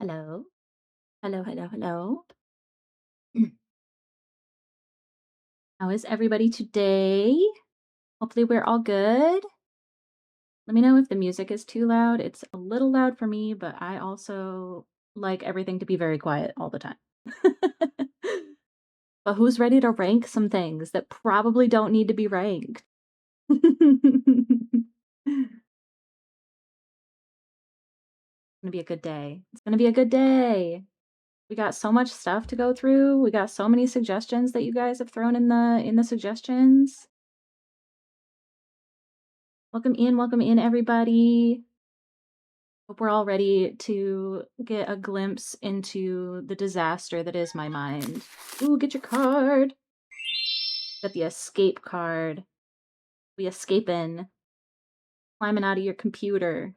Hello. Hello, hello, hello. How is everybody today? Hopefully, we're all good. Let me know if the music is too loud. It's a little loud for me, but I also like everything to be very quiet all the time. But who's ready to rank some things that probably don't need to be ranked? It's gonna be a good day. It's gonna be a good day. We got so much stuff to go through. We got so many suggestions that you guys have thrown in the suggestions. Welcome in, everybody. Hope we're all ready to get a glimpse into the disaster that is my mind. Ooh, get your card. Got the escape card. We escaping, climbing out of your computer,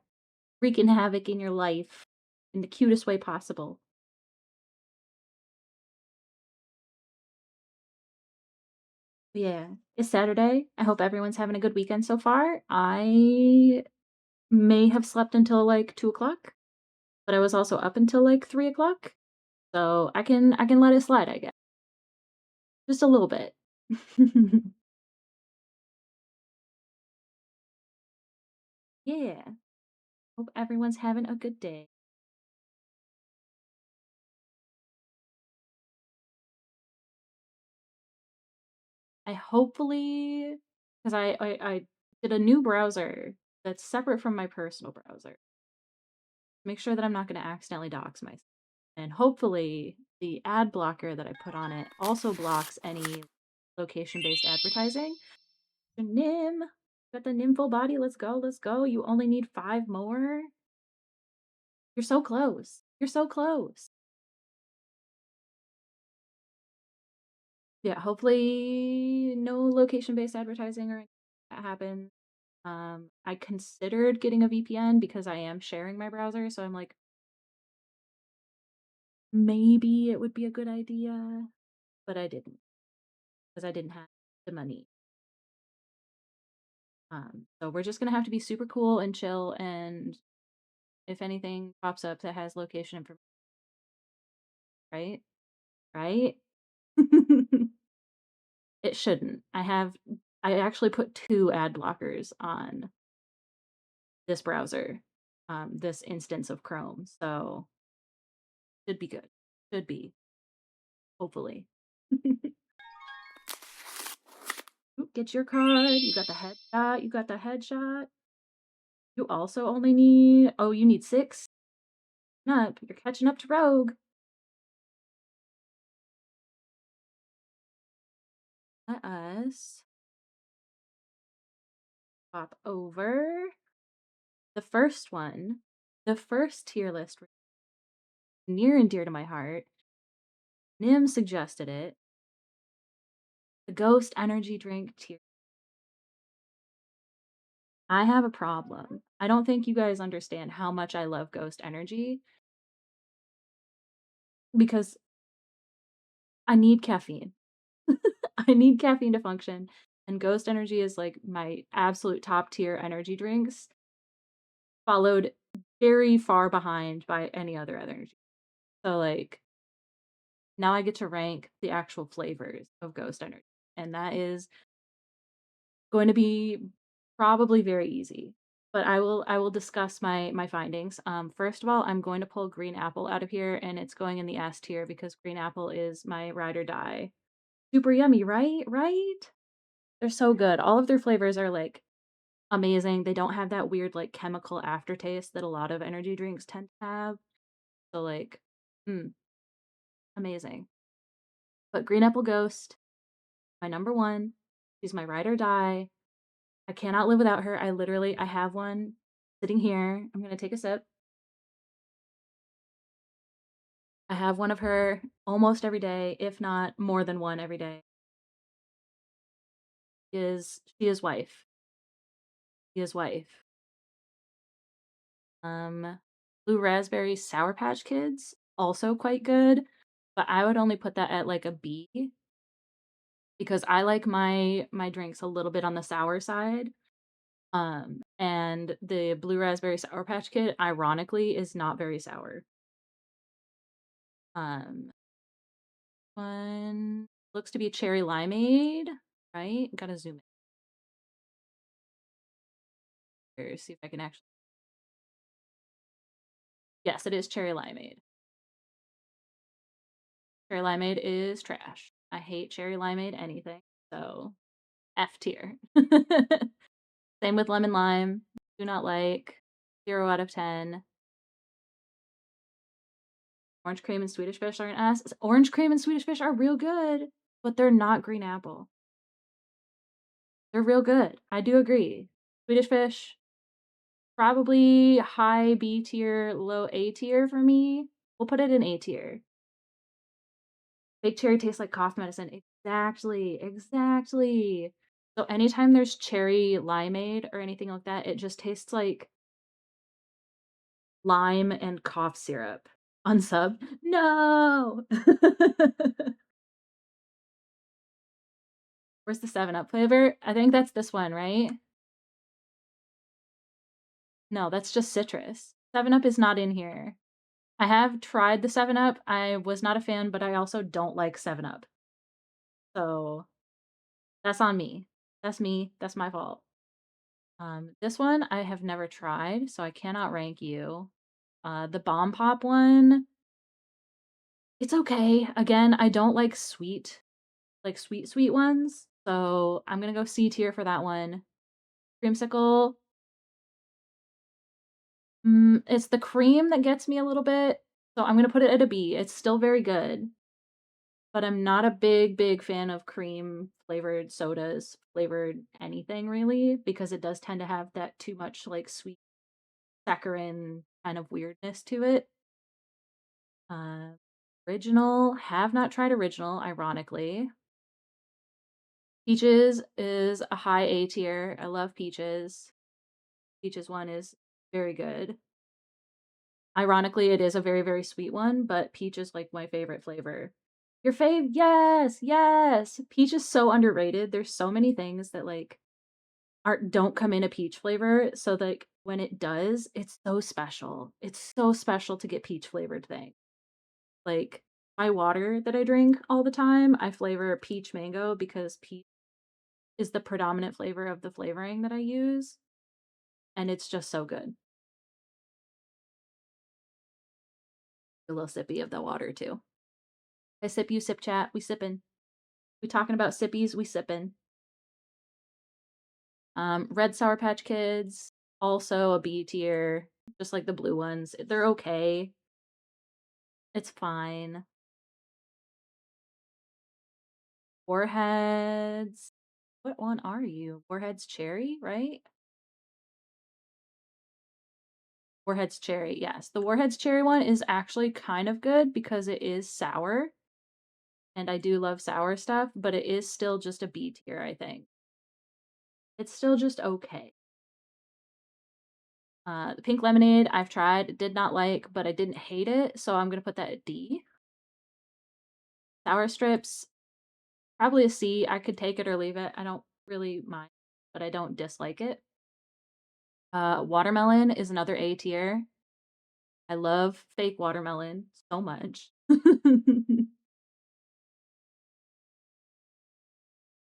wreaking havoc in your life in the cutest way possible. Yeah, it's Saturday. I hope everyone's having a good weekend so far. I may have slept until like 2 o'clock, but I was also up until like 3 o'clock. So I can let it slide, I guess. Just a little bit. Yeah. Hope everyone's having a good day. I hopefully, because I did a new browser that's separate from my personal browser. Make sure that I'm not going to accidentally dox myself. And hopefully the ad blocker that I put on it also blocks any location-based advertising. Nim, got the Nim full body. Let's go. Let's go. You only need 5 more. You're so close. You're so close. Yeah, hopefully no location-based advertising or anything that happens. I considered getting a VPN because I am sharing my browser, so I'm like, maybe it would be a good idea, but I didn't because I didn't have the money. So we're just gonna have to be super cool and chill, and if anything pops up that has location information, right? Right? It shouldn't. I actually put 2 ad blockers on this browser, this instance of Chrome, so should be good. Should be, hopefully. Oop, get your card. You got the headshot. You got the headshot. You also only need. Oh, you need 6? Up. You're catching up to Rogue. Let us pop over the first one. The first tier list, near and dear to my heart. Nim suggested it. The Ghost Energy Drink tier. I have a problem. I don't think you guys understand how much I love Ghost Energy because I need caffeine. I need caffeine to function, and Ghost Energy is like my absolute top tier energy drinks, followed very far behind by any other energy. So like now I get to rank the actual flavors of Ghost Energy, and that is going to be probably very easy. But I will discuss my findings. First of all, I'm going to pull green apple out of here, and it's going in the S tier because green apple is my ride or die. Super yummy, right? Right? They're so good. All of their flavors are like amazing. They don't have that weird like chemical aftertaste that a lot of energy drinks tend to have. So like, mm, amazing. But Green Apple Ghost, my number one. She's my ride or die. I cannot live without her. I have one sitting here. I'm gonna take a sip. I have one of her almost every day, if not more than one every day. She is wife. She is wife. Um, Blue Raspberry Sour Patch Kids, also quite good, but I would only put that at like a B because I like my drinks a little bit on the sour side. And the Blue Raspberry Sour Patch Kid, ironically, is not very sour. Um, one looks to be cherry limeade, right? Gotta zoom in here, see if I can actually. Yes, it is cherry limeade. Cherry limeade is trash. I hate cherry limeade anything, so F tier. Same with lemon lime. Do not like. 0 out of 10. Orange cream and Swedish fish are an ass. Orange cream and Swedish fish are real good, but they're not green apple. They're real good. I do agree. Swedish fish, probably high B tier, low A tier for me. We'll put it in A tier. Fake cherry tastes like cough medicine. Exactly, exactly. So anytime there's cherry limeade or anything like that, it just tastes like lime and cough syrup. Unsub? No! Where's the 7-Up flavor? I think that's this one, right? No, that's just citrus. 7-Up is not in here. I have tried the 7-Up. I was not a fan, but I also don't like 7-Up. So that's on me. That's me. That's my fault. This one I have never tried, so I cannot rank you. The Bomb Pop one, it's okay. Again, I don't like sweet ones. So I'm gonna go C tier for that one. Creamsicle, it's the cream that gets me a little bit. So I'm gonna put it at a B. It's still very good, but I'm not a big fan of cream flavored sodas, flavored anything really, because it does tend to have that too much like sweet saccharine kind of weirdness to it. Uh, Original, have not tried original, ironically. Peaches is a high A tier. I love peaches. Peaches one is very good. Ironically, it is a very sweet one, but peach is like my favorite flavor. Your fave? Yes, yes. Peach is so underrated. There's so many things that like aren't don't come in a peach flavor, so like when it does, it's so special. It's so special to get peach flavored thing. Like my water that I drink all the time, I flavor peach mango because peach is the predominant flavor of the flavoring that I use, and it's just so good. A little sippy of the water too. I sip, you sip, chat. We sippin'. We talking about sippies. We sippin'. Red Sour Patch Kids, also a B tier, just like the blue ones. They're okay. It's fine. Warheads. What one are you? Warheads Cherry, right? Warheads Cherry, yes. The Warheads Cherry one is actually kind of good because it is sour. And I do love sour stuff, but it is still just a B tier, I think. It's still just okay. The pink lemonade I've tried, did not like, but I didn't hate it, so I'm gonna put that at D. Sour strips, probably a C. I could take it or leave it. I don't really mind, but I don't dislike it. Watermelon is another A tier. I love fake watermelon so much.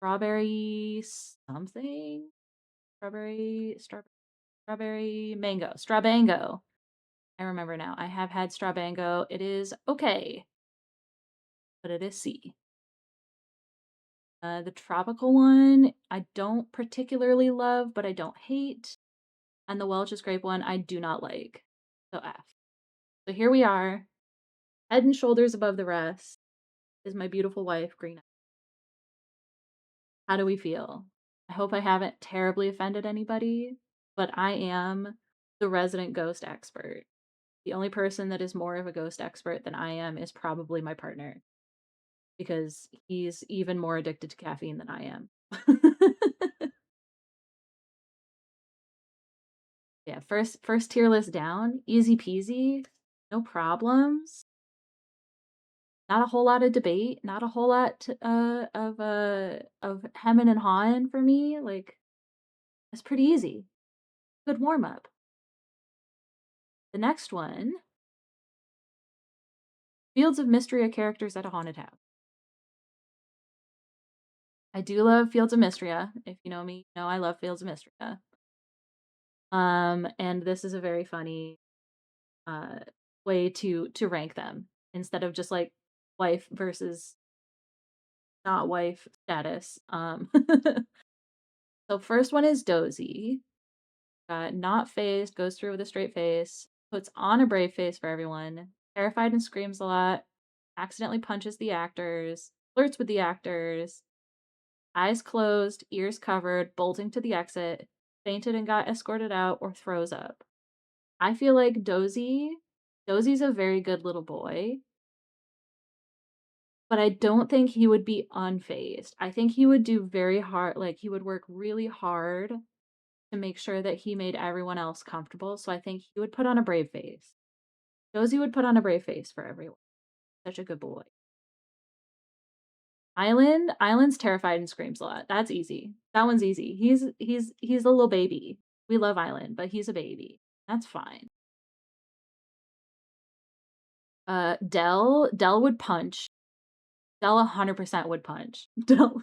Strawberry something? Strawberry mango. Strawbango. I remember now. I have had Strawbango. It is okay, but it is C. The tropical one, I don't particularly love, but I don't hate. And the Welch's grape one, I do not like. So F. So here we are, head and shoulders above the rest is my beautiful wife, Green. How do we feel? I hope I haven't terribly offended anybody, but I am the resident ghost expert. The only person that is more of a ghost expert than I am is probably my partner because he's even more addicted to caffeine than I am. Yeah, first tier list down, easy peasy, no problems. Not a whole lot of debate, not a whole lot of hemming and hawing for me. Like it's pretty easy. Good warm up. The next one, Fields of Mystery are characters at a haunted house. I do love Fields of Mystria. If you know me, you know I love Fields of Mystria. And this is a very funny uh way to rank them instead of just like wife versus not wife status. So first one is Dozy. Not phased, goes through with a straight face, puts on a brave face for everyone, terrified and screams a lot, accidentally punches the actors, flirts with the actors, eyes closed, ears covered, bolting to the exit, fainted and got escorted out, or throws up. I feel like Dozy's a very good little boy, but I don't think he would be unfazed. I think he would do very hard, like he would work really hard to make sure that he made everyone else comfortable. So I think he would put on a brave face. Dozy would put on a brave face for everyone. Such a good boy. Island's terrified and screams a lot. That's easy. That one's easy. He's a little baby. We love Island, but he's a baby. That's fine. Dell would punch. Dell 100% would punch. Dell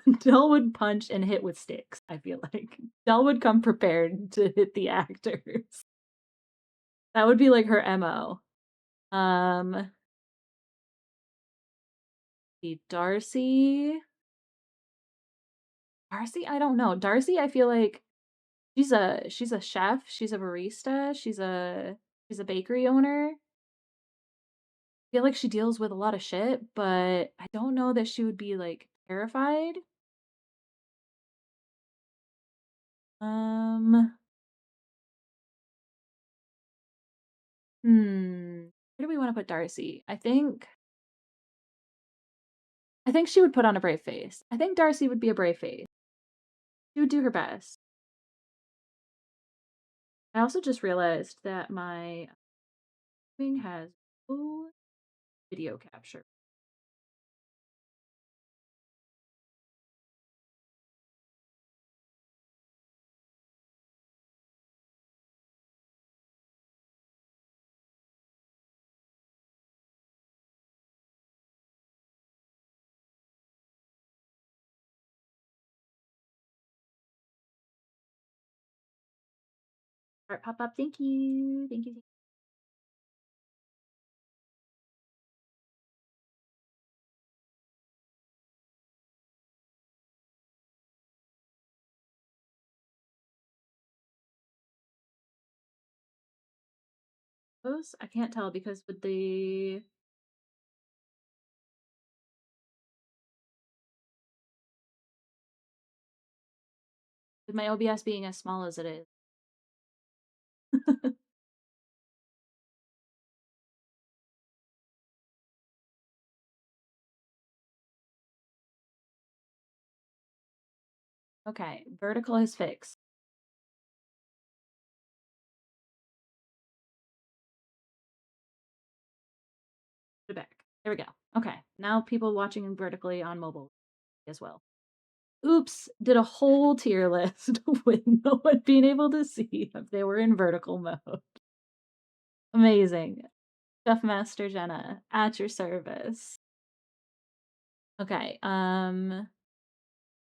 would punch and hit with sticks, I feel like. Dell would come prepared to hit the actors. That would be like her MO. Um, the Darcy, I don't know. Darcy, I feel like she's a chef, she's a barista, she's a bakery owner. I feel like she deals with a lot of shit, but I don't know that she would be like terrified. Um, where do we want to put Darcy? I think she would put on a brave face. I think Darcy would be a brave face. She would do her best. I also just realized that my thing has no video capture. Heart pop up. Thank you. Thank you. Those I can't tell because with my OBS being as small as it is. Okay, vertical is fixed. Put it back. There we go. Okay, now people watching vertically on mobile as well. Oops, did a whole tier list with no one being able to see if they were in vertical mode. Amazing. Chef Master Jenna, at your service. Okay,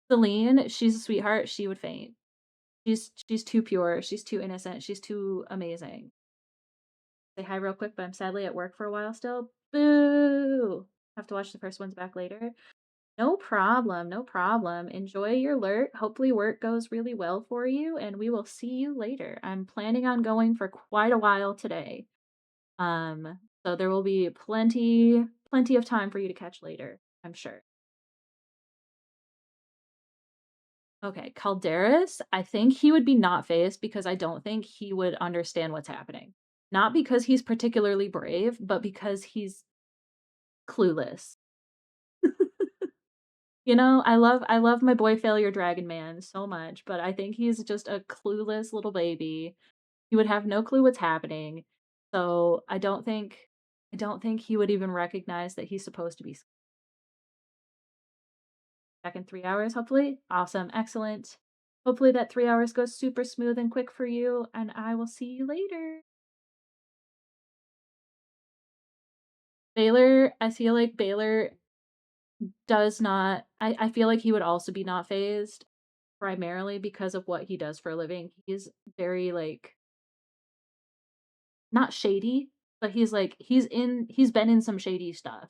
Celine, she's a sweetheart. She would faint. She's too pure. She's too innocent. She's too amazing. Say hi real quick, but I'm sadly at work for a while still. Boo! Have to watch the first ones back later. No problem, no problem. Enjoy your lurk. Hopefully work goes really well for you, and we will see you later. I'm planning on going for quite a while today. So there will be plenty of time for you to catch later, I'm sure. Okay, Calderas, I think he would be not phased because I don't think he would understand what's happening. Not because he's particularly brave, but because he's clueless. You know, I love my boy Failure Dragon Man so much, but I think he's just a clueless little baby. He would have no clue what's happening. So I don't think he would even recognize that he's supposed to be back in 3 hours, hopefully. Awesome, excellent. Hopefully that 3 hours goes super smooth and quick for you, and I will see you later. Baylor, I feel like Baylor does not I feel like he would also be not phased primarily because of what he does for a living. He's very, like, not shady, but he's been in some shady stuff,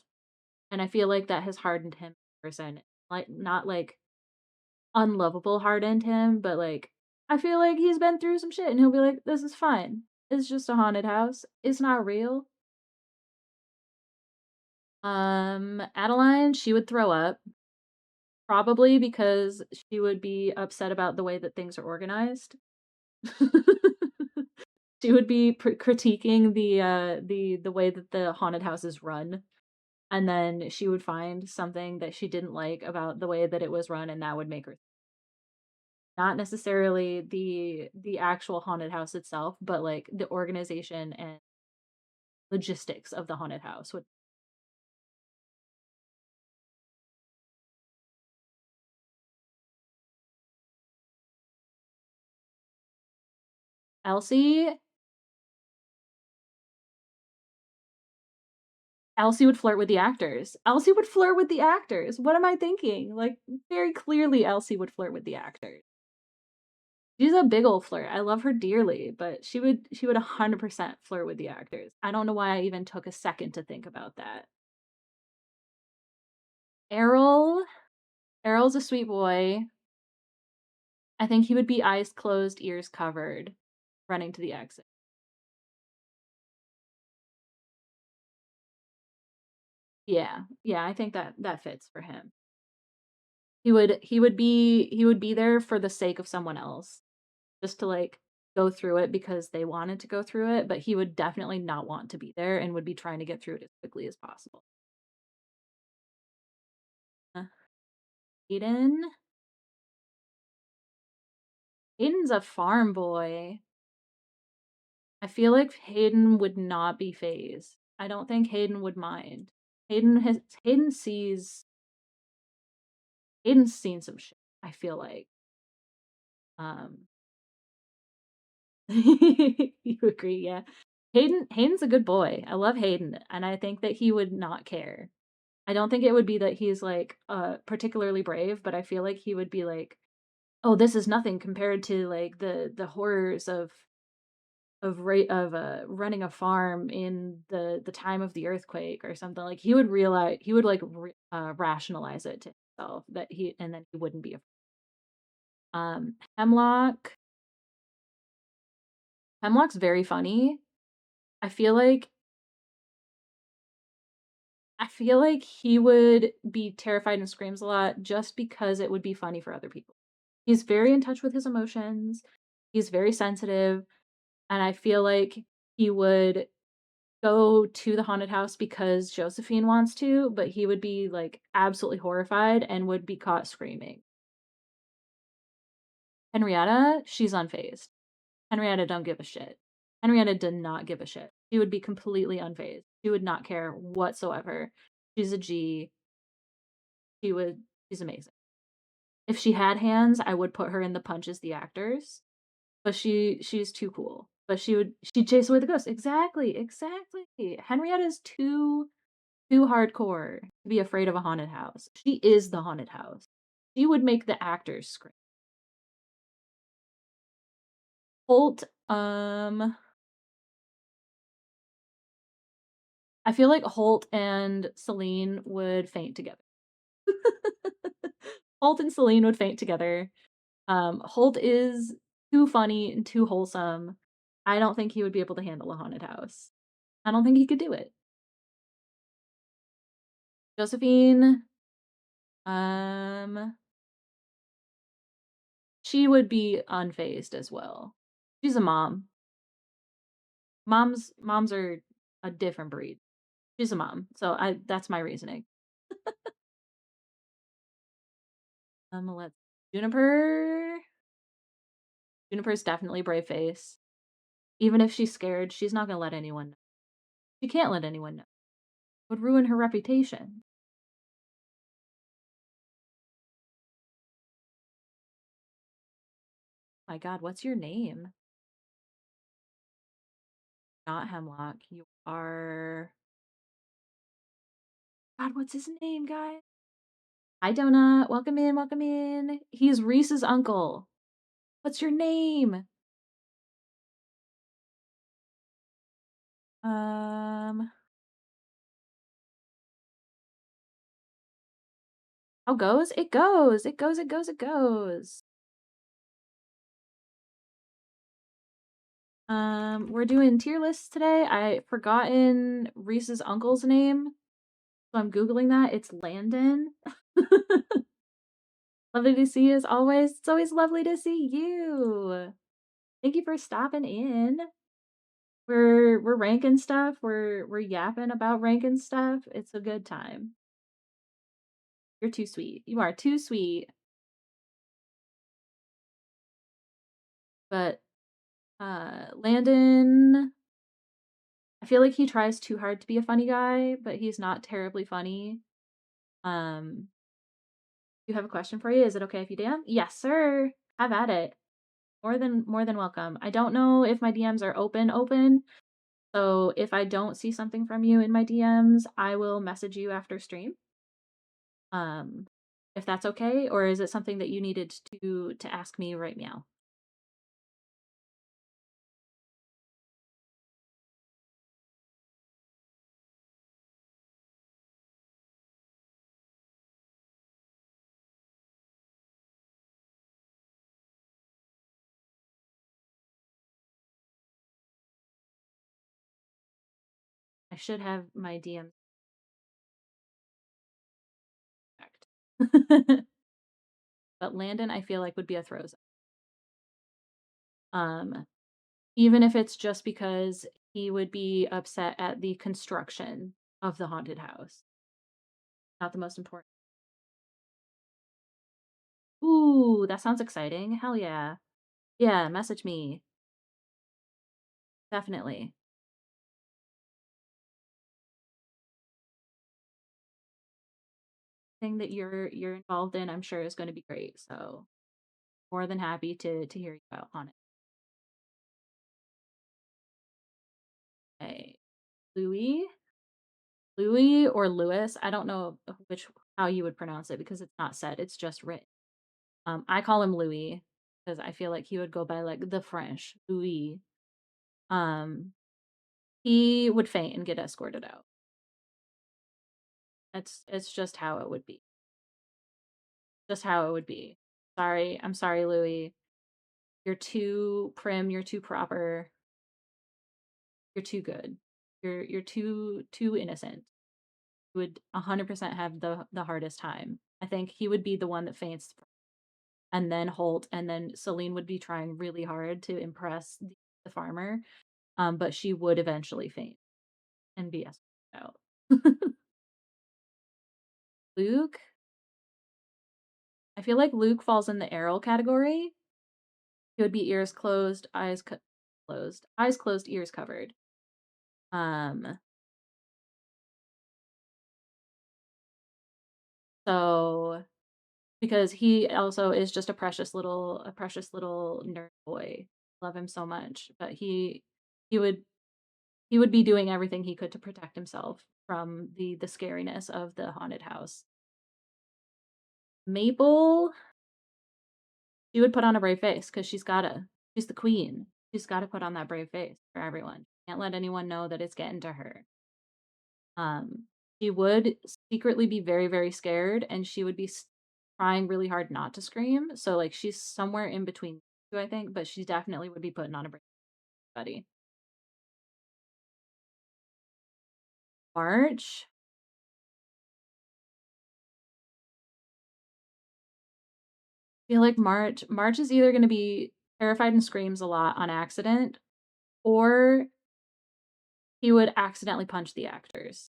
and I feel like that has hardened him as a person. Like, not, like, unlovable hardened him, but, like, I feel like he's been through some shit, and he'll be like, "This is fine. It's just a haunted house. It's not real." Adeline, she would throw up, probably because she would be upset about the way that things are organized. She would be critiquing the way that the haunted house is run, and then she would find something that she didn't like about the way that it was run, and that would make her not necessarily the actual haunted house itself, but, like, the organization and logistics of the haunted house would Elsie Elsie would flirt with the actors. Elsie would flirt with the actors. What am I thinking? Like, very clearly Elsie would flirt with the actors. She's a big old flirt. I love her dearly, but she would 100% flirt with the actors. I don't know why I even took a second to think about that. Errol Errol's a sweet boy. I think he would be eyes closed, ears covered, running to the exit. Yeah. Yeah, I think that fits for him. He would be there for the sake of someone else, just to, like, go through it because they wanted to go through it, but he would definitely not want to be there and would be trying to get through it as quickly as possible. Uh, Hayden Hayden's a farm boy. I feel like Hayden would not be phased. I don't think Hayden would mind. Hayden sees Hayden's seen some shit, I feel like. Um You agree, yeah. Hayden's a good boy. I love Hayden, and I think that he would not care. I don't think it would be that he's, like, particularly brave, but I feel like he would be like, "Oh, this is nothing compared to, like, the horrors running a farm in the time of the earthquake," or something. Like, he would, like, rationalize it to himself that he and then he wouldn't be Hemlock Hemlock's very funny. I feel like I feel like he would be terrified and screams a lot just because it would be funny for other people. He's very in touch with his emotions. He's very sensitive, and I feel like he would go to the haunted house because Josephine wants to, but he would be, like, absolutely horrified and would be caught screaming. Henrietta, she's unfazed. Henrietta don't give a shit. Henrietta did not give a shit. She would be completely unfazed. She would not care whatsoever. She's a G. She would she's amazing. If she had hands, I would put her in the Punch as the actors, but she's too cool. But she'd chase away the ghost. Exactly, exactly. Henrietta's too hardcore to be afraid of a haunted house. She is the haunted house. She would make the actors scream. Holt, I feel like Holt and Celine would faint together. Holt and Celine would faint together. Holt is too funny and too wholesome. I don't think he would be able to handle a haunted house. I don't think he could do it. Josephine, um, she would be unfazed as well. She's a mom. Moms are a different breed. She's a mom, so I that's my reasoning. Let's Juniper. Juniper's definitely brave face. Even if she's scared, she's not gonna let anyone know. She can't let anyone know. It would ruin her reputation. My God, what's your name? Not Hemlock. You are God, what's his name, guys? Hi, Donut. Welcome in, welcome in. He's Reese's uncle. What's your name? Um, how goes? It goes. It goes, it goes, it goes. We're doing tier lists today. I forgotten Reese's uncle's name, so I'm Googling that. It's Landon. Lovely to see you as always. It's always lovely to see you. Thank you for stopping in. We're ranking stuff. We're yapping about ranking stuff. It's a good time. You're too sweet. You are too sweet. But Landon, I feel like he tries too hard to be a funny guy, but he's not terribly funny. Um, you have a question for you. Is it okay if you DM? Yes, sir. Have at it. More than welcome. I don't know if my DMs are open. So if I don't see something from you in my DMs, I will message you after stream. Um, if that's okay, or is it something that you needed to ask me right now? I should have my DMs checked. But Landon, I feel like would be a throw zone. Um, even if it's just because he would be upset at the construction of the haunted house. Not the most important. Ooh, that sounds exciting. Hell yeah. Yeah, message me. Definitely. Thing that you're involved in, I'm sure is going to be great. So more than happy to hear you out on it. Okay. Louis? Louis or Lewis? I don't know which how you would pronounce it because it's not said. It's just written. I call him Louis because I feel like he would go by like the French Louis. Um, he would faint and get escorted out. It's just how it would be. Just how it would be. Sorry, I'm sorry, Louis. You're too prim. You're too proper. You're too good. You're too innocent. You would 100% have the hardest time. I think he would be the one that faints, and then Holt, and then Celine would be trying really hard to impress the farmer. But she would eventually faint and be escorted out. Luke, I feel like Luke falls in the Errol category. He would be ears closed, eyes closed, ears covered. Um, so because he also is just a precious little nerd boy. Love him so much, but he would he would be doing everything he could to protect himself from the scariness of the haunted house. Maple, she would put on a brave face because she's the queen. She's gotta put on that brave face for everyone. Can't let anyone know that it's getting to her. Um, she would secretly be very, very scared, and she would be trying really hard not to scream. So like she's somewhere in between two, I think, but she definitely would be putting on a brave buddy. March. I feel like March is either going to be terrified and screams a lot on accident, or he would accidentally punch the actors.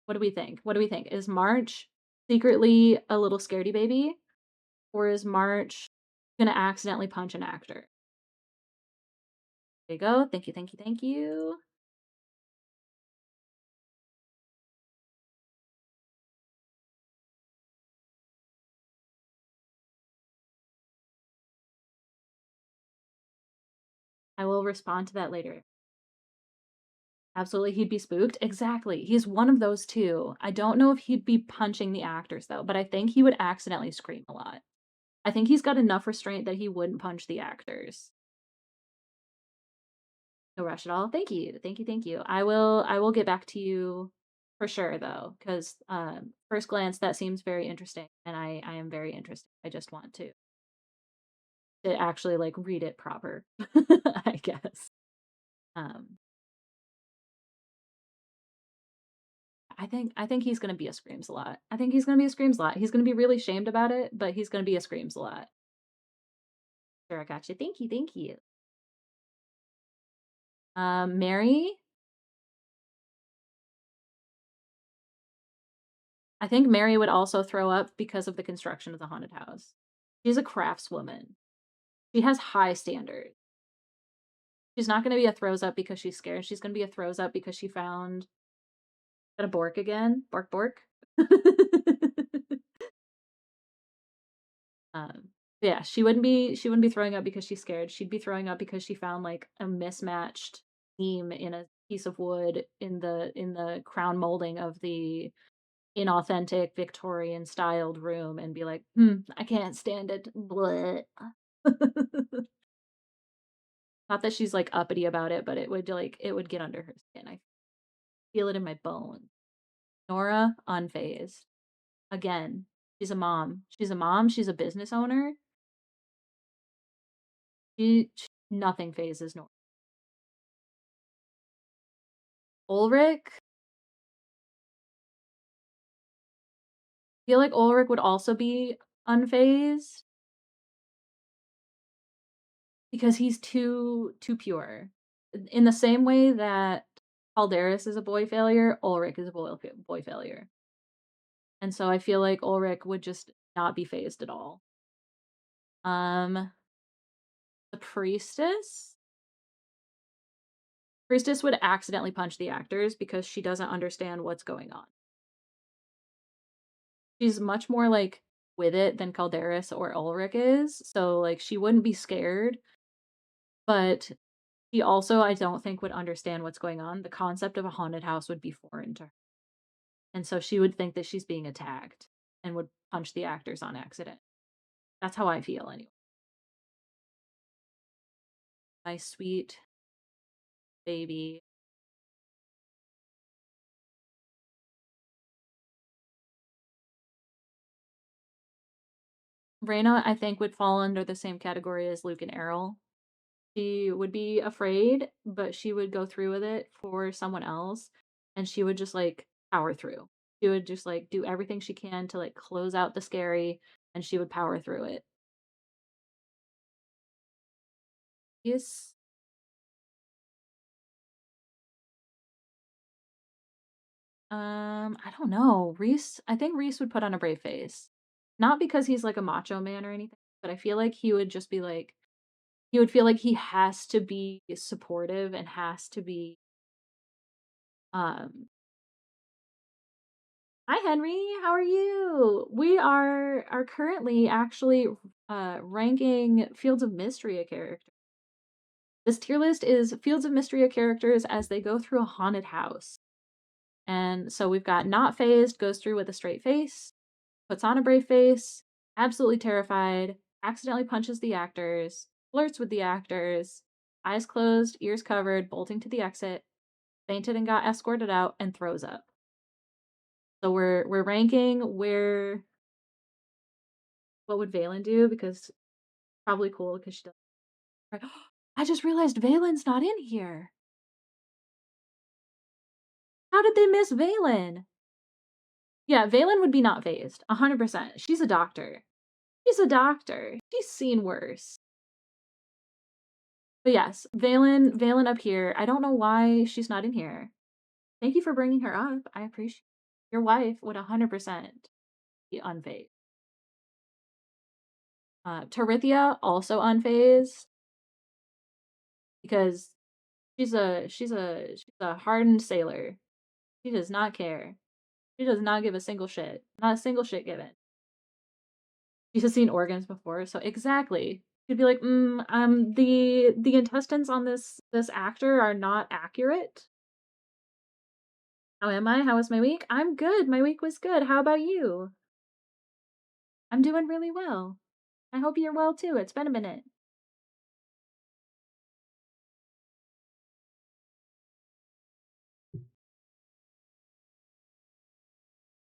What do we think? What do we think? Is March secretly a little scaredy baby, or is March gonna accidentally punch an actor? There you go. Thank you, thank you, thank you. I will respond to that later. Absolutely, he'd be spooked. Exactly. He's one of those 2. I don't know if he'd be punching the actors though, but I think he would accidentally scream a lot. I think he's got enough restraint that he wouldn't punch the actors. No rush at all. Thank you. Thank you, thank you. I will get back to you for sure though, 'cause, first glance, that seems very interesting, and I am very interested. I just want to actually, like, read it proper, I guess. Um, I think he's gonna be a screams a lot. I think he's gonna be a screams a lot. He's gonna be really shamed about it, but he's gonna be a screams a lot. Sure, I got you. Thank you, thank you. Mary? I think Mary would also throw up because of the construction of the haunted house. She's a craftswoman. She has high standards. She's not gonna be a throws up because she's scared. She's gonna be a throws up because she found a bork again. Bork bork. Um, yeah, she wouldn't be throwing up because she's scared. She'd be throwing up because she found like a mismatched seam in a piece of wood in the crown molding of the inauthentic Victorian styled room and be like, I can't stand it. Bleh. Not that she's like uppity about it, but it would get under her skin. I feel it in my bones. Nora, unfazed. Again, she's a mom. She's a mom. She's a business owner. Nothing phases Nora. Ulrich, I feel like Ulrich would also be unfazed because he's too pure. In the same way that Calderis is a boy failure, Ulrich is a boy failure. And so I feel like Ulrich would just not be phased at all. Um, the priestess would accidentally punch the actors because she doesn't understand what's going on. She's much more like with it than Calderis or Ulrich is, so like she wouldn't be scared, but she also I don't think would understand what's going on. The concept of a haunted house would be foreign to her. And so she would think that she's being attacked and would punch the actors on accident. That's how I feel anyway. My sweet baby. Reyna, I think, would fall under the same category as Luke and Errol. She would be afraid, but she would go through with it for someone else, and she would just, like, power through. She would just, like, do everything she can to, like, close out the scary, and she would power through it. Yes. I don't know. I think Reese would put on a brave face. Not because he's, like, a macho man or anything, but I feel like he would just be, like he would feel like he has to be supportive and has to be, um Hi, Henry. How are you? We are currently actually ranking Fields of Mystery a character. This tier list is Fields of Mystery a characters as they go through a haunted house. And so we've got not phased, goes through with a straight face, puts on a brave face, absolutely terrified, accidentally punches the actors, flirts with the actors, eyes closed, ears covered, bolting to the exit, fainted and got escorted out, and throws up. So we're ranking where what would Valen do? Because probably cool because she does. Right. I just realized Valen's not in here. How did they miss Valen? Yeah, Valen would be not phased. 100%. She's a doctor. She's a doctor. She's seen worse. But yes, Valen up here. I don't know why she's not in here. Thank you for bringing her up. I appreciate your wife would 100% be unfazed. Tarithia also unfazed because she's a hardened sailor. She does not care. She does not give a single shit. Not a single shit given. She's just seen organs before, so exactly. She'd be like, the intestines on this actor are not accurate. How am I? How was my week? I'm good. My week was good. How about you? I'm doing really well. I hope you're well too. It's been a minute.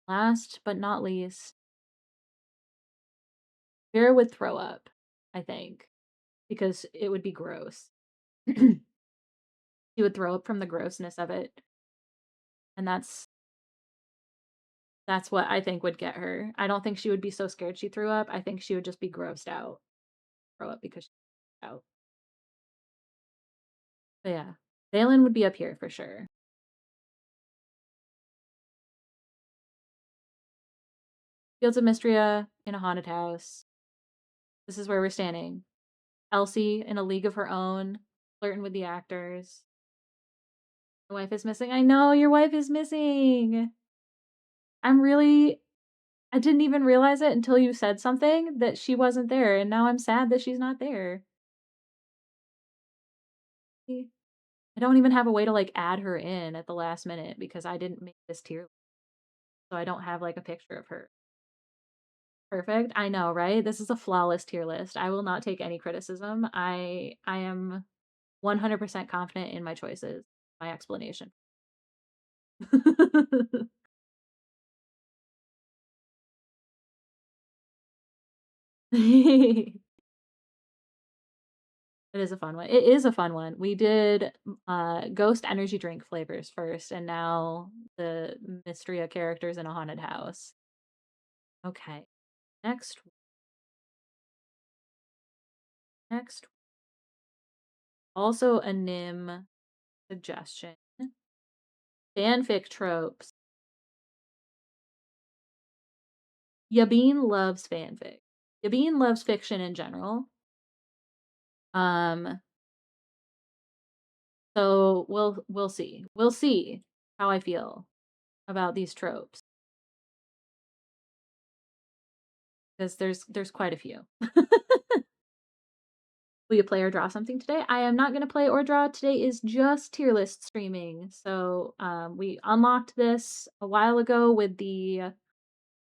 Last but not least, Vera would throw up, I think, because it would be gross. She would throw up from the grossness of it, and that's what I think would get her. I don't think she would be so scared she threw up. I think she would just be grossed out, throw up because she's out. But yeah, Valen would be up here for sure. Fields of Mystria in a haunted house. This is where we're standing. Elsie in a league of her own, flirting with the actors. My wife is missing. I know your wife is missing. I'm really I didn't even realize it until you said something that she wasn't there, and now I'm sad that she's not there. I don't even have a way to like add her in at the last minute because I didn't make this tier, so I don't have like a picture of her. Perfect. I know, right? This is a flawless tier list. I will not take any criticism. I am 100% confident in my choices, my explanation. It is a fun one. It is a fun one. We did ghost energy drink flavors first, and now the Mystria characters in a haunted house. Okay. Next next also a Nim suggestion. Fanfic tropes. Yabeen loves fanfic. Yabeen loves fiction in general. Um so we'll see. We'll see how I feel about these tropes because there's quite a few. Will you play or draw something today? I am not going to play or draw. Today is just tier list streaming. So we unlocked this a while ago with the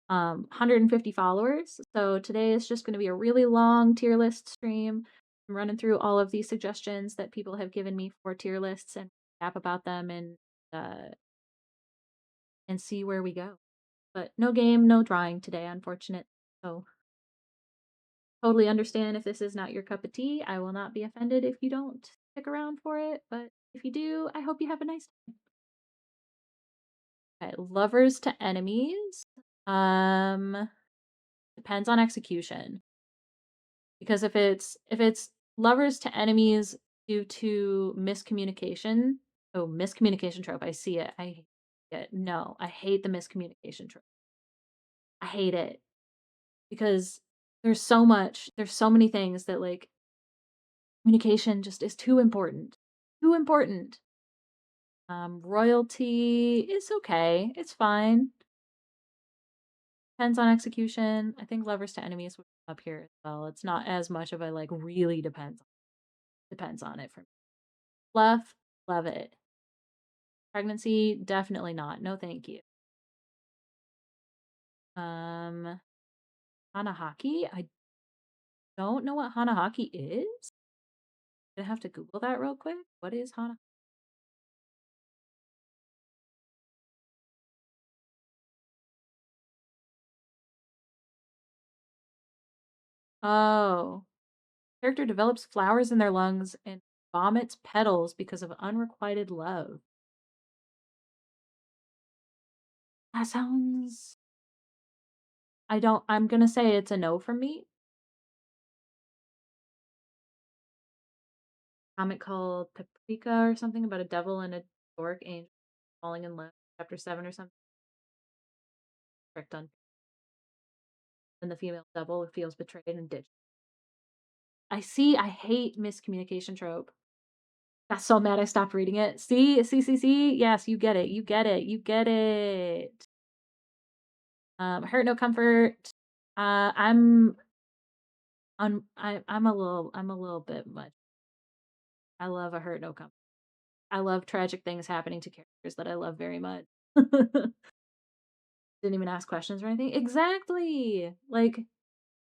150 followers. So today is just going to be a really long tier list stream. I'm running through all of these suggestions that people have given me for tier lists and app about them uh, and see where we go. But no game, no drawing today, unfortunate. So totally understand if this is not your cup of tea. I will not be offended if you don't stick around for it, but if you do, I hope you have a nice time. Okay, lovers to enemies. Um Depends on execution. Because if it's lovers to enemies due to miscommunication, oh, miscommunication trope, I see it. I hate it. No, I hate the miscommunication trope. I hate it because there's so many things that like communication just is too important. Too important. Royalty is okay. It's fine. Depends on execution. I think lovers to enemies would come up here as well. It's not as much of a like really depends on it for me. Fluff, love it. Pregnancy, definitely not. No, thank you. Um, Hanahaki. I don't know what Hanahaki is. I have to Google that real quick. What is Hana? Oh, character develops flowers in their lungs and vomits petals because of unrequited love. That sounds. I don't. I'm gonna say it's a no from me. Comic called Paprika or something about a devil and a dork angel falling in love. Chapter 7 or something. Tricked on. And the female devil feels betrayed and ditched. I see. I hate miscommunication trope. Got so mad I stopped reading it. See, see, see, see. Yes, you get it. You get it. You get it. Hurt no comfort. I'm a little bit much. I love a hurt no comfort. I love tragic things happening to characters that I love very much. Didn't even ask questions or anything. Exactly. Like,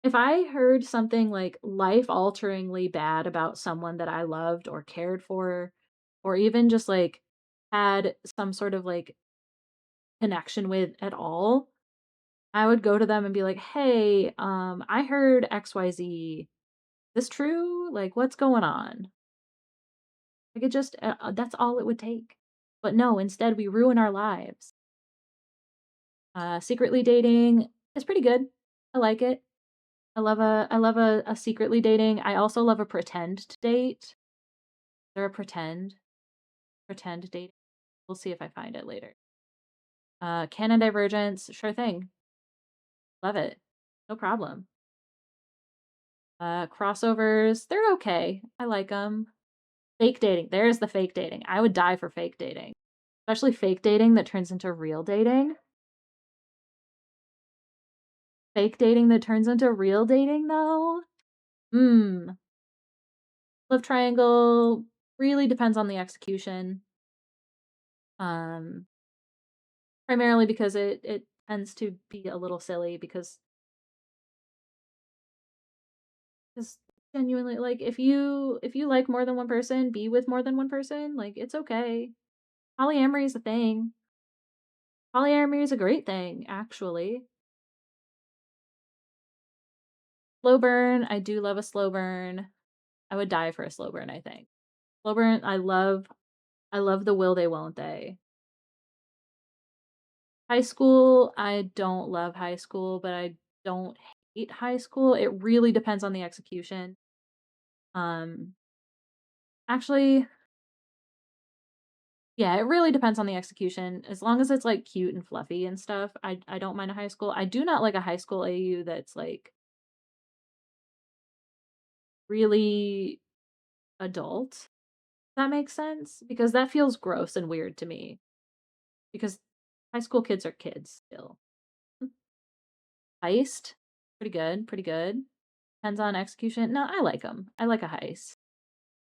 if I heard something, like, life-alteringly bad about someone that I loved or cared for, or even just, like, had some sort of, like, connection with at all, I would go to them and be like, "Hey, I heard XYZ. This true? Like, what's going on?" Like, it just that's all it would take. But no, instead, we ruin our lives. Secretly dating is pretty good. I like it. I love a secretly dating. I also love a pretend to date. They're a pretend dating. We'll see if I find it later. Canon divergence, sure thing. Love it. No problem. Crossovers, they're okay. I like them. Fake dating. There's the fake dating. I would die for fake dating. Especially fake dating that turns into real dating. Fake dating that turns into real dating though. Hmm. Love triangle really depends on the execution. Um, primarily because it tends to be a little silly because genuinely like if you like more than one person, be with more than one person, like it's okay. Polyamory is a thing. Polyamory is a great thing, actually. Slow burn, I do love a slow burn. I would die for a slow burn, I think. Slow burn, I love the will they won't they. High school, I don't love high school, but I don't hate high school. It really depends on the execution. Um, actually, yeah, it really depends on the execution. As long as it's like cute and fluffy and stuff, I don't mind a high school. I do not like a high school AU that's like really adult. If that makes sense because that feels gross and weird to me. Because high school kids are kids still. Heist, pretty good, pretty good. Depends on execution. No, I like them. I like a heist.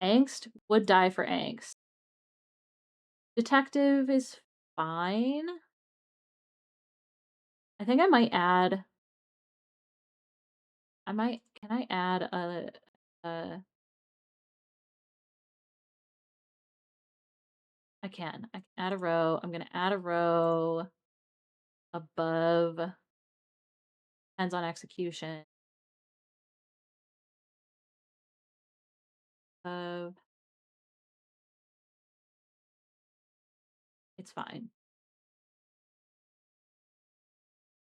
Angst would die for angst. Detective is fine. I think I might add. I might. Can I add a I can. I can add a row. I'm gonna add a row above depends on execution. Of it's fine.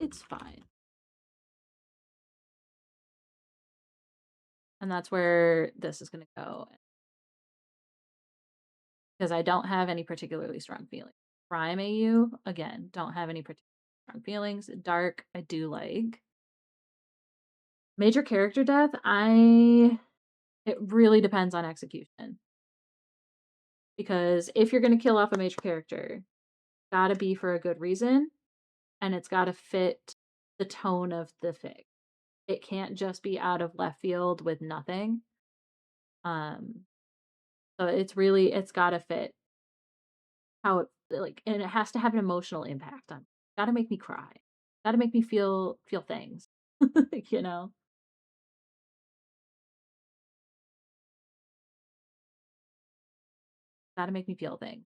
It's fine. And that's where this is gonna go because I don't have any particularly strong feelings. Prime AU again. Don't have any particular strong feelings. Dark I do like. Major character death I it really depends on execution. Because if you're gonna kill off a major character, gotta be for a good reason, and it's gotta fit the tone of the fic. It can't just be out of left field with nothing. Um, so it's gotta fit how it like, and it has to have an emotional impact on. Gotta make me cry. Gotta make me feel things. you know, gotta make me feel things.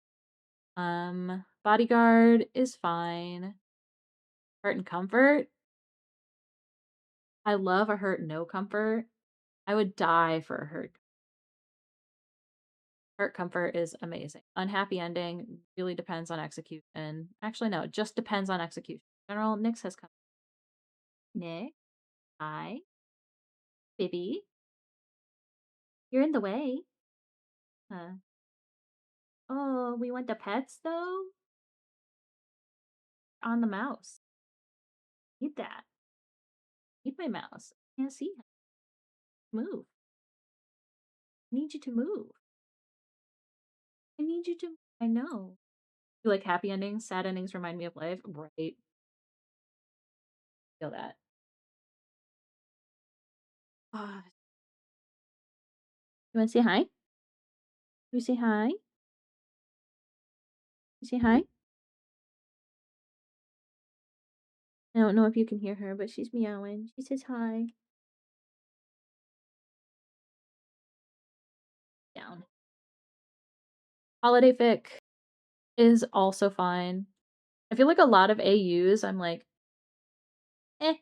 Bodyguard is fine. Hurt and comfort. I love a hurt no comfort. I would die for a hurt comfort is amazing. Unhappy ending really depends on execution. Actually, no, it just depends on execution. General, Nyx has come. Nick, hi, Bibby, you're in the way. Uh, oh, we went to pets though? On the mouse. Eat that. Eat my mouse. I can't see him. Move. I need you to move. I need you to. I know. You like happy endings? Sad endings remind me of life. Right. Feel that. Ah, you want to say hi? You say hi? You say hi? I don't know if you can hear her, but she's meowing. She says hi. Down. Holiday fic is also fine. I feel like a lot of AUs, I'm like, eh,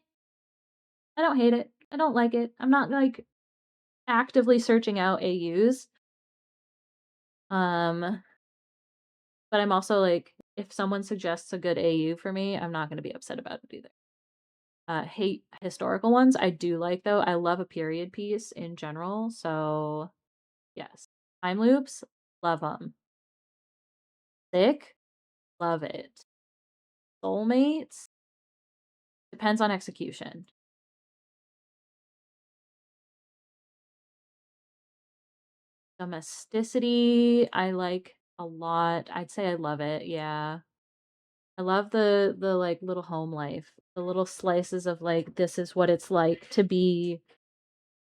I don't hate it. I don't like it. I'm not like actively searching out AUs. Um, but I'm also like, if someone suggests a good AU for me, I'm not gonna be upset about it either. Hate historical ones. I do like though. I love a period piece in general. So yes, time loops, love them. Thick, love it. Soulmates depends on execution. Domesticity, I like a lot. I'd say I love it. Yeah. I love the like little home life. The little slices of like this is what it's like to be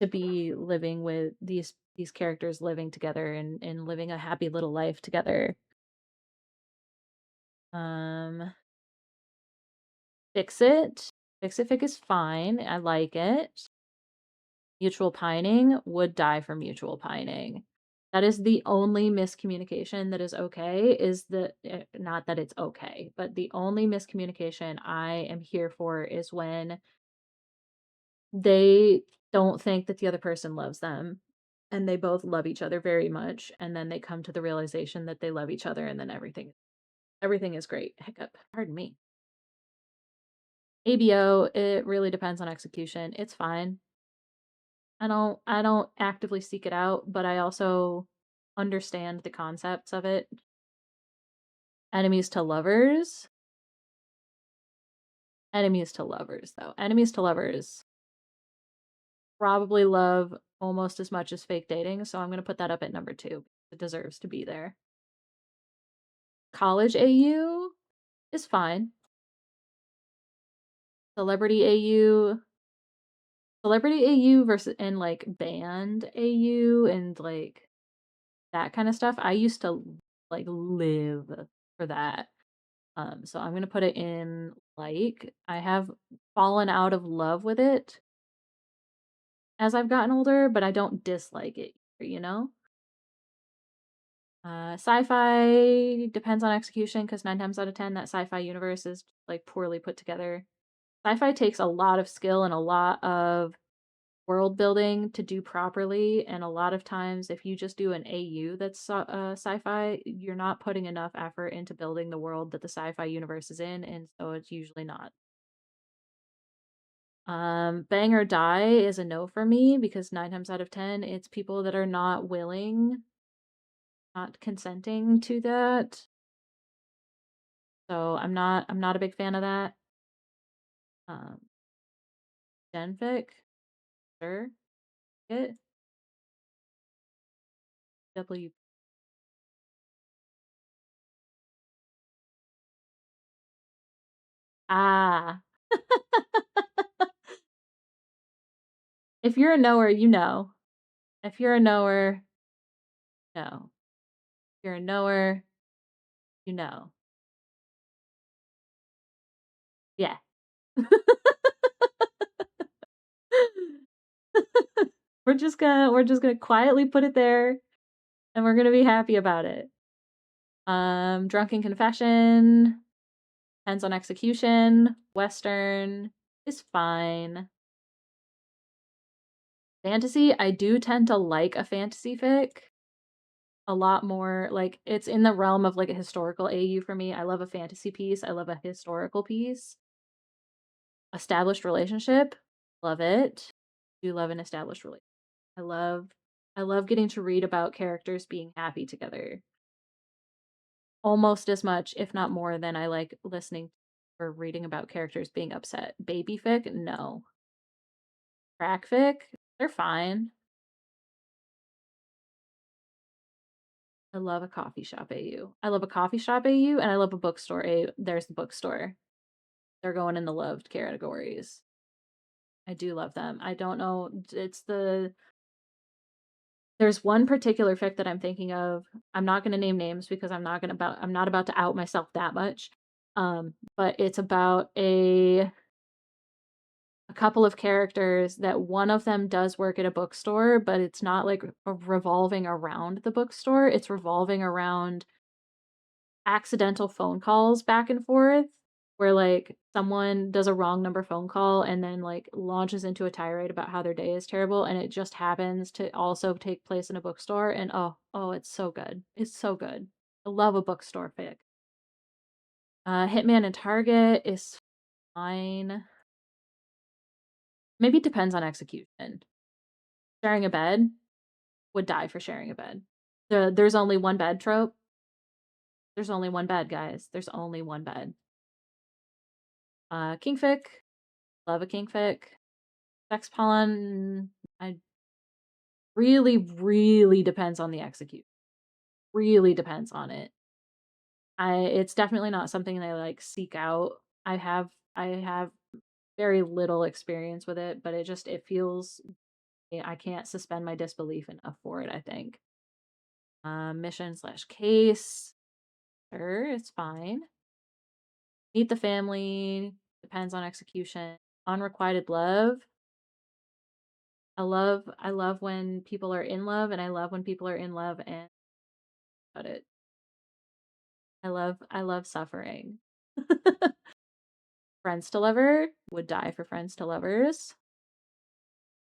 living with these characters living together and living a happy little life together. Um Fix it. Fix it fic is fine. I like it. Mutual pining, would die for mutual pining. That is the only miscommunication that is okay, is the not that it's okay, but the only miscommunication I am here for is when they don't think that the other person loves them, and they both love each other very much, and then they come to the realization that they love each other, and then everything is great. Hiccup. Pardon me. ABO, it really depends on execution. It's fine. I don't actively seek it out, but I also understand the concepts of it. Enemies to lovers. Enemies to lovers, though. Enemies to lovers probably love almost as much as fake dating, so I'm going to put that up at number 2. It deserves to be there. College AU is fine. Celebrity AU. Celebrity AU versus and like band AU and like that kind of stuff. I used to like live for that. So I'm gonna put it in like. I have fallen out of love with it as I've gotten older, but I don't dislike it, you know? Sci-fi depends on execution because 9 times out of 10 that sci-fi universe is like poorly put together. Sci-fi takes a lot of skill and a lot of world building to do properly, and a lot of times if you just do an AU that's sci-fi, you're not putting enough effort into building the world that the sci-fi universe is in, and so it's usually not. Bang or die is a no for me because 9 times out of 10, it's people that are not willing, not consenting to that. So I'm not a big fan of that. Um, Genfic, sure, it W. Ah, if you're a knower, you know. If you're a knower, no. If you're a knower, you know. Yeah. We're just gonna quietly put it there, and we're gonna be happy about it. Drunken confession. Depends on execution. Western is fine. Fantasy, I do tend to like a fantasy fic a lot more. Like, it's in the realm of like a historical AU for me. I love a fantasy piece. I love a historical piece. Established relationship, love it. Do love an established relationship. I love I love getting to read about characters being happy together. Almost as much, if not more, than I like listening or reading about characters being upset. Baby fic, no. Crack fic, they're fine. I love a coffee shop AU. I love a coffee shop AU and I love a bookstore AU. There's the bookstore. They're going in the loved categories. I do love them. I don't know. There's one particular fic that I'm thinking of. I'm not going to name names because I'm not about to out myself that much. But it's about a a couple of characters that one of them does work at a bookstore, but it's not like revolving around the bookstore. It's revolving around accidental phone calls back and forth where like someone does a wrong number phone call and then like launches into a tirade about how their day is terrible and it just happens to also take place in a bookstore and oh it's so good. It's so good. I love a bookstore fic. Hitman and Target is fine. Maybe it depends on execution. Sharing a bed would die for sharing a bed. There's only one bed trope. There's only one bed, guys. There's only one bed. Kingfic, love a kingfic. Sex pawn, I really, really depends on the execute. Really depends on it. It's definitely not something I like seek out. I have very little experience with it, but it feels I can't suspend my disbelief enough for it, I think. Mission slash case. Sure, it's fine. Meet the family, depends on execution. Unrequited love. I love when people are in love and I love when people are in love and about it. I love suffering. Friends to lover, would die for friends to lovers.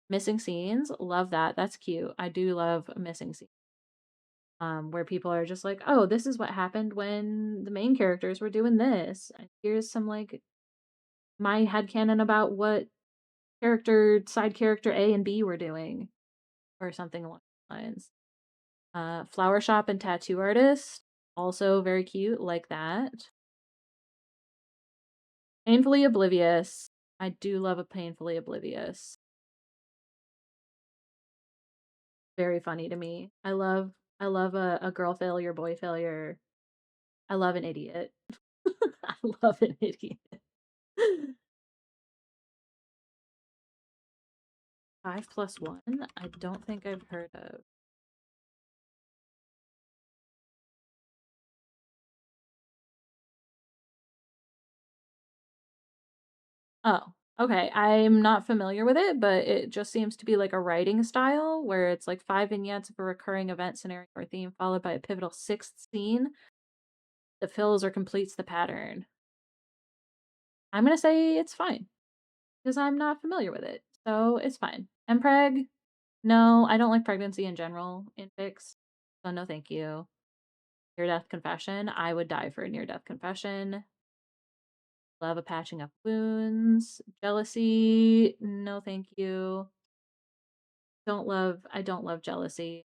Missing scenes, love that. That's cute. I do love missing scenes. Where people are just like, oh, this is what happened when the main characters were doing this. And here's some like my headcanon about what side character A and B were doing, or something along those lines. Flower shop and tattoo artist, also very cute, like that. Painfully oblivious. I do love a painfully oblivious. Very funny to me. I love a girl failure, boy failure. I love an idiot. I love an idiot. 5+1? I don't think I've heard of. Oh, okay. I'm not familiar with it, but it just seems to be like a writing style where it's like 5 vignettes of a recurring event scenario or theme followed by a pivotal sixth scene that fills or completes the pattern. I'm gonna say it's fine because I'm not familiar with it, so it's fine. Mpreg? No, I don't like pregnancy in general in fics, so no thank you. Near-death confession? I would die for a near-death confession. Love a patching up wounds. Jealousy? No thank you. I don't love jealousy.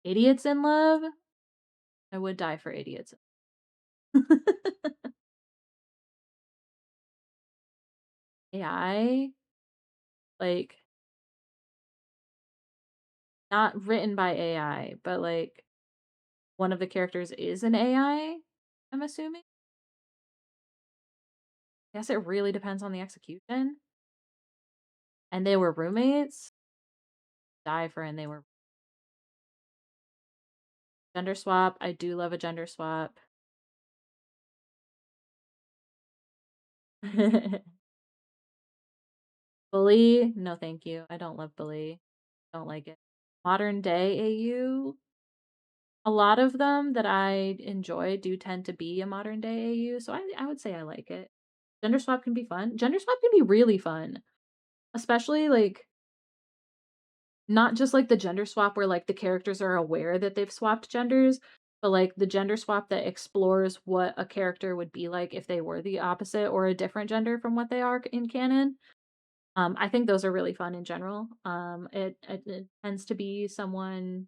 Idiots in love? I would die for idiots. AI? Like, not written by AI, but like one of the characters is an AI, I'm assuming. Guess it really depends on the execution. And they were roommates. Die for and they were gender swap. I do love a gender swap. Bully? No, thank you. I don't love bully. Don't like it. Modern day AU? A lot of them that I enjoy do tend to be a modern day AU, so I would say I like it. Gender swap can be fun. Gender swap can be really fun. Especially like not just like the gender swap where like the characters are aware that they've swapped genders, but like the gender swap that explores what a character would be like if they were the opposite or a different gender from what they are in canon. I think those are really fun in general. It tends to be someone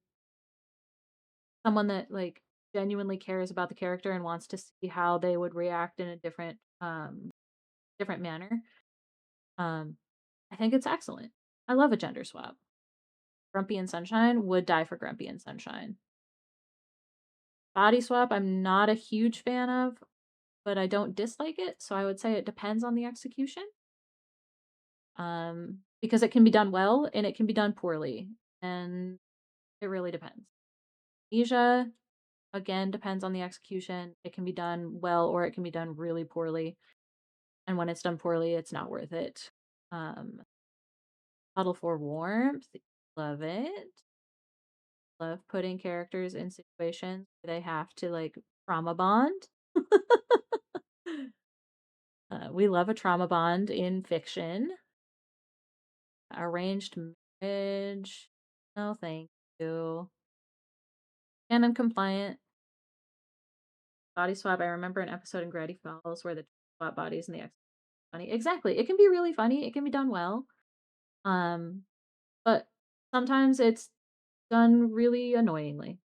that like genuinely cares about the character and wants to see how they would react in a different manner. Um, I think it's excellent. I love a gender swap. Grumpy and Sunshine would die for Grumpy and Sunshine. Body swap, I'm not a huge fan of, but I don't dislike it, so I would say it depends on the execution. Because it can be done well and it can be done poorly, and it really depends. Asia, again, depends on the execution. It can be done well or it can be done really poorly. And when it's done poorly, it's not worth it. Um, Huddle for warmth. Love it. Love putting characters in situations where they have to like trauma bond. We love a trauma bond in fiction. Arranged marriage. No, thank you. Canon compliant. Body swap. I remember an episode in Gravity Falls where the swap bodies and the X funny. Exactly. It can be really funny. It can be done well. Um, but sometimes it's done really annoyingly.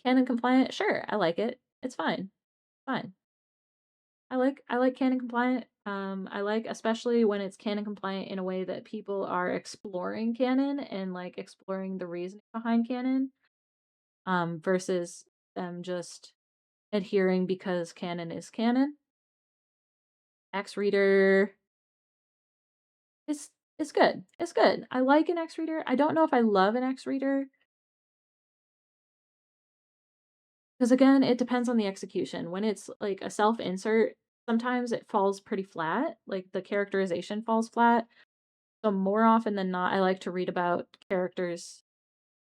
Canon compliant. Sure, I like it. It's fine. Fine. I like canon compliant. I like especially when it's canon compliant in a way that people are exploring canon and like exploring the reasoning behind canon, versus them just adhering because canon is canon. X reader is is good. It's good. I like an X reader. I don't know if I love an X reader because again, it depends on the execution. When it's like a self insert, sometimes it falls pretty flat. Like the characterization falls flat. So more often than not, I like to read about characters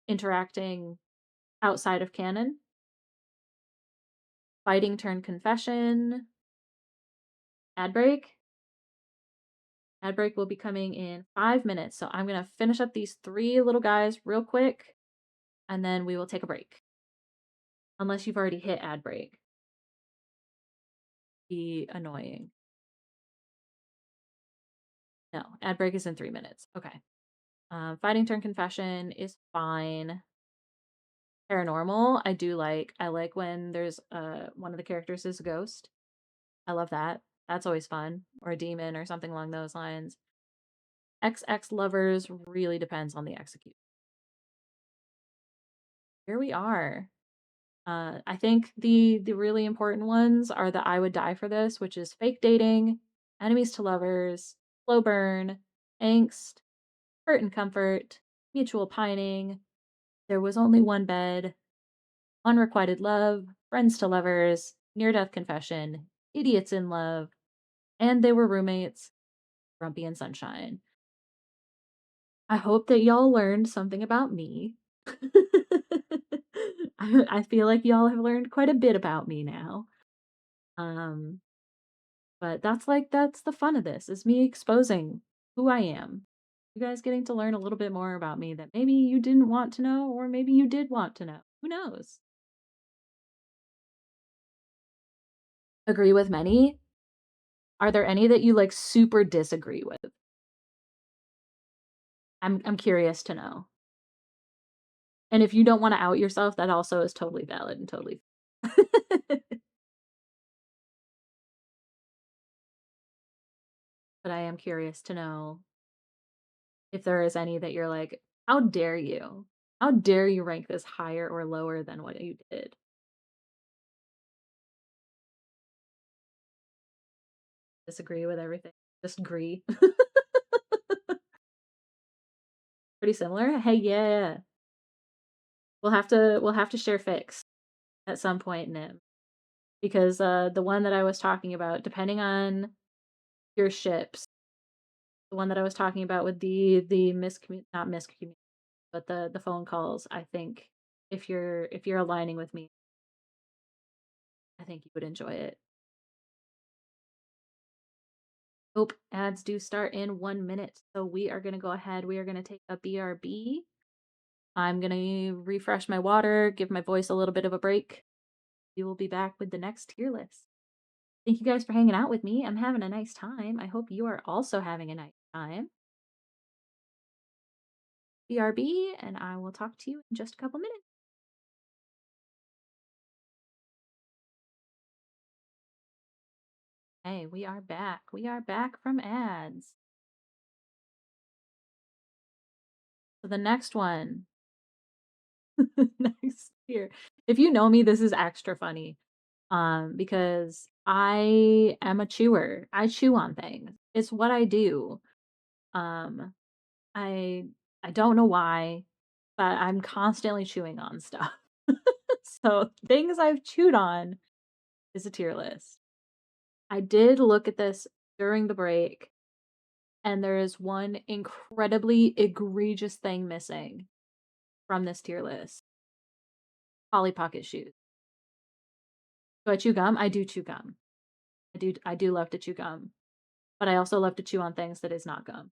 interacting outside of canon. Fighting turn confession. Ad break. Ad break will be coming in 5 minutes. So I'm going to finish up these three little guys real quick and then we will take a break. Unless you've already hit ad break. Be annoying. No, ad break is in 3 minutes. Okay. Fighting turn confession is fine. Paranormal, I do like. I like when there's one of the characters is a ghost. I love that. That's always fun. Or a demon or something along those lines. XX lovers really depends on the execution. Here we are. I think the really important ones are the I would die for this, which is fake dating, enemies to lovers, slow burn, angst, hurt and comfort, mutual pining, there was only one bed, unrequited love, friends to lovers, near death confession, idiots in love, and they were roommates, grumpy and sunshine. I hope that y'all learned something about me. I feel like y'all have learned quite a bit about me now. Um, but that's the fun of this is me exposing who I am. You guys getting to learn a little bit more about me that maybe you didn't want to know, or maybe you did want to know. Who knows? Agree with many? Are there any that you like super disagree with? I'm curious to know. And if you don't want to out yourself, that also is totally valid and totally but I am curious to know if there is any that you're like, how dare you? How dare you rank this higher or lower than what you did? Disagree with everything. Just agree. Pretty similar. Hey, yeah. We'll have to share fix at some point in it. Because the one that I was talking about, depending on your ships, the one that I was talking about with the not miscommunication, but the phone calls, I think if you're aligning with me, I think you would enjoy it. Oh, ads do start in 1 minute. So we are gonna go ahead. We are gonna take a BRB. I'm gonna refresh my water, give my voice a little bit of a break. We will be back with the next tier list. Thank you guys for hanging out with me. I'm having a nice time. I hope you are also having a nice time. BRB, and I will talk to you in just a couple minutes. Hey, we are back. We are back from ads. So the next one, next year. If you know me, this is extra funny. Because I am a chewer. I chew on things. It's what I do. Um, I I don't know why, but I'm constantly chewing on stuff. So things I've chewed on is a tier list. I did look at this during the break, and there is one incredibly egregious thing missing from this tier list. Polly Pocket shoes. Do I chew gum? I do chew gum. I do love to chew gum, but I also love to chew on things that is not gum.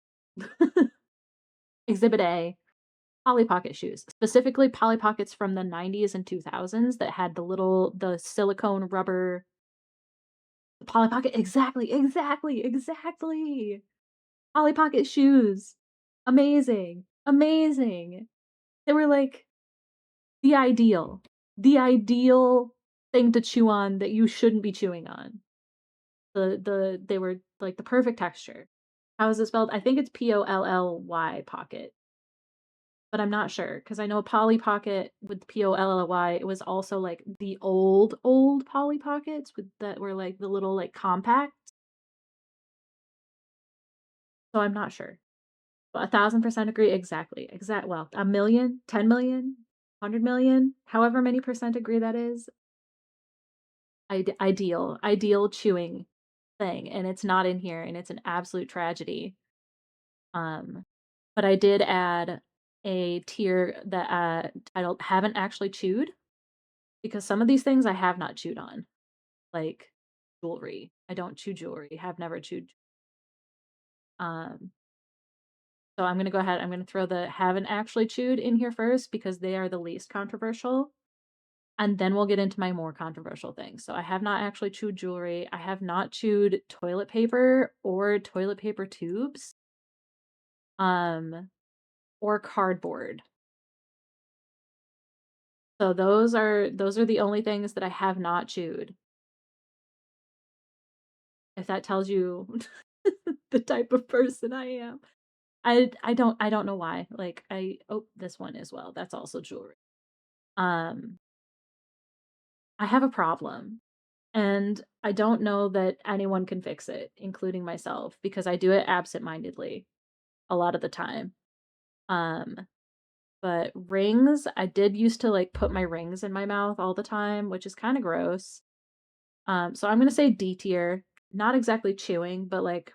Exhibit A, Polly Pocket shoes, specifically Polly Pockets from the 90s and 2000s that had the silicone rubber Polly Pocket. Exactly, exactly, exactly. Polly Pocket shoes. Amazing, amazing. They were like the ideal thing to chew on that you shouldn't be chewing on. They were like the perfect texture. How is it spelled? I think it's Polly pocket, but I'm not sure because I know Polly Pocket with Polly. It was also like the old Polly Pockets with that were like the little like compact. So I'm not sure. But 1,000% agree. Exactly. Well, a million, 10 million, 100 million, however many percent agree that is. Ideal chewing thing, and it's not in here, and it's an absolute tragedy. Um, but I did add a tier that titled "Haven't Actually Chewed" because some of these things I have not chewed on, like jewelry. I don't chew jewelry. Have never chewed. Um, so I'm gonna go ahead. I'm gonna throw the "haven't actually chewed" in here first because they are the least controversial. And then we'll get into my more controversial things. So I have not actually chewed jewelry. I have not chewed toilet paper or toilet paper tubes, um, or cardboard. So those are the only things that I have not chewed. If that tells you the type of person I am. I don't know why. Like this one as well. That's also jewelry. Um I have a problem. And I don't know that anyone can fix it, including myself, because I do it absent-mindedly a lot of the time. Um, but rings, I did used to like put my rings in my mouth all the time, which is kind of gross. So I'm gonna say D tier, not exactly chewing, but like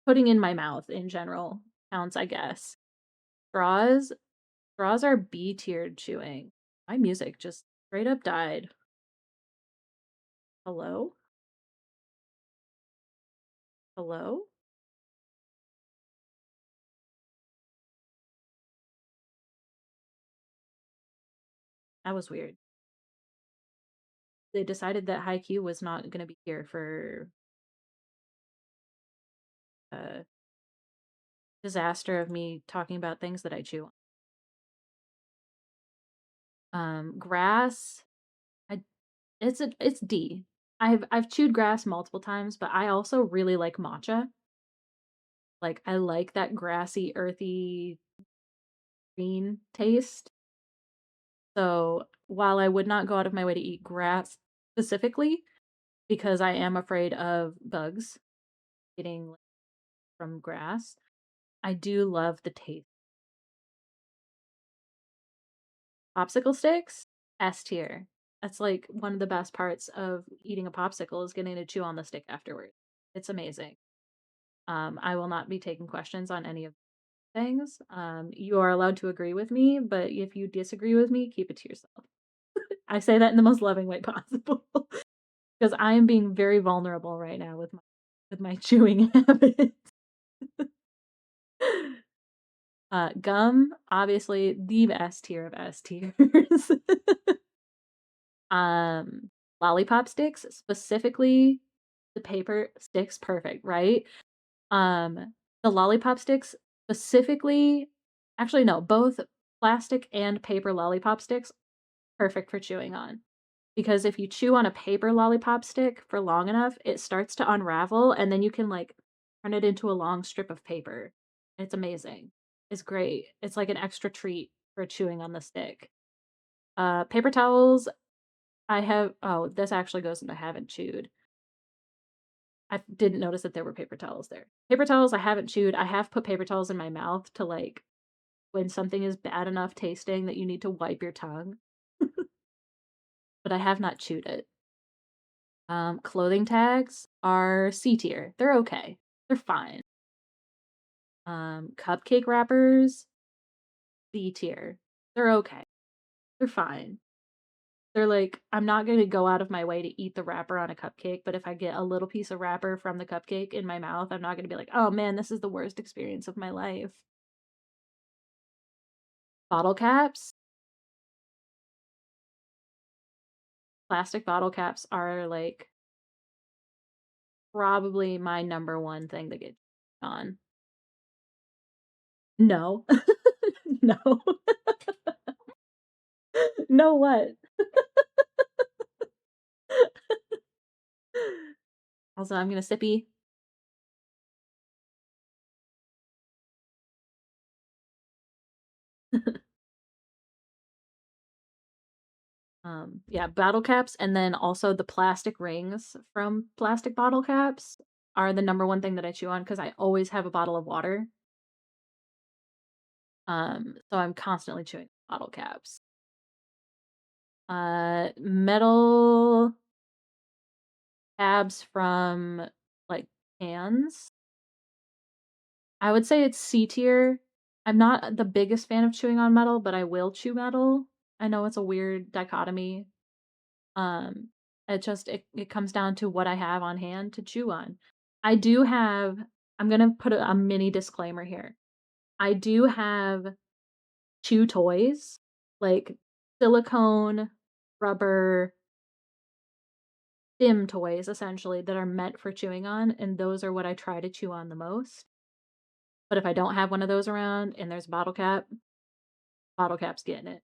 putting in my mouth in general counts, I guess. Straws, straws are B tiered chewing. My music just straight up died. Hello? Hello? That was weird. They decided that Haikyuu was not gonna be here for a disaster of me talking about things that I chew on. Grass, I it's D. I've chewed grass multiple times, but I also really like matcha. Like I like that grassy, earthy green taste. So while I would not go out of my way to eat grass specifically, because I am afraid of bugs getting from grass, I do love the taste. Popsicle sticks, S tier. That's like one of the best parts of eating a popsicle is getting to chew on the stick afterward. It's amazing. I will not be taking questions on any of these things. You are allowed to agree with me, but if you disagree with me, keep it to yourself. I say that in the most loving way possible because I am being very vulnerable right now with my chewing habits. Gum, obviously the S tier of S tiers. Um, lollipop sticks, specifically the paper sticks, perfect, right? The lollipop sticks specifically, actually no, both plastic and paper lollipop sticks, perfect for chewing on. Because if you chew on a paper lollipop stick for long enough, it starts to unravel and then you can like turn it into a long strip of paper. It's amazing. It's great. It's like an extra treat for chewing on the stick. Paper towels, this actually goes into haven't chewed. I didn't notice that there were paper towels there. Paper towels, I haven't chewed. I have put paper towels in my mouth to like when something is bad enough tasting that you need to wipe your tongue, but I have not chewed it. Clothing tags are C tier. They're okay. They're fine. Cupcake wrappers, B tier. They're okay. They're fine. They're like, I'm not gonna go out of my way to eat the wrapper on a cupcake, but if I get a little piece of wrapper from the cupcake in my mouth, I'm not gonna be like, oh man, this is the worst experience of my life. Bottle caps, plastic bottle caps are like probably my number one thing to get on. No. No. No what? Also, I'm gonna sippy. Yeah, bottle caps and then also the plastic rings from plastic bottle caps are the number one thing that I chew on because I always have a bottle of water. So I'm constantly chewing bottle caps. Metal tabs from like cans. I would say it's C tier. I'm not the biggest fan of chewing on metal, but I will chew metal. I know it's a weird dichotomy. Um, it comes down to what I have on hand to chew on. I do have I'm gonna put a mini disclaimer here. I do have chew toys, like silicone, rubber, stim toys essentially that are meant for chewing on, and those are what I try to chew on the most. But if I don't have one of those around and there's a bottle cap's getting it.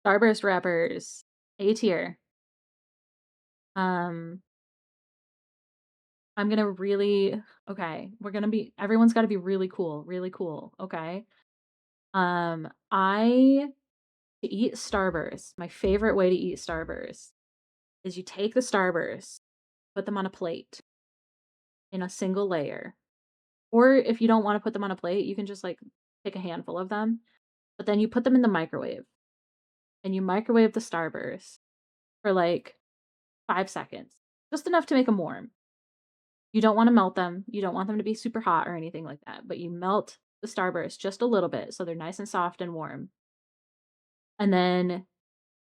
Starburst wrappers, A tier. Um, I'm gonna really okay, we're gonna be everyone's gotta be really cool, okay? I to eat Starburst, my favorite way to eat Starburst is you take the Starburst, put them on a plate in a single layer. Or if you don't wanna put them on a plate, you can just, like, pick a handful of them, but then you put them in the microwave, and you microwave the Starburst for, like, 5 seconds, just enough to make them warm. You don't wanna melt them, you don't want them to be super hot or anything like that, but you melt the Starburst just a little bit so they're nice and soft and warm, and then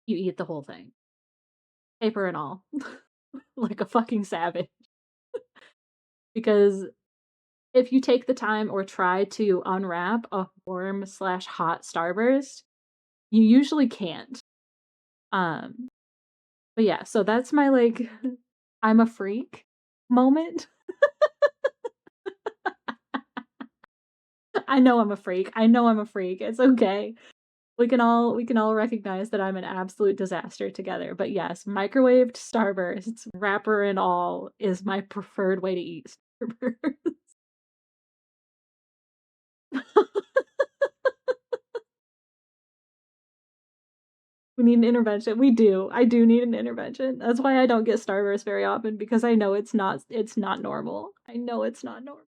you eat the whole thing, paper and all, like a fucking savage. Because if you take the time or try to unwrap a warm/hot Starburst, you usually can't. Um, but yeah, so that's my, like, I'm a freak moment. I know I'm a freak, I know I'm a freak, it's okay. We can all recognize that I'm an absolute disaster together, but yes, microwaved Starbursts, wrapper and all, is my preferred way to eat Starburst. We need an intervention. We do. I do need an intervention. That's why I don't get Starburst very often because I know it's not normal. I know it's not normal.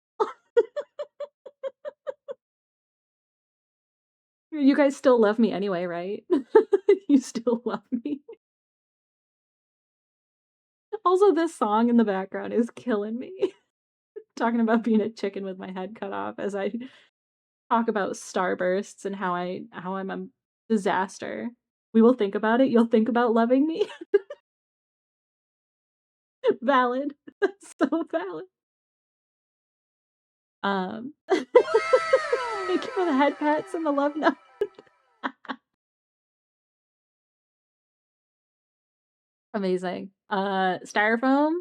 You guys still love me anyway, right? You still love me. Also, this song in the background is killing me. Talking about being a chicken with my head cut off as I talk about starbursts and how I'm a disaster. We will think about it. You'll think about loving me. Valid. So valid. Thank you for the head pats and the love note. Amazing. Styrofoam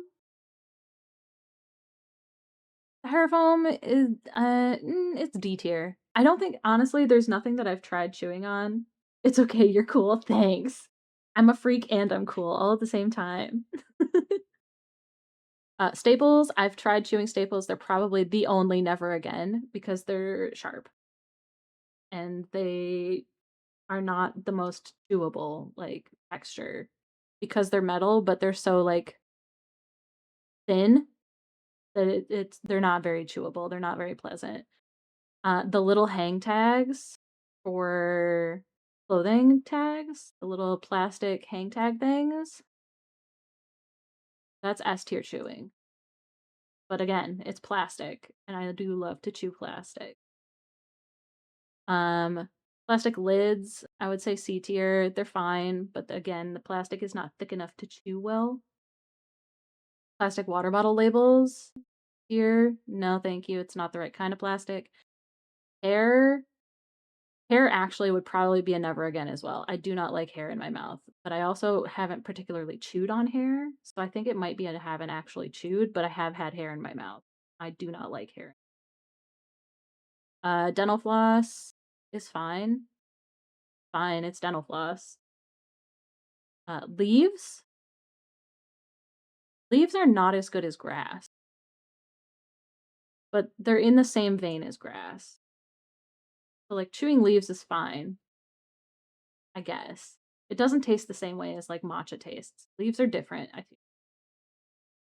is it's D tier. I don't think honestly there's nothing that I've tried chewing on. It's okay, you're cool. Thanks. I'm a freak and I'm cool all at the same time. Staples, I've tried chewing staples. They're probably the only never again because they're sharp and they are not the most chewable like texture because they're metal, but they're so like thin that they're not very chewable. They're not very pleasant. The little hang tags for clothing tags, the little plastic hang tag things. That's S tier chewing. But again, it's plastic, and I do love to chew plastic. Um, Plastic lids, I would say C tier. They're fine, but again, the plastic is not thick enough to chew well. Plastic water bottle labels here, no, thank you. It's not the right kind of plastic. Hair, hair actually would probably be a never again as well. I do not like hair in my mouth, but I also haven't particularly chewed on hair, so I think it might be I haven't actually chewed, but I have had hair in my mouth. I do not like hair. Dental floss is fine. Fine, it's dental floss. Leaves? Leaves are not as good as grass, but they're in the same vein as grass. So, like, chewing leaves is fine, I guess. It doesn't taste the same way as, like, matcha tastes. Leaves are different, I think.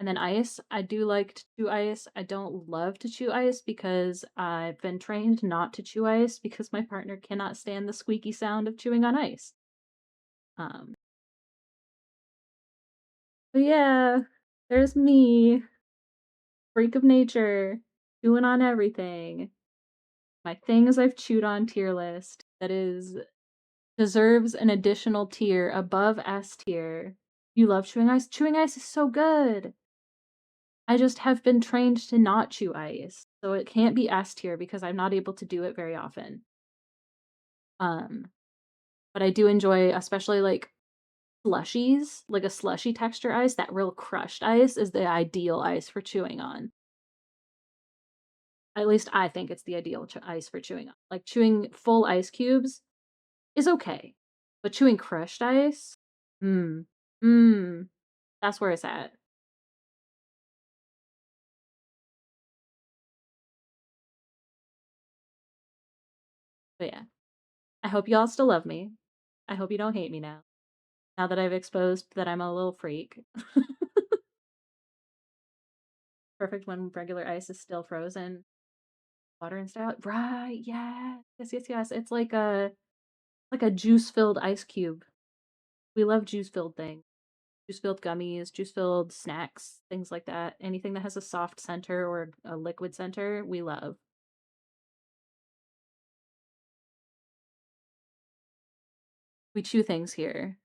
And then ice, I do like to chew ice. I don't love to chew ice because I've been trained not to chew ice because my partner cannot stand the squeaky sound of chewing on ice. Um, but yeah, there's me, freak of nature, chewing on everything. My things I've chewed on tier list that is deserves an additional tier above S tier. You love chewing ice? Chewing ice is so good. I just have been trained to not chew ice, so it can't be S tier because I'm not able to do it very often. Um, but I do enjoy, especially like slushies, like a slushy texture ice. That real crushed ice is the ideal ice for chewing on. At least I think it's the ideal ice for chewing on. Like chewing full ice cubes is okay, but chewing crushed ice, mmm, mmm, that's where it's at. But yeah, I hope y'all still love me. I hope you don't hate me now. Now that I've exposed that I'm a little freak. Perfect when regular ice is still frozen. Water and stout. Right, yeah. Yes, yes, yes. It's like a juice-filled ice cube. We love juice-filled things. Juice-filled gummies, juice-filled snacks, things like that. Anything that has a soft center or a liquid center, we love. We chew things here.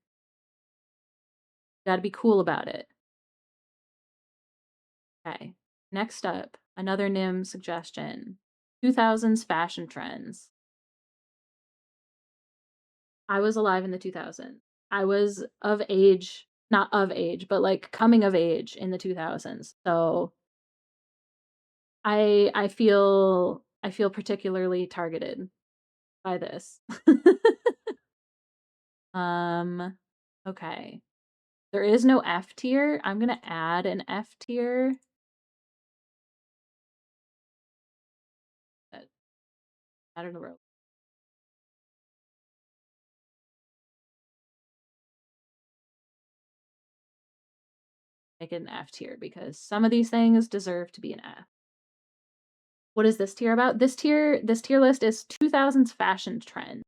Gotta be cool about it. Okay. Next up, another NIM suggestion. 2000s fashion trends. I was alive in the 2000s. I was of age, not of age, but like coming of age in the 2000s. So I feel particularly targeted by this. um okay. There is no F tier. I'm going to add an F tier. Out of the row. Make it an F tier because some of these things deserve to be an F. What is this tier about? This tier list is 2000s fashion trend.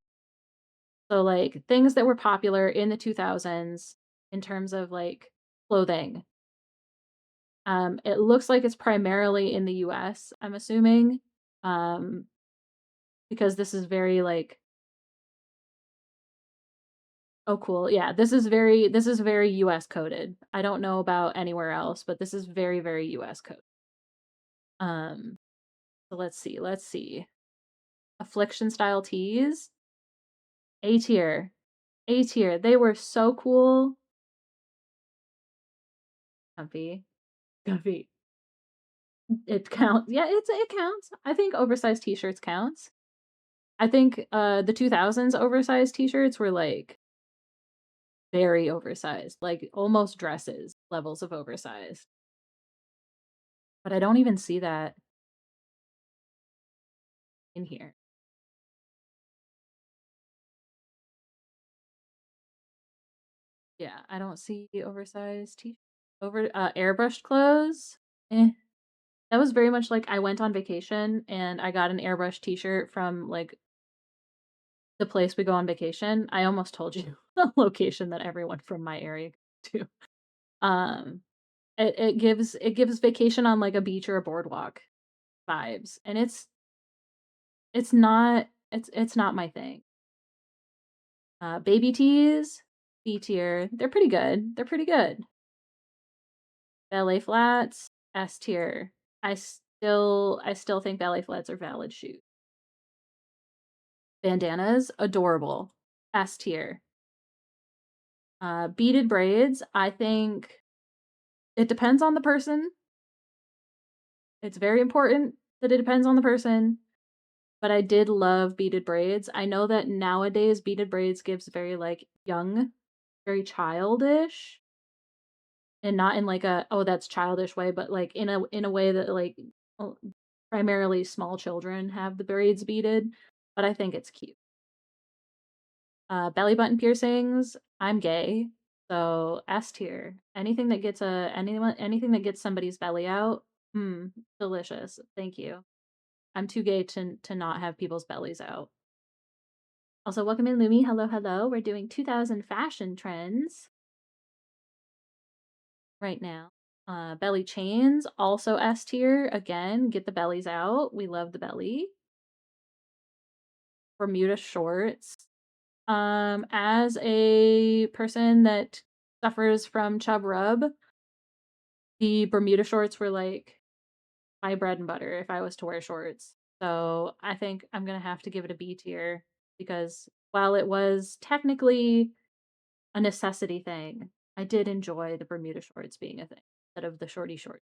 So like things that were popular in the 2000s in terms of like clothing. It looks like it's primarily in the US, I'm assuming. Um, because this is very like oh cool. Yeah, this is very US coded. I don't know about anywhere else, but this is very, very US code. Um, so let's see. Let's see. Affliction style tees. A tier. A tier. They were so cool. Comfy. Comfy. It counts. Yeah, it counts. I think oversized t-shirts counts. I think the 2000s oversized t-shirts were like very oversized, like almost dresses levels of oversized. But I don't even see that in here. Yeah, I don't see oversized t over airbrushed clothes. Eh. That was very much like I went on vacation and I got an airbrush t-shirt from like the place we go on vacation, I almost told you the location that everyone from my area goes to. Um, it gives vacation on, like, a beach or a boardwalk vibes, and it's not my thing. Baby tees, B tier, they're pretty good, they're pretty good. Ballet flats, S tier. I still think ballet flats are valid shoes. Bandanas, adorable, S tier. Beaded braids, I think it depends on the person. It's very important that it depends on the person, but I did love beaded braids. I know that nowadays beaded braids gives very, like, young, very childish, and not in, like, a, "Oh, that's childish" way, but, like, in a way that, like, oh, primarily small children have the braids beaded, but I think it's cute. Belly button piercings, I'm gay, so S tier. Anything that gets somebody's belly out, delicious, thank you. I'm too gay to not have people's bellies out. Also, welcome in, Lumi. Hello, hello. We're doing 2000 fashion trends right now. Belly chains, also S tier. Again, get the bellies out. We love the belly. Bermuda shorts. As a person that suffers from chub rub, the Bermuda shorts were like my bread and butter if I was to wear shorts. So I think I'm gonna have to give it a B tier because while it was technically a necessity thing, I did enjoy the Bermuda shorts being a thing instead of the shorty shorts.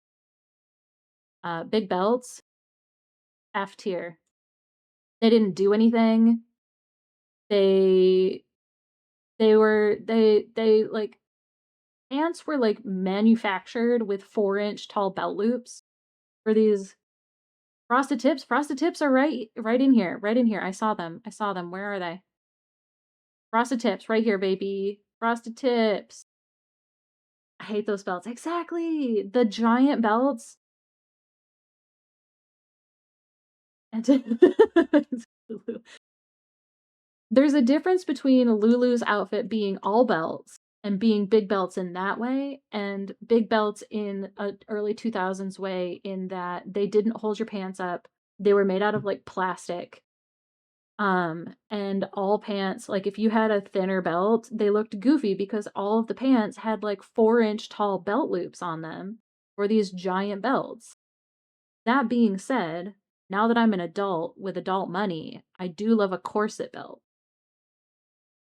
Big belts, F tier. They didn't do anything. They they like pants were like manufactured with 4-inch tall belt loops for these frosted tips. Frosted tips are right in here, right in here. I saw them. I saw them. Where are they? Frosted tips right here, baby. Frosted tips. I hate those belts. Exactly. The giant belts. And there's a difference between Lulu's outfit being all belts and being big belts in that way, and big belts in a early 2000s way in that they didn't hold your pants up. They were made out of like plastic. And all pants, like if you had a thinner belt, they looked goofy because all of the pants had like 4-inch tall belt loops on them for these giant belts. That being said, now that I'm an adult with adult money, I do love a corset belt.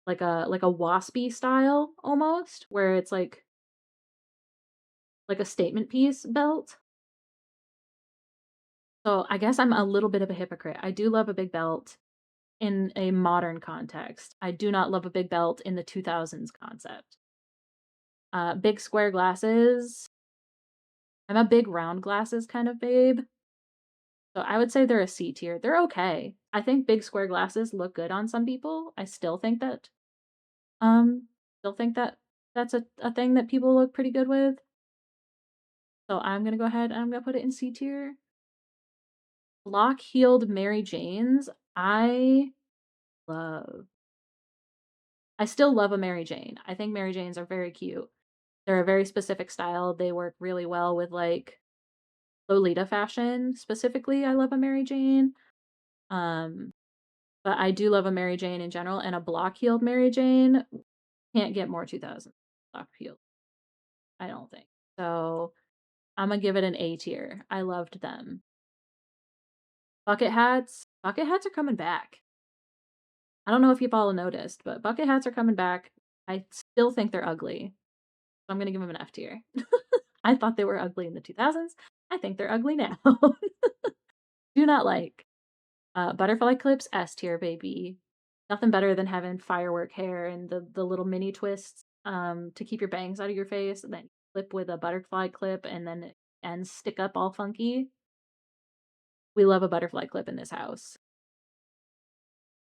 Like a waspy style almost, where it's like a statement piece belt. So I guess I'm a little bit of a hypocrite. I do love a big belt in a modern context. I do not love a big belt in the 2000s concept. Big square glasses. I'm a big round glasses kind of babe. So I would say they're a C tier. They're okay. I think big square glasses look good on some people. I um still think that that's a thing that people look pretty good with. So I'm gonna go ahead and I'm gonna put it in C tier. Block-heeled Mary Janes, love. I still love a Mary Jane. I think Mary Janes are very cute. They're a very specific style. They work really well with like Lolita fashion specifically. I love a Mary Jane. Um, but I do love a Mary Jane in general, and a block-heeled Mary Jane can't get more 2000 block-heeled. I don't think. So I'm gonna give it an A tier. I loved them. Bucket hats. Bucket hats are coming back. I don't know if you've all noticed, but bucket hats are coming back. I still think they're ugly. So I'm gonna give them an F tier. I thought they were ugly in the 2000s. I think they're ugly now. Do not like. Butterfly clips, S tier, baby. Nothing better than having firework hair and the little mini twists to keep your bangs out of your face, and then clip with a butterfly clip and then ends stick up all funky. We love a butterfly clip in this house.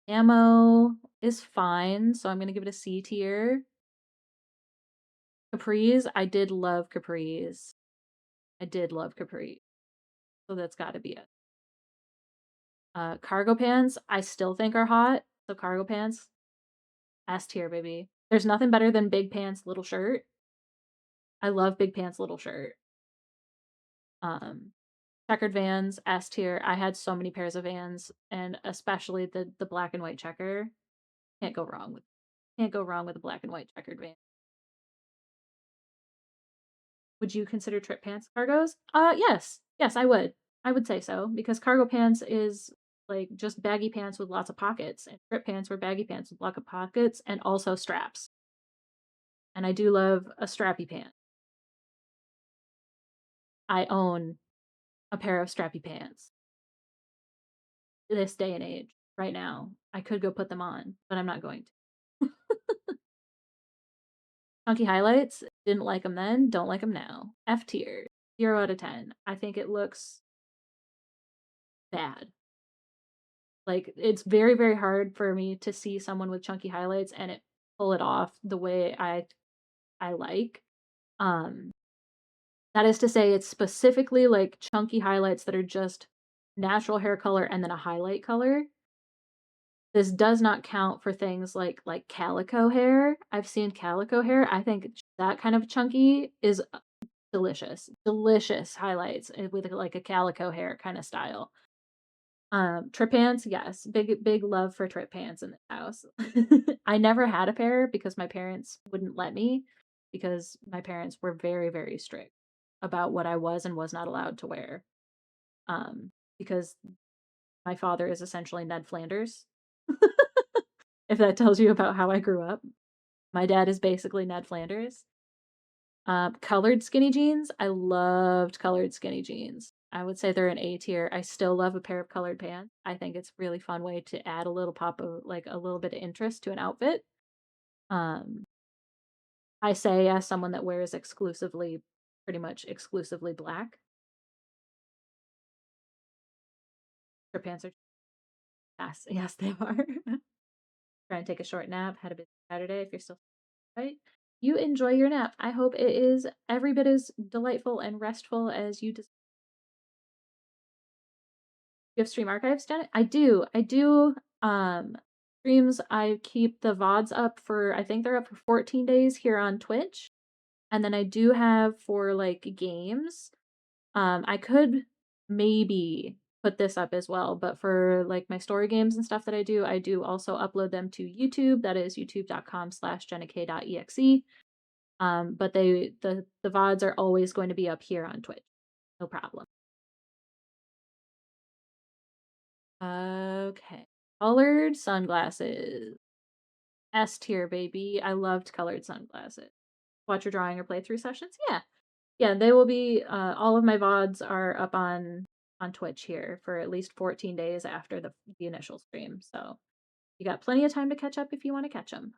Ammo is fine, so I'm gonna give it a C tier. Capris, I did love capris. I did love capris. So that's gotta be it. Cargo pants, I still think are hot, So cargo pants, S tier, baby. There's nothing better than big pants, little shirt. I love big pants, little shirt. Um, Checkered Vans, S tier. I had so many pairs of Vans, and especially the black and white checker. Can't go wrong with a black and white checkered van. Would you consider trip pants cargos? Yes. Yes, I would. I would say so because cargo pants is like just baggy pants with lots of pockets, and trip pants were baggy pants with lots of pockets and also straps. And I do love a strappy pant. I own a pair of strappy pants this day and age, right now. I could go put them on, but I'm not going to. Chunky highlights, didn't like them then, don't like them now. F tier, 0 out of 10. I think it looks bad. Like, it's very, very hard for me to see someone with chunky highlights and it pull it off the way I like. Um, that is to say, it's specifically like chunky highlights that are just natural hair color and then a highlight color. This does not count for things like calico hair. I've seen calico hair. I think that kind of chunky is delicious. Delicious highlights with like a calico hair kind of style. Trip pants, yes. Big love for trip pants in the house. I never had a pair because my parents wouldn't let me because my parents were very, very strict about what I was and was not allowed to wear. Um, because my father is essentially Ned Flanders. If that tells you about how I grew up. My dad is basically Ned Flanders. Colored skinny jeans. I loved colored skinny jeans. I would say they're an A tier. I still love a pair of colored pants. I think it's a really fun way to add a little pop of like a little bit of interest to an outfit. Um, I say as someone that wears exclusively, pretty much exclusively black. Their pants are yes, yes they are. Trying to take a short nap. Had a busy Saturday. If you're still right, you enjoy your nap. I hope it is every bit as delightful and restful as you you have stream archives done it? I do. I do. Streams. I keep the VODs up for. I think they're up for 14 days here on Twitch, and then I do have for like games. I could maybe put this up as well, but for like my story games and stuff that I do also upload them to YouTube. That is youtube.com/jennak.exe. But the VODs are always going to be up here on Twitch. No problem. Okay. Colored sunglasses. S tier, baby. I loved colored sunglasses. Watch your drawing or playthrough sessions? Yeah. Yeah, they will be all of my VODs are up on Twitch here for at least 14 days after the initial stream. So you got plenty of time to catch up if you want to catch them.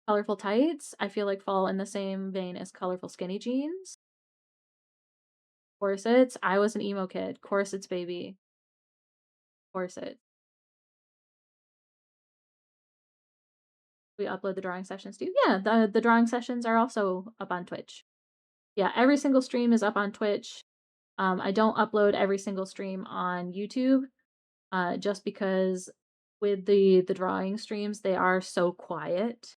Colorful tights, I feel like fall in the same vein as colorful skinny jeans. Corsets, I was an emo kid. Corsets, baby. Corset. We upload the drawing sessions too. Yeah, the drawing sessions are also up on Twitch. Yeah, every single stream is up on Twitch. I don't upload every single stream on YouTube, just because with the drawing streams they are so quiet,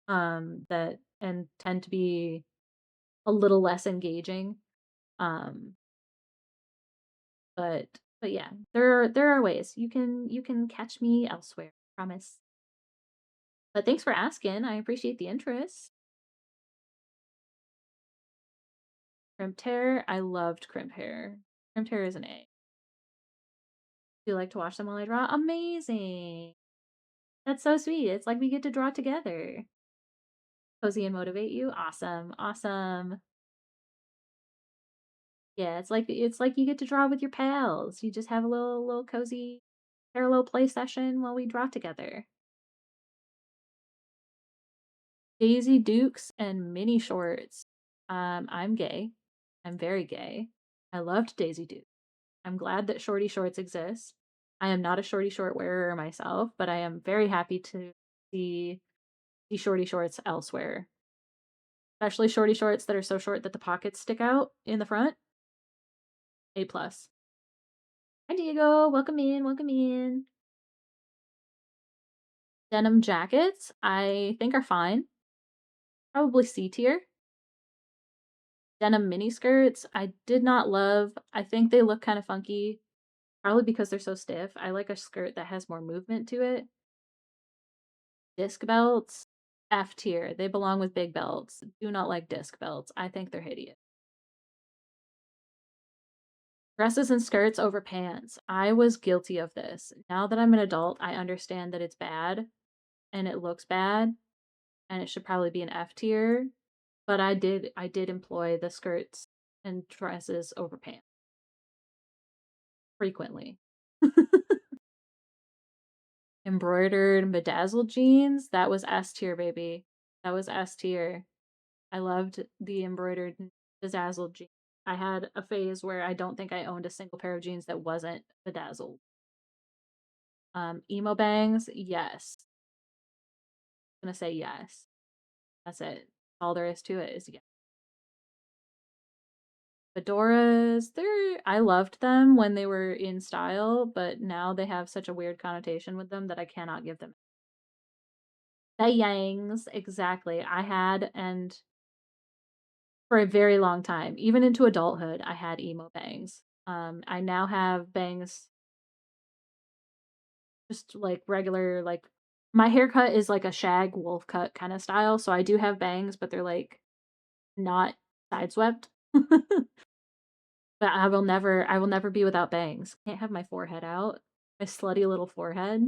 that and tend to be a little less engaging. Um, but yeah, there are ways you can catch me elsewhere. Promise. But thanks for asking. I appreciate the interest. Crimped hair. I loved crimp hair. Crimped hair is an A. Do you like to watch them while I draw? Amazing. That's so sweet. It's like we get to draw together. Cozy and motivate you? Awesome. Awesome. Yeah, it's like you get to draw with your pals. You just have a little cozy parallel play session while we draw together. Daisy Dukes and mini shorts. I'm gay. I'm very gay. I loved Daisy Duke. I'm glad that shorty shorts exist. I am not a shorty short wearer myself, but I am very happy to see shorty shorts elsewhere. Especially shorty shorts that are so short that the pockets stick out in the front. A plus. Hi, Diego. Welcome in. Welcome in. Denim jackets, I think are fine. Probably C tier. Denim mini skirts, I did not love. I think they look kind of funky, probably because they're so stiff. I like a skirt that has more movement to it. Disc belts, F tier. They belong with big belts. Do not like disc belts. I think they're hideous. Dresses and skirts over pants. I was guilty of this. Now that I'm an adult, I understand that it's bad and it looks bad and it should probably be an F tier, but I did employ the skirts and dresses over pants frequently. Embroidered bedazzled jeans, that was S tier, baby. That was S tier. I loved the embroidered bedazzled jeans. I had a phase where I don't think I owned a single pair of jeans that wasn't bedazzled. Emo bangs, yes. I'm gonna say yes. That's it. All there is to it is yes. Fedoras, I loved them when they were in style, but now they have such a weird connotation with them that I cannot give them. The Yangs, exactly. I had, and for a very long time, even into adulthood, I had emo bangs. I now have bangs, just like regular, like my haircut is like a shag wolf cut kind of style, so I do have bangs, but they're like not side swept. But I will never be without bangs. Can't have my forehead out. My slutty little forehead.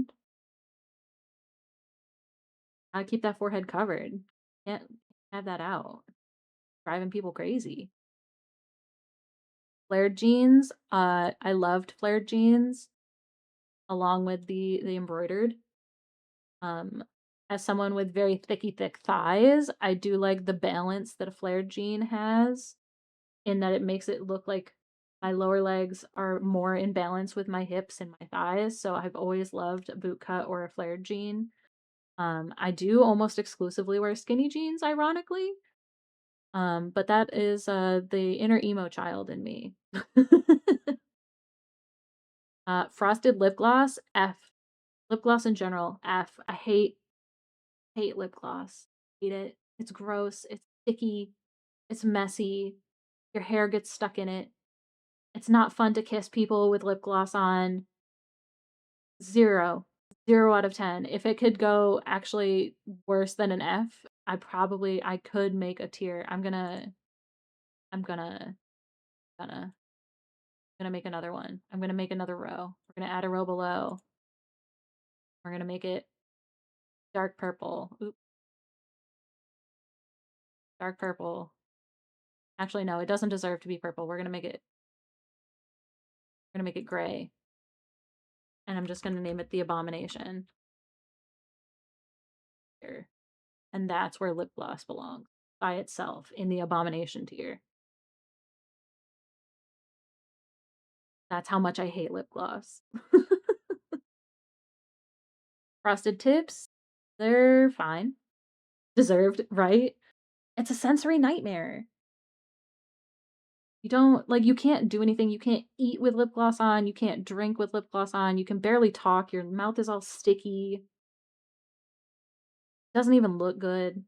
I keep that forehead covered. Can't have that out. Driving people crazy. Flared jeans. I loved flared jeans along with the embroidered. Um, as someone with very thick thighs, I do like the balance that a flared jean has in that it makes it look like my lower legs are more in balance with my hips and my thighs. So I've always loved a boot cut or a flared jean. I do almost exclusively wear skinny jeans, ironically. But that is the inner emo child in me. Frosted lip gloss, F. Lip gloss in general, F. I hate lip gloss. Hate it. It's gross. It's sticky. It's messy. Your hair gets stuck in it. It's not fun to kiss people with lip gloss on. 0. 0 out of 10. If it could go actually worse than an F, I could make a tier. I'm gonna gonna make another one. I'm gonna make another row. We're gonna add a row below. We're gonna make it dark purple. Oop, dark purple. Actually, no, it doesn't deserve to be purple. We're gonna make it gray. And I'm just gonna name it the abomination. Here. And that's where lip gloss belongs by itself in the abomination tier. That's how much I hate lip gloss. Frosted tips, they're fine. Deserved, right? It's a sensory nightmare. You can't do anything. You can't eat with lip gloss on. You can't drink with lip gloss on. You can barely talk. Your mouth is all sticky. Doesn't even look good.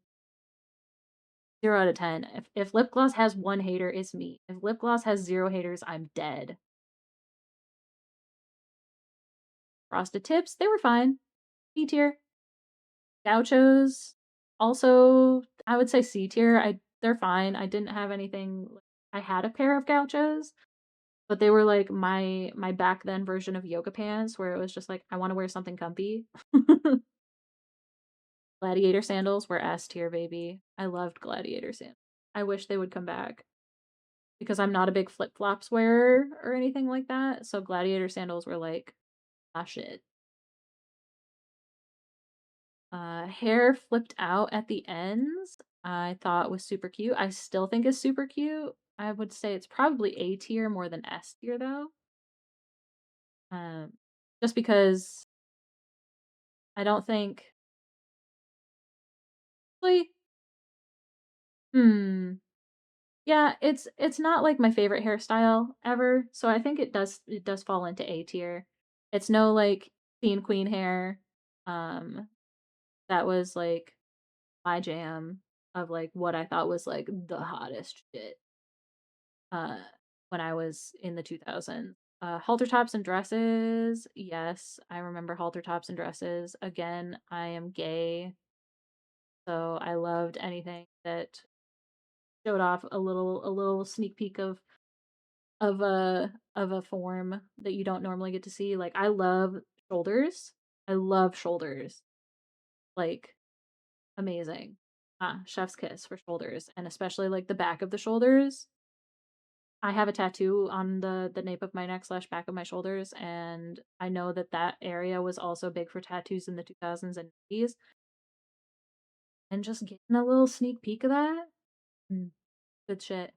0 out of 10. If lip gloss has one hater, it's me. If lip gloss has 0 haters, I'm dead. Frosted tips, they were fine. B tier. Gauchos, also, I would say C tier. They're fine. I didn't have anything. I had a pair of gauchos, but they were like my back then version of yoga pants, where it was just like I want to wear something comfy. Gladiator sandals were S tier, baby. I loved gladiator sandals. I wish they would come back because I'm not a big flip flops wearer or anything like that. So gladiator sandals were like, ah, shit. Hair flipped out at the ends, I thought was super cute. I still think is super cute. I would say it's probably A tier more than S tier though. Um, just because I don't think, like, hmm. Yeah, it's not like my favorite hairstyle ever, so I think it does fall into A tier. It's no like teen queen hair. Um, that was like my jam of like what I thought was like the hottest shit uh when I was in the 2000s. Halter tops and dresses. Yes, I remember halter tops and dresses. Again, I am gay, so I loved anything that showed off a little sneak peek of a form that you don't normally get to see. Like I love shoulders. I love shoulders. Like amazing. Chef's kiss for shoulders, and especially like the back of the shoulders. I have a tattoo on the nape of my neck slash back of my shoulders, and I know that that area was also big for tattoos in the 2000s and 90s. And just getting a little sneak peek of that, mm, good shit.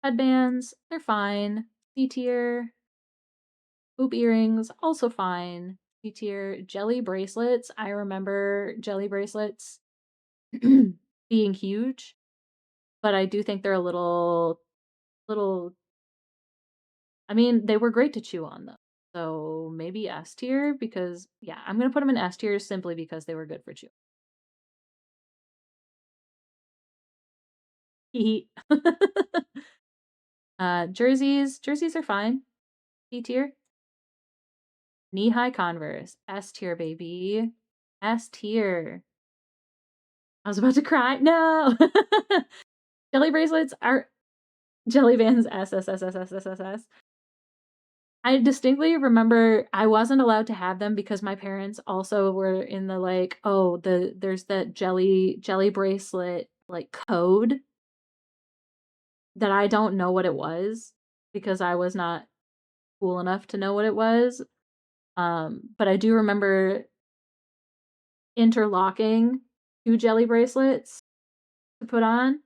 Headbands, they're fine. C tier. Hoop earrings, also fine. C tier. Jelly bracelets. I remember jelly bracelets being huge, but I do think they're a little I mean, they were great to chew on though. So maybe S tier because yeah, I'm gonna put them in S tier simply because they were good for chew. jerseys are fine. C tier. Knee high Converse. S tier, baby. S tier. I was about to cry. No. Jelly bracelets are jelly bands. S S S S S S S S. I distinctly remember I wasn't allowed to have them because my parents also were in the like, oh, there's that jelly bracelet like code that I don't know what it was because I was not cool enough to know what it was. But I do remember interlocking two jelly bracelets to put on.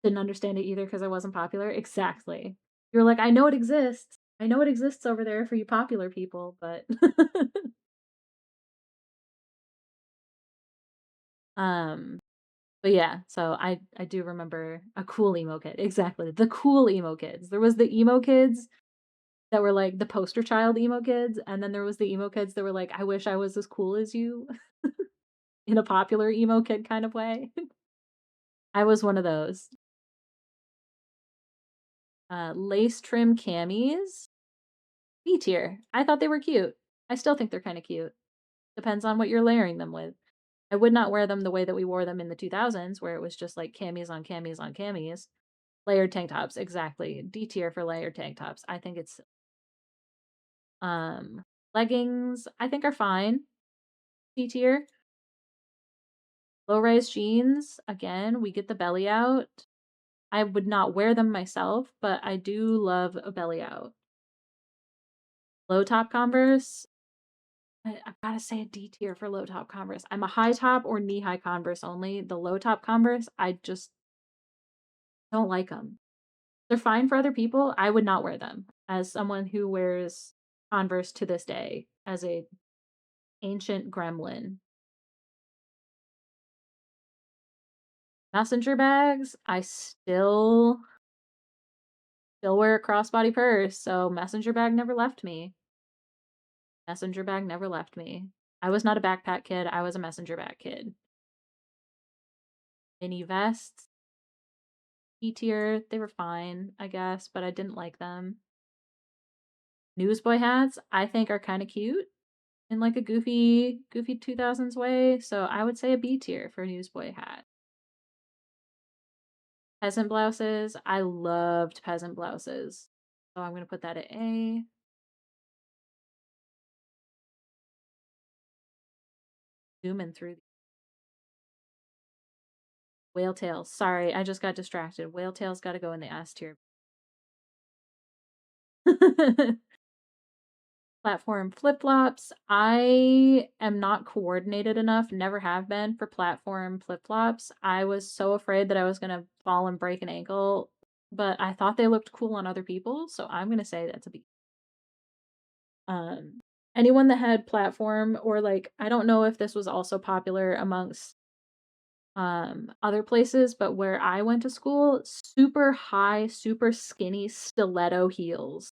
Didn't understand it either because I wasn't popular. Exactly. You're like, I know it exists. I know it exists over there for you popular people, but um but yeah, so I do remember a cool emo kid. Exactly. The cool emo kids. There was the emo kids that were like the poster child emo kids, and then there was the emo kids that were like, I wish I was as cool as you in a popular emo kid kind of way. I was one of those. Lace trim camis. B tier. I thought they were cute. I still think they're kind of cute. Depends on what you're layering them with. I would not wear them the way that we wore them in the 2000s, where it was just like camis on camis on camis. Layered tank tops, exactly. D tier for layered tank tops. I think it's um leggings, I think are fine. C tier. Low rise jeans, again, we get the belly out. I would not wear them myself, but I do love a belly out. Low top Converse, I've got to say a D tier for low top Converse. I'm a high top or knee high Converse only. The low top Converse, I just don't like them. They're fine for other people. I would not wear them as someone who wears Converse to this day as a ancient gremlin. Messenger bags, I still wear a crossbody purse, so messenger bag never left me. Messenger bag never left me. I was not a backpack kid, I was a messenger bag kid. Mini vests, E tier, they were fine, I guess, but I didn't like them. Newsboy hats, I think are kind of cute in like a goofy 2000s way, so I would say a B tier for newsboy hat. Peasant blouses, I loved peasant blouses. So I'm going to put that at A. Zooming through whale tails. Sorry, I just got distracted. Whale tails got to go in the S tier. Platform flip flops. I am not coordinated enough, never have been, for platform flip flops. I was so afraid that I was going to fall and break an ankle, but I thought they looked cool on other people, so I'm going to say that's a B. Um, anyone that had platform or like, I don't know if this was also popular amongst other places, but where I went to school, super high, super skinny stiletto heels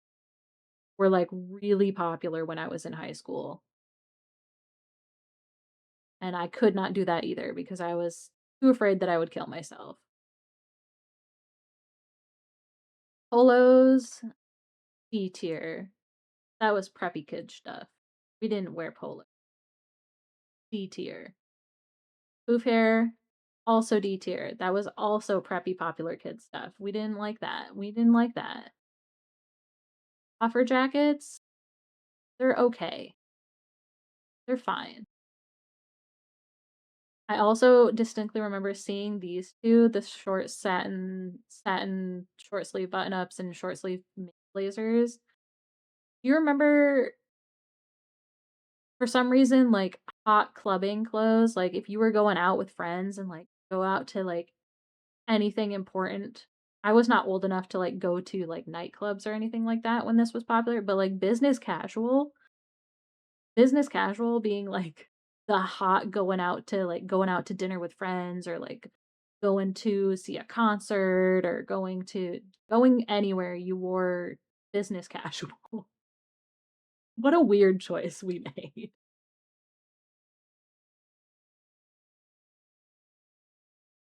were, like, really popular when I was in high school, and I could not do that either because I was too afraid that I would kill myself. Polos, D tier. That was preppy kid stuff. We didn't wear polo. D tier. Poof hair, also D tier. That was also preppy popular kid stuff. We didn't like that. We didn't like that. Puffer jackets, they're okay. They're fine. I also distinctly remember seeing these 2, the short satin short sleeve button-ups and short sleeve blazers. Do you remember, for some reason, like, hot clubbing clothes? Like, if you were going out with friends and, like, go out to, like, anything important. I was not old enough to, like, go to, like, nightclubs or anything like that when this was popular, but, like, business casual being, like, the hot going out to dinner with friends or, like, going to see a concert or going anywhere you wore business casual. What a weird choice we made.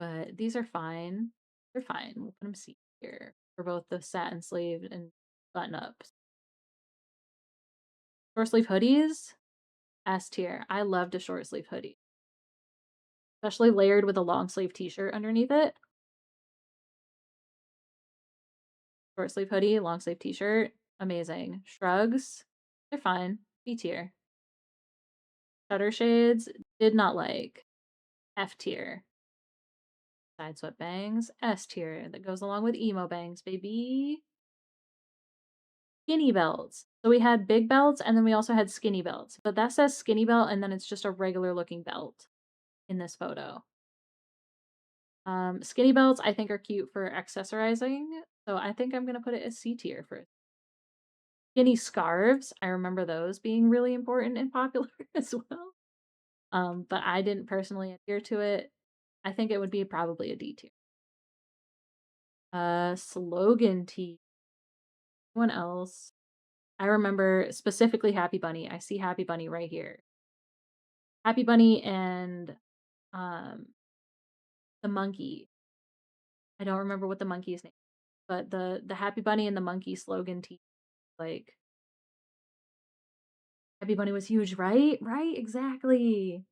But these are fine. They're fine. We'll put them C here for both the satin sleeve and button-ups. Short sleeve hoodies, S tier. I loved a short sleeve hoodie, especially layered with a long sleeve t-shirt underneath it. Short sleeve hoodie, long sleeve t-shirt, amazing. Shrugs, they're fine. B tier. Shutter shades, did not like. F tier. Side swept bangs, S tier. That goes along with emo bangs, baby. Skinny belts. So we had big belts and then we also had skinny belts. But that says skinny belt and then it's just a regular looking belt in this photo. Skinny belts I think are cute for accessorizing, so I think I'm gonna put it as C tier for skinny scarves. I remember those being really important and popular as well. But I didn't personally adhere to it. I think it would be probably a D tier. Slogan tee. Anyone else? I remember specifically Happy Bunny. I see Happy Bunny right here. Happy Bunny and um the monkey. I don't remember what the monkey's name, but the Happy Bunny and the monkey slogan tee, like Happy Bunny was huge, right? Right, exactly.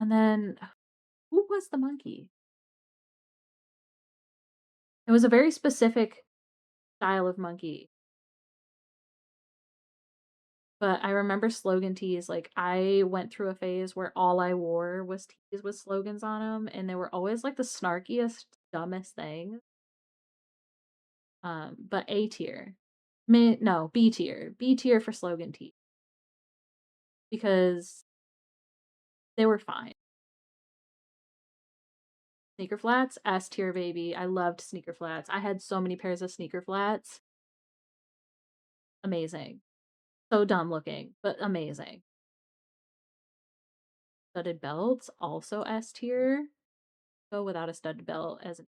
And then who was the monkey? It was a very specific style of monkey. But I remember slogan tees, like, I went through a phase where all I wore was tees with slogans on them, and they were always, like, the snarkiest, dumbest thing. But A tier. No, B tier. B tier for slogan tee because they were fine. Sneaker flats, S tier, baby. I loved sneaker flats. I had so many pairs of sneaker flats. Amazing. So dumb looking, but amazing. Studded belts, also S tier. Go without a studded belt as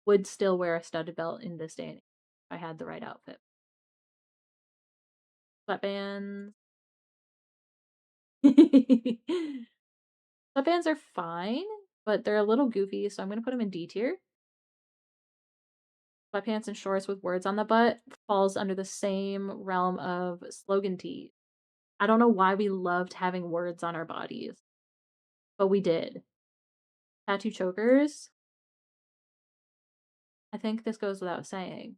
would still wear a studded belt in this day and age if I had the right outfit. Sweatbands. Sweatbands are fine, but they're a little goofy, so I'm gonna put them in D tier. Sweatpants and shorts with words on the butt falls under the same realm of slogan tees. I don't know why we loved having words on our bodies, but we did. Tattoo chokers. I think this goes without saying.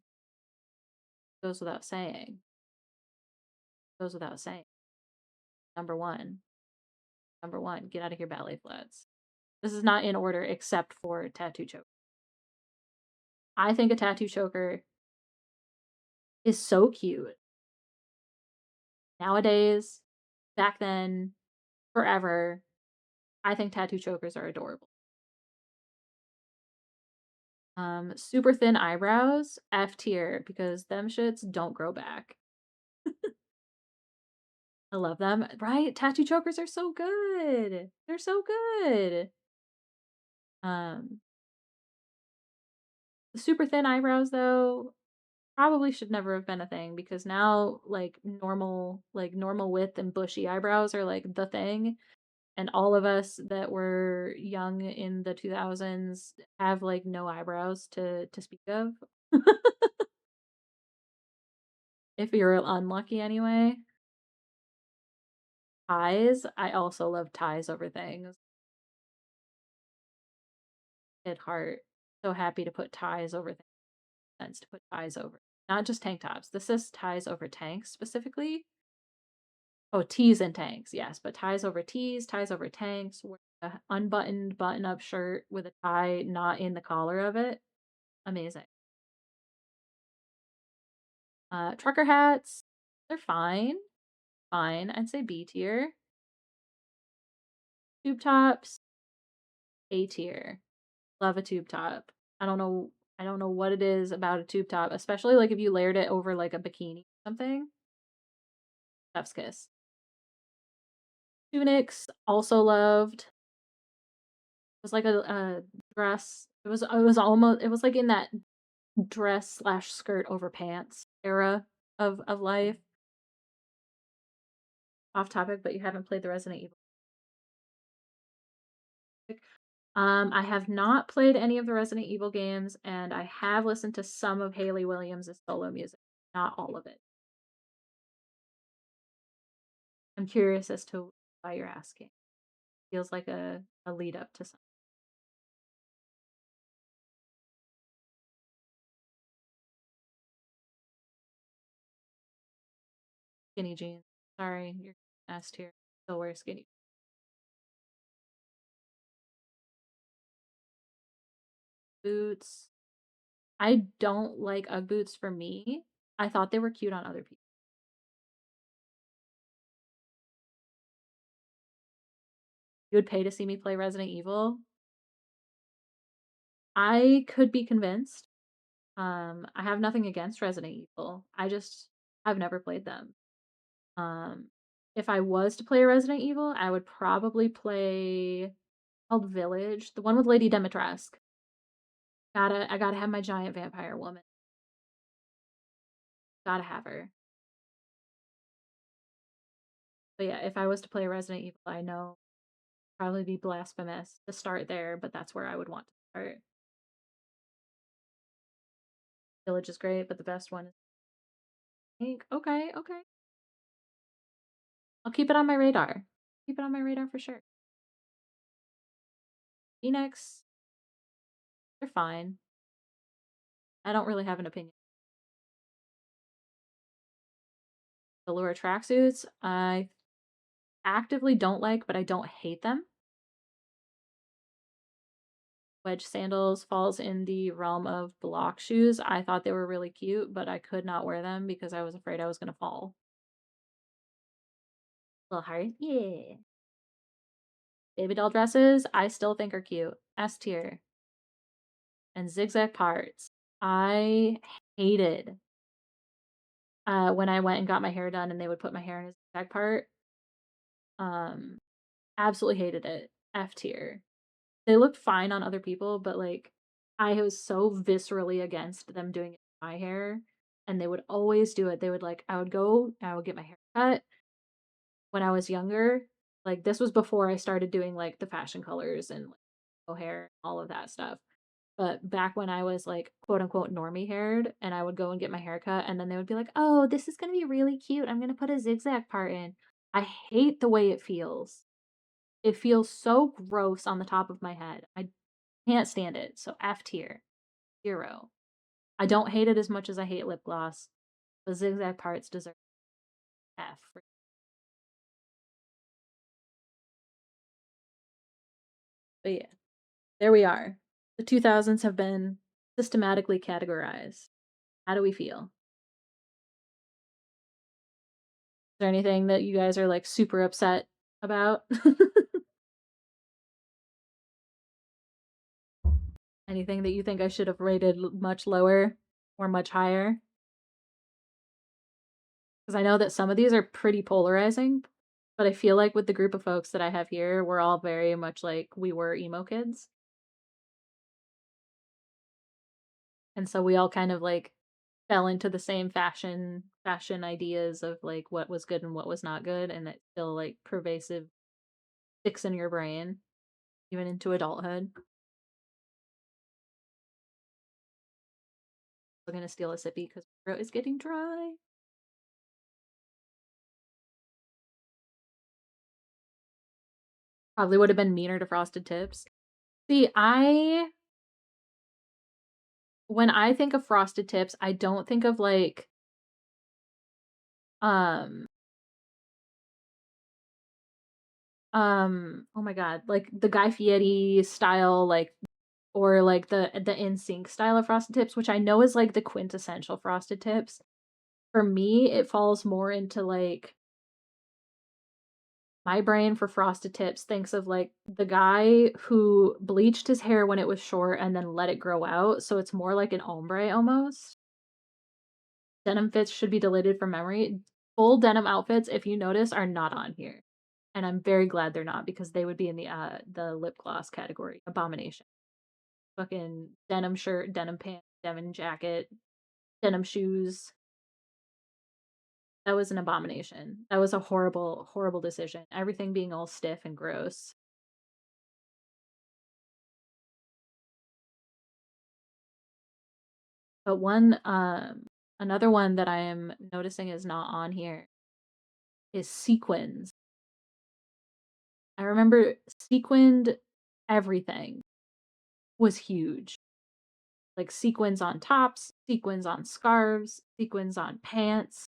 Goes without saying. Goes without saying. Number one. Number one. Get out of here, ballet flats. This is not in order except for tattoo choker. I think a tattoo choker is so cute. Nowadays, back then, forever, I think tattoo chokers are adorable. Super thin eyebrows, F tier, because them shits don't grow back. I love them, right? Tattoo chokers are so good. They're so good. Um, super thin eyebrows though probably should never have been a thing because now normal width and bushy eyebrows are like the thing. And all of us that were young in the 2000s have like no eyebrows to speak of. If you're unlucky anyway. Ties, I also love ties over things. At heart, so happy to put ties over things. Sense to put ties over. Not just tank tops. This is ties over tanks specifically. Oh, tees and tanks, yes, but ties over tees, ties over tanks, wear a unbuttoned button-up shirt with a tie not in the collar of it. Amazing. Trucker hats, they're fine. Fine. I'd say B tier. Tube tops, A tier. Love a tube top. I don't know I don't know what it is about a tube top, especially like if you layered it over like a bikini or something. Chef's kiss. Tunics, also loved. It was like a dress. It was like in that dress slash skirt over pants era of life. Off topic, but you haven't played the Resident Evil. I have not played any of the Resident Evil games, and I have listened to some of Hayley Williams' solo music, not all of it. I'm curious as to why you're asking. Feels like a lead up to something. Skinny jeans. Sorry, you're asked here. Still wear skinny boots. I don't like Ugg boots for me. I thought they were cute on other people. You would pay to see me play Resident Evil. I could be convinced. I have nothing against Resident Evil. I've never played them. Um, if I was to play a Resident Evil, I would probably play called Village, the one with Lady Dimitrescu. I gotta have my giant vampire woman. Gotta have her. But yeah, if I was to play Resident Evil, I know probably be blasphemous to start there, but that's where I would want to start. Village is great, but the best one is Pink. Okay, okay. I'll keep it on my radar. Keep it on my radar for sure. Phoenix, they're fine. I don't really have an opinion. Velour tracksuits, I actively don't like, but I don't hate them. Wedge sandals falls in the realm of block shoes. I thought they were really cute, but I could not wear them because I was afraid I was going to fall. Little heart. Yeah. Baby doll dresses, I still think are cute. S tier. And zigzag parts. I hated when I went and got my hair done and they would put my hair in a zigzag part. Um, absolutely hated it. F tier. They looked fine on other people, but like I was so viscerally against them doing it to my hair. And they would always do it. They would like I would get my hair cut when I was younger. Like this was before I started doing like the fashion colors and like hair, all of that stuff. But back when I was like quote unquote normie haired and I would go and get my hair cut and then they would be like, "Oh, this is going to be really cute. I'm going to put a zigzag part in." I hate the way it feels. It feels so gross on the top of my head. I can't stand it. So F tier. 0. I don't hate it as much as I hate lip gloss. The zigzag parts deserve F. But yeah, there we are. The 2000s have been systematically categorized. How do we feel? Is there anything that you guys are like super upset about? Anything that you think I should have rated much lower or much higher? 'Cause I know that some of these are pretty polarizing, but I feel like with the group of folks that I have here, we're all very much like we were emo kids, and so we all kind of, like, fell into the same fashion ideas of, like, what was good and what was not good, and it still, like, pervasive sticks in your brain even into adulthood. We're gonna steal a sippy because my throat is getting dry. Probably would have been meaner to Frosted Tips. See, I when I think of Frosted Tips, I don't think of, like, um oh my god, like, the Guy Fieri style, like or, like, the NSYNC style of Frosted Tips, which I know is, like, the quintessential Frosted Tips. For me, it falls more into, like my brain for Frosted Tips thinks of, like, the guy who bleached his hair when it was short and then let it grow out, so it's more like an ombre almost. Denim fits should be deleted from memory. Full denim outfits, if you notice, are not on here, and I'm very glad they're not because they would be in the lip gloss category. Abomination. Fucking denim shirt, denim pants, denim jacket, denim shoes. That was an abomination. That was a horrible, horrible decision. Everything being all stiff and gross. But another one that I am noticing is not on here is sequins. I remember sequined everything was huge. Like sequins on tops, sequins on scarves, sequins on pants,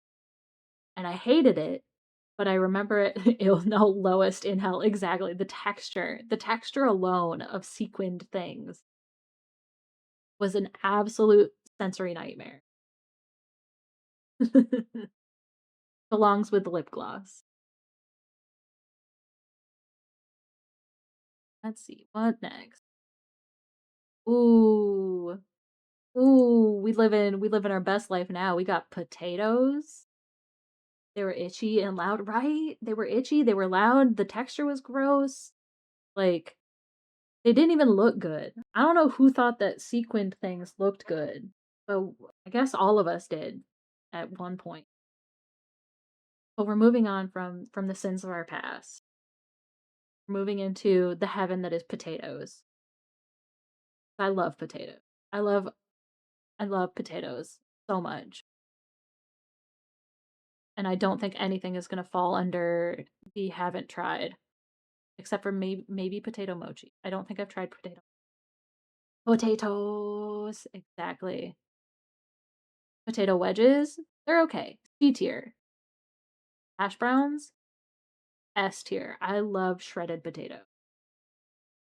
and I hated it, but I remember it it was no lowest in hell exactly, the texture alone of sequined things was an absolute sensory nightmare. Belongs with lip gloss. Let's see, what next? Ooh. Ooh, we live in our best life now. We got potatoes. They were itchy and loud, right? They were itchy, they were loud, the texture was gross. Like, they didn't even look good. I don't know who thought that sequined things looked good, but I guess all of us did at one point. But we're moving on from the sins of our past. We're moving into the heaven that is potatoes. I love potatoes. I love I love potatoes so much. And I don't think anything is gonna fall under the haven't tried, except for maybe potato mochi. I don't think I've tried potatoes, exactly. Potato wedges, they're okay. C tier. Hash browns, S tier. I love shredded potato.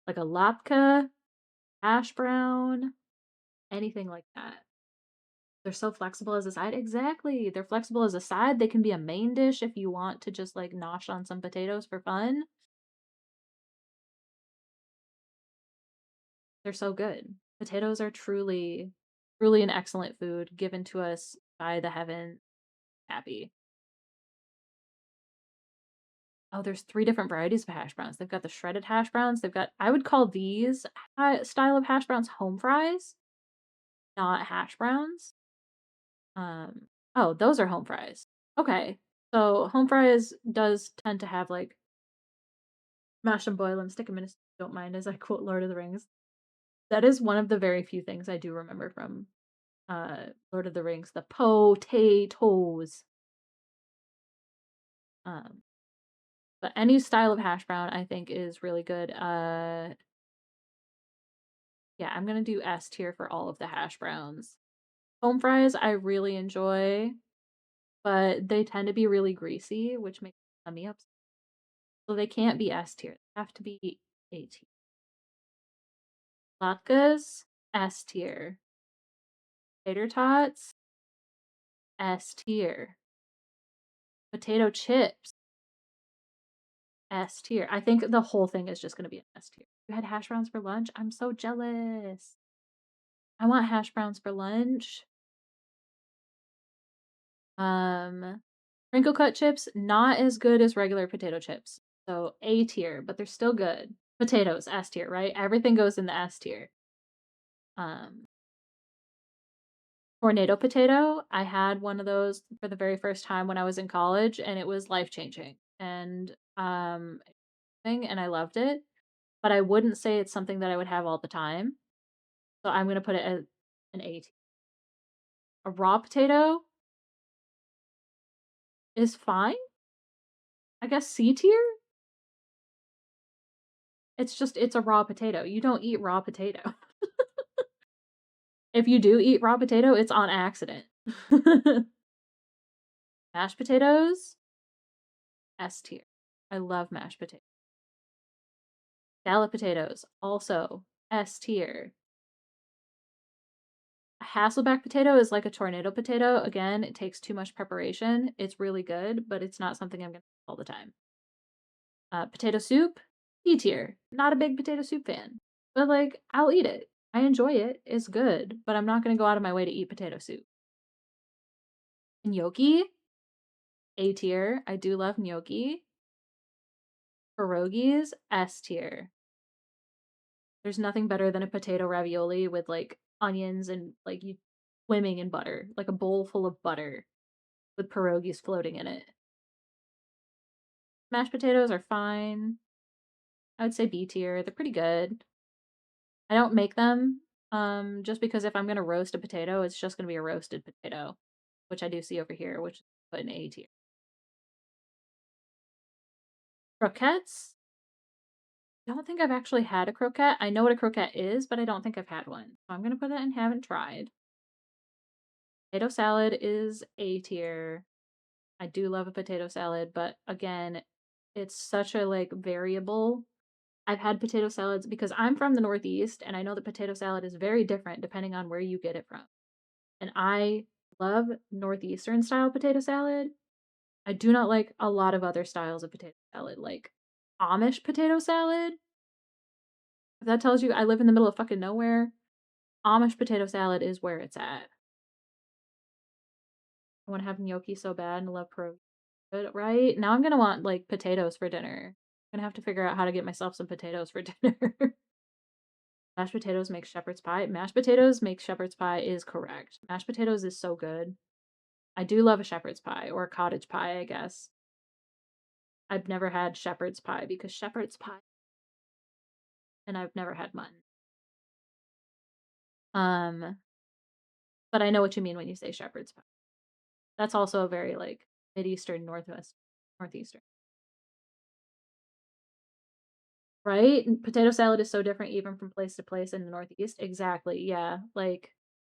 Like a latke, hash brown, anything like that. They're so flexible as a side. Exactly. They're flexible as a side. They can be a main dish if you want to just like nosh on some potatoes for fun. They're so good. Potatoes are truly an excellent food given to us by the heaven happy. Oh, there's 3 different varieties of hash browns. They've got the shredded hash browns. They've got I would call these style of hash browns home fries, not hash browns. Um, oh, those are home fries. Okay. So home fries does tend to have like mash and boil and stick 'em in a don't mind as I quote Lord of the Rings. That is one of the very few things I do remember from Lord of the Rings, the potatoes. Um, but any style of hash brown I think is really good. Yeah, I'm gonna do S tier for all of the hash browns. Home fries I really enjoy, but they tend to be really greasy, which makes me upset. So they can't be S tier. They have to be A tier. Latkes, S tier. Tater tots, S tier. Potato chips, S tier. I think the whole thing is just gonna be an S tier. You had hash browns for lunch? I'm so jealous. I want hash browns for lunch. Um, Crinkle cut chips, not as good as regular potato chips. So A tier, but they're still good. Potatoes, S tier, right? Everything goes in the S tier. Um, Tornado potato, I had one of those for the very first time when I was in college, and it was life changing. And I loved it, but I wouldn't say it's something that I would have all the time. So I'm gonna put it as an A tier. A raw potato is fine. I guess C tier. It's a raw potato. You don't eat raw potato. If you do eat raw potato, it's on accident. Mashed potatoes, S tier. I love mashed potatoes. Scallop potatoes, also S tier. A Hasselback potato is like a tornado potato. Again, it takes too much preparation. It's really good, but it's not something I'm gonna eat all the time. Potato soup, E tier. Not a big potato soup fan, but like I'll eat it. I enjoy it. It's good, but I'm not gonna go out of my way to eat potato soup. Gnocchi, A tier. I do love gnocchi. Pierogies, S tier. There's nothing better than a potato ravioli with like onions and like you swimming in butter, like a bowl full of butter with pierogies floating in it. Mashed potatoes are fine. I would say B tier. They're pretty good. I don't make them just because if I'm going to roast a potato, it's just going to be a roasted potato, which I do see over here, which is put in A tier. Croquettes. I don't think I've actually had a croquette. I know what a croquette is, but I don't think I've had one. So I'm going to put it in haven't tried. Potato salad is A tier. I do love a potato salad, but again, it's such a like variable. I've had potato salads because I'm from the Northeast and I know that potato salad is very different depending on where you get it from. And I love Northeastern style potato salad. I do not like a lot of other styles of potato salad, like Amish potato salad. If that tells you I live in the middle of fucking nowhere, Amish potato salad is where it's at. I want to have gnocchi so bad and love pierogi. But right now, I'm gonna want like potatoes for dinner. I'm gonna have to figure out how to get myself some potatoes for dinner. Mashed potatoes make shepherd's pie. Mashed potatoes make shepherd's pie is correct. Mashed potatoes is so good. I do love a shepherd's pie or a cottage pie, I guess. I've never had shepherd's pie because shepherd's pie, and I've never had mutton. Um, but I know what you mean when you say shepherd's pie. That's also a very like Mideastern, Northeastern. Right? And potato salad is so different even from place to place in the Northeast. Exactly. Yeah. Like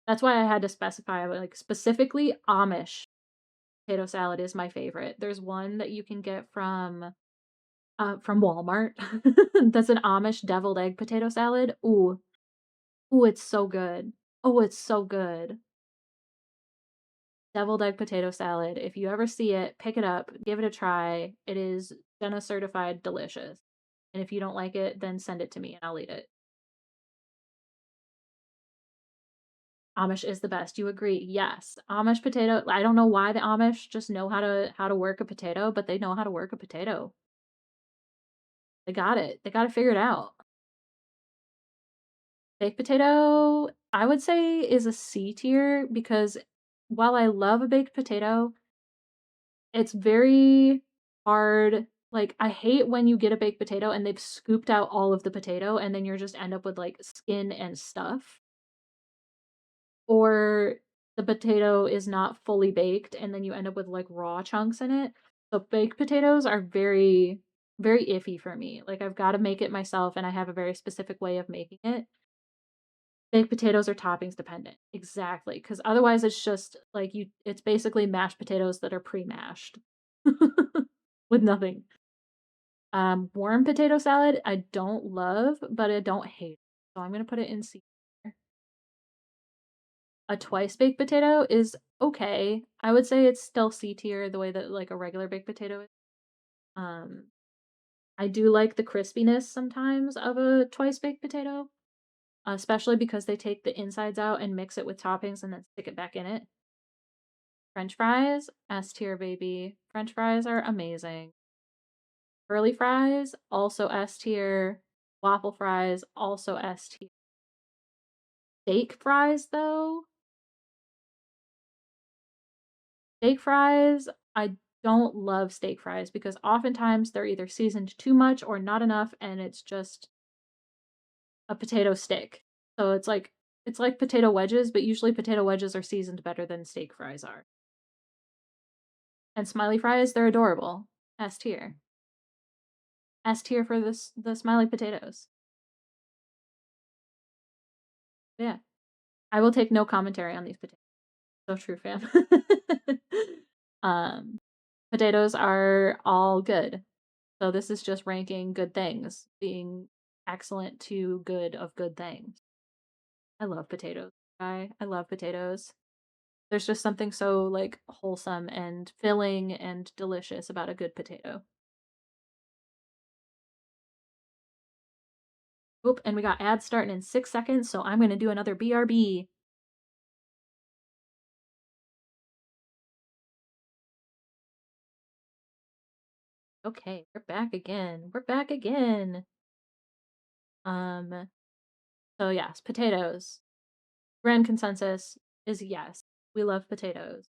that's why I had to specify like specifically Amish potato salad is my favorite. There's one that you can get from Walmart. That's an Amish deviled egg potato salad. Ooh. Ooh, it's so good. Oh, it's so good. Deviled egg potato salad. If you ever see it, pick it up, give it a try. It is Jenna certified delicious. And if you don't like it, then send it to me and I'll eat it. Amish is the best. You agree? Yes. Amish potato. I don't know why the Amish just know how to work a potato, but they know how to work a potato. They got it. They got it figured out. Baked potato, I would say is a C tier because while I love a baked potato, it's very hard. Like I hate when you get a baked potato and they've scooped out all of the potato and then you're just end up with like skin and stuff. Or the potato is not fully baked and then you end up with like raw chunks in it. So baked potatoes are very very iffy for me. Like I've got to make it myself and I have a very specific way of making it. Baked potatoes are toppings dependent. Exactly, cuz otherwise it's just like it's basically mashed potatoes that are pre-mashed with nothing. Warm potato salad I don't love, but I don't hate. So I'm going to put it in C. A twice baked potato is okay. I would say it's still C tier the way that like a regular baked potato is. Um, I do like the crispiness sometimes of a twice baked potato, especially because they take the insides out and mix it with toppings and then stick it back in it. French fries, S tier, baby. French fries are amazing. Curly fries, also S tier. Waffle fries, also S tier. Steak fries, though, steak fries, I don't love steak fries because oftentimes they're either seasoned too much or not enough, and it's just a potato stick. So it's like potato wedges, but usually potato wedges are seasoned better than steak fries are. And smiley fries, they're adorable. S tier. S tier for this the smiley potatoes. Yeah. I will take no commentary on these potatoes. So true, fam. um, Potatoes are all good. So this is just ranking good things, being excellent to good of good things. I love potatoes. I love potatoes. There's just something so like wholesome and filling and delicious about a good potato. Oop, and we got ads starting in 6 seconds, so I'm gonna do another BRB. Okay, we're back again. We're back again. Um, so yes, potatoes. Grand consensus is yes. We love potatoes.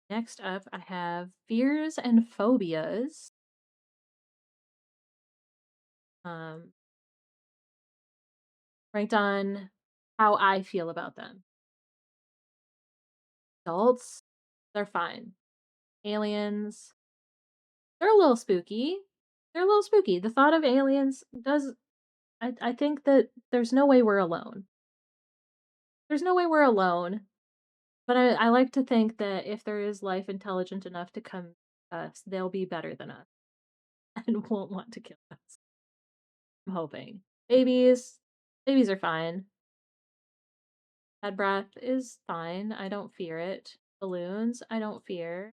Next up, I have fears and phobias. Um, Ranked on how I feel about them. Adults, they're fine. Aliens, they're a little spooky. They're a little spooky. The thought of aliens does I think that there's no way we're alone. There's no way we're alone, but I like to think that if there is life intelligent enough to come to us, they'll be better than us and won't want to kill us. I'm hoping. Babies, babies are fine. Bad breath is fine. I don't fear it. Balloons, I don't fear.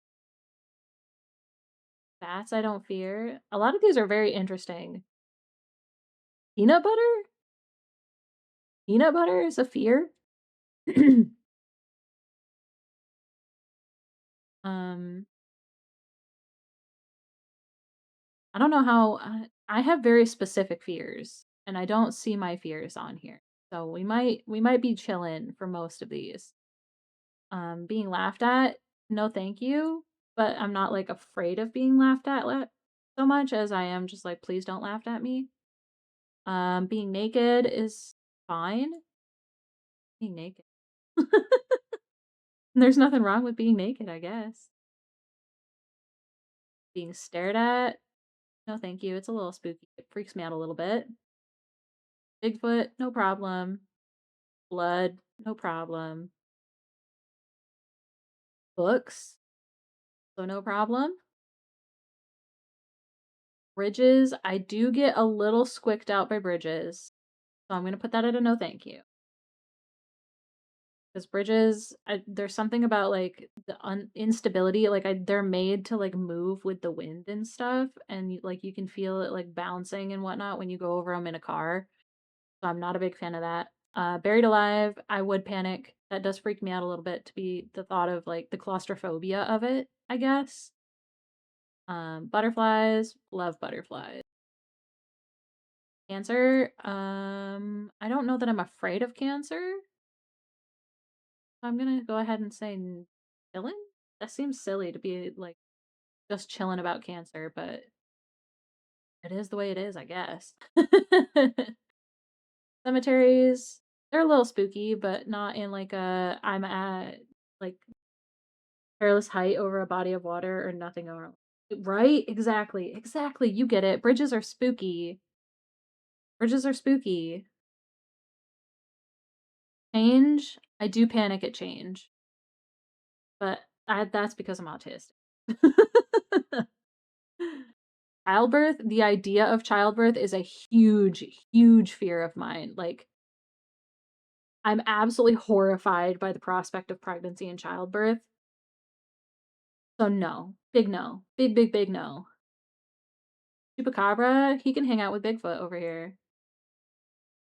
Bats, I don't fear. A lot of these are very interesting. Peanut butter? Peanut butter is a fear? um, I don't know how I have very specific fears, and I don't see my fears on here. So we might be chilling for most of these. Being laughed at, no thank you, but I'm not like afraid of being laughed at so much as I am just like please don't laugh at me. Being naked is fine. Being naked. There's nothing wrong with being naked, I guess. Being stared at, no thank you. It's a little spooky. It freaks me out a little bit. Bigfoot, no problem. Blood, no problem. Books, so no problem. Bridges, I do get a little squicked out by bridges. So I'm going to put that at a no thank you. Because bridges, there's something about like the instability. Like they're made to like move with the wind and stuff, and like you can feel it like bouncing and whatnot when you go over them in a car. So I'm not a big fan of that. Buried alive, I would panic. That does freak me out a little bit to be the thought of like the claustrophobia of it, I guess. Butterflies, love butterflies. Cancer, I don't know that I'm afraid of cancer. So I'm gonna go ahead and say chilling. That seems silly to be like just chilling about cancer, but it is the way it is, I guess. Cemeteries, they're a little spooky, but not in like a I'm at like perilous height over a body of water or nothing over. Right? Exactly. Exactly. You get it. Bridges are spooky. Bridges are spooky. Change, I do panic at change, but that's because I'm autistic. Childbirth, the idea of childbirth is a huge, huge fear of mine. Like, I'm absolutely horrified by the prospect of pregnancy and childbirth. So no, big no, big, big, big no. Chupacabra, he can hang out with Bigfoot over here.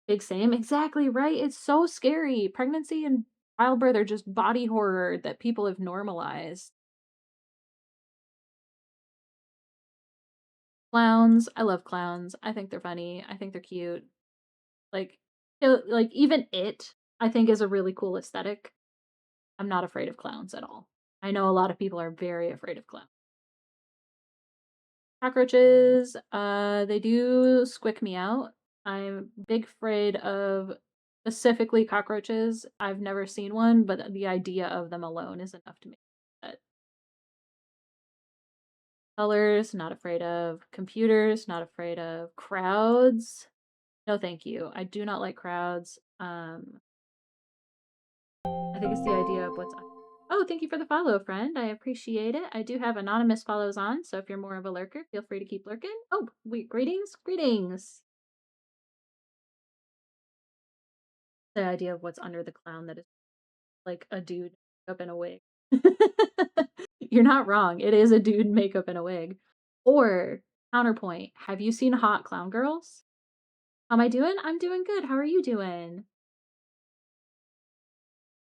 Big same, exactly right. It's so scary. Pregnancy and childbirth or just body horror that people have normalized. Clowns, I love clowns. I think they're funny. I think they're cute. Like, like even it, I think is a really cool aesthetic. I'm not afraid of clowns at all. I know a lot of people are very afraid of clowns. Cockroaches, they do squick me out. I'm big afraid of specifically cockroaches. I've never seen one, but the idea of them alone is enough to make me upset. Colors, not afraid of. Computers, not afraid of. Crowds, no thank you. I do not like crowds. I think it's the idea of what's on. Oh, thank you for the follow, friend. I appreciate it. I do have anonymous follows on, so if you're more of a lurker, feel free to keep lurking. Oh, wait, greetings, greetings. The idea of what's under the clown that is like a dude up in a wig. You're not wrong. It is a dude makeup in a wig. Or counterpoint, have you seen Hot Clown Girls? How am I doing? I'm doing good. How are you doing?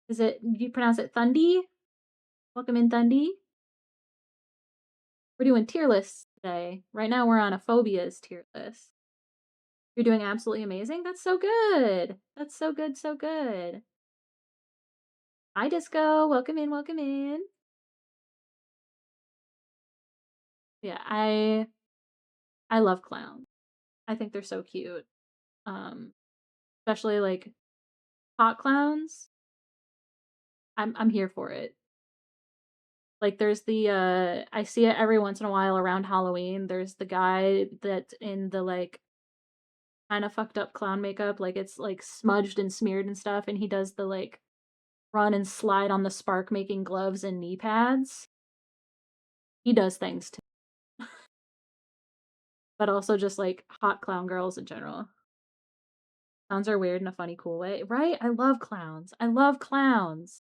Is it, do you pronounce it Thundy? Welcome in, Thundy. We're doing tier lists today. Right now we're on a phobias tier list. You're doing absolutely amazing. That's so good. That's so good, so good. Hi, Disco. Welcome in, welcome in. Yeah, I love clowns. I think they're so cute. Um, especially like hot clowns. I'm here for it. Like there's the I see it every once in a while around Halloween. There's the guy that's in the like kind of fucked up clown makeup, like it's like smudged and smeared and stuff, and he does the like run and slide on the spark making gloves and knee pads. He does things too. But also just like hot clown girls in general. Clowns are weird in a funny, cool way, right? I love clowns. I love clowns.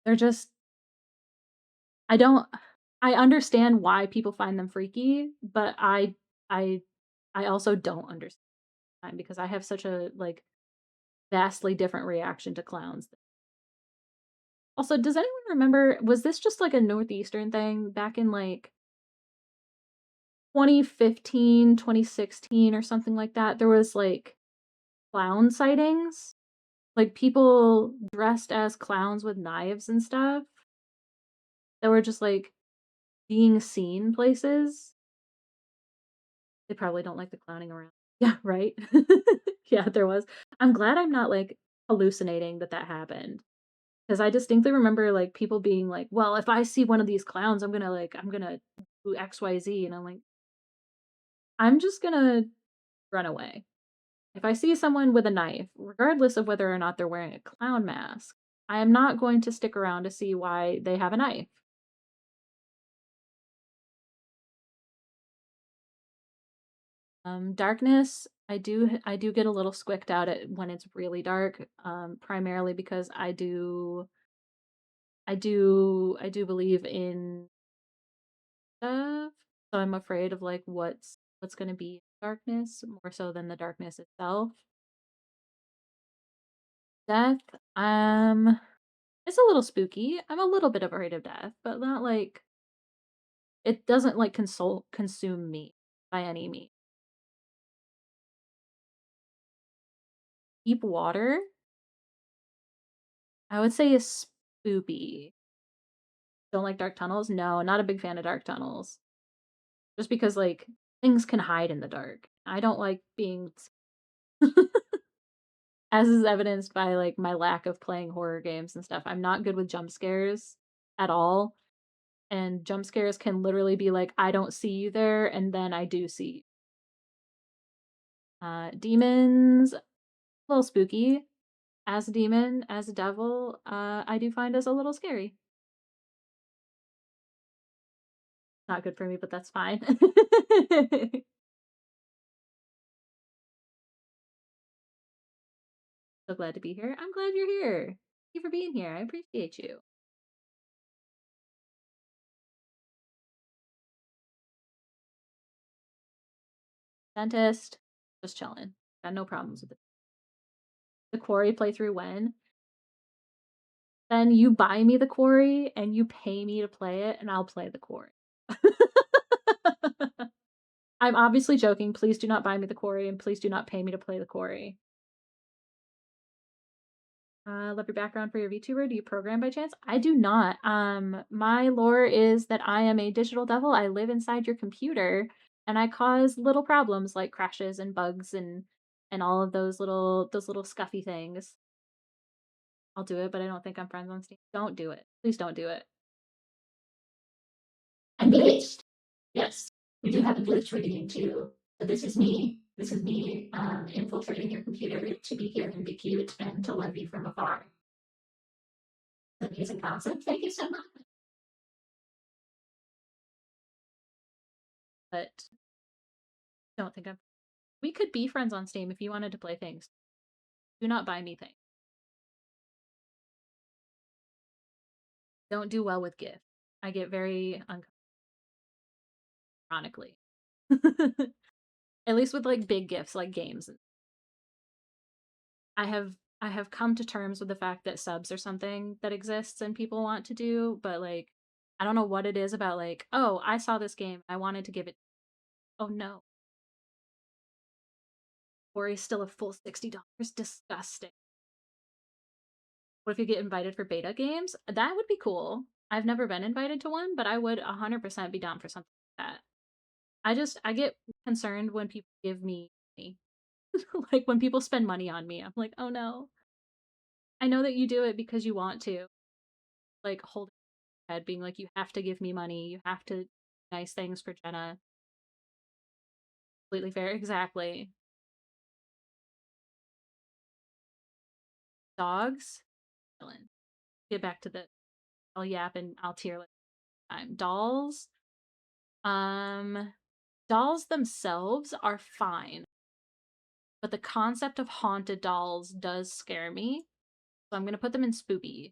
They're just I don't I understand why people find them freaky, but I I also don't understand because I have such a like vastly different reaction to clowns. Also, does anyone remember was this just like a northeastern thing back in like 2015, 2016, or something like that? There was like clown sightings, like people dressed as clowns with knives and stuff that were just like being seen places. They probably don't like the clowning around. Yeah, right? Yeah, there was. I'm glad I'm not, like, hallucinating that that happened, because I distinctly remember, like, people being like, "Well, if I see one of these clowns, I'm gonna do XYZ," and I'm like, "I'm just gonna run away." If I see someone with a knife, regardless of whether or not they're wearing a clown mask, I am not going to stick around to see why they have a knife. Darkness, I do get a little squicked out at when it's really dark, primarily because I do believe in stuff, so I'm afraid of like what's gonna be darkness more so than the darkness itself. Death, it's a little spooky. I'm a little bit afraid of death, but not like it doesn't like consume me by any means. Deep water, I would say is spoopy. Don't like dark tunnels? No, not a big fan of dark tunnels. Just because like things can hide in the dark. I don't like being as is evidenced by like my lack of playing horror games and stuff. I'm not good with jump scares at all. And jump scares can literally be like, I don't see you there, and then I do see you. Demons, a little spooky. As a demon, as a devil, I do find us a little scary. Not good for me, but that's fine. So glad to be here. I'm glad you're here. Thank you for being here. I appreciate you. Dentist, just chilling. Got no problems with it. The quarry playthrough when, then you buy me the quarry and you pay me to play it, and I'll play the quarry. I'm obviously joking. Please do not buy me the quarry, and please do not pay me to play the quarry. Love your background for your VTuber. Do you program by chance? I do not. My lore is that I am a digital devil. I live inside your computer, and I cause little problems like crashes and bugs and all of those little scuffy things. I'll do it, but I don't think I'm friends on Steam. Don't do it. Please don't do it. I'm glitched. Yes, we do have a glitch for the game too. But this is me. This is me infiltrating your computer to be here and be cute and to love you from afar. Amazing concept. Thank you so much. But don't think I'm. We could be friends on Steam if you wanted to play things. Do not buy me things. Don't do well with gifts. I get very uncomfortable, ironically. At least with like big gifts like games. I have I have come to terms with the fact that subs are something that exists and people want to do, but like I don't know what it is about like, oh, I saw this game, I wanted to give it. Oh no. Or is still a full $60. Disgusting. What if you get invited for beta games? That would be cool. I've never been invited to one, but I would 100% be down for something like that. I get concerned when people give me money. Like when people spend money on me. I'm like, "Oh no. I know that you do it because you want to." Like holding your head being like, "You have to give me money. You have to do nice things for Jenna." Completely fair. Exactly. Dogs. Chillin'. Get back to the I'll yap and I'll tear like time. Dolls. Um Dolls themselves are fine, but the concept of haunted dolls does scare me. So I'm gonna put them in spoopy.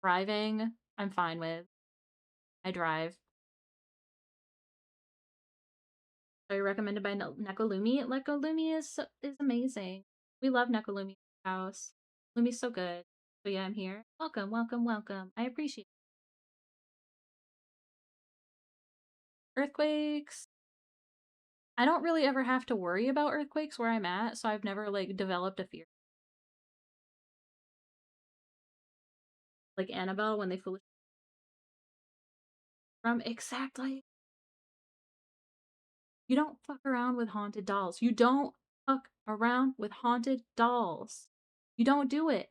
Driving, I'm fine with. I drive. So recommended by Nekolumi. Nekolumi is amazing. We love Nekolumi house. Lumi's so good. So yeah, I'm here. Welcome, welcome, welcome. I appreciate it. Earthquakes. I don't really ever have to worry about earthquakes where I'm at, so I've never like developed a fear. Like Annabelle when they foolish from exactly. You don't fuck around with haunted dolls. You don't fuck around with haunted dolls. You don't do it.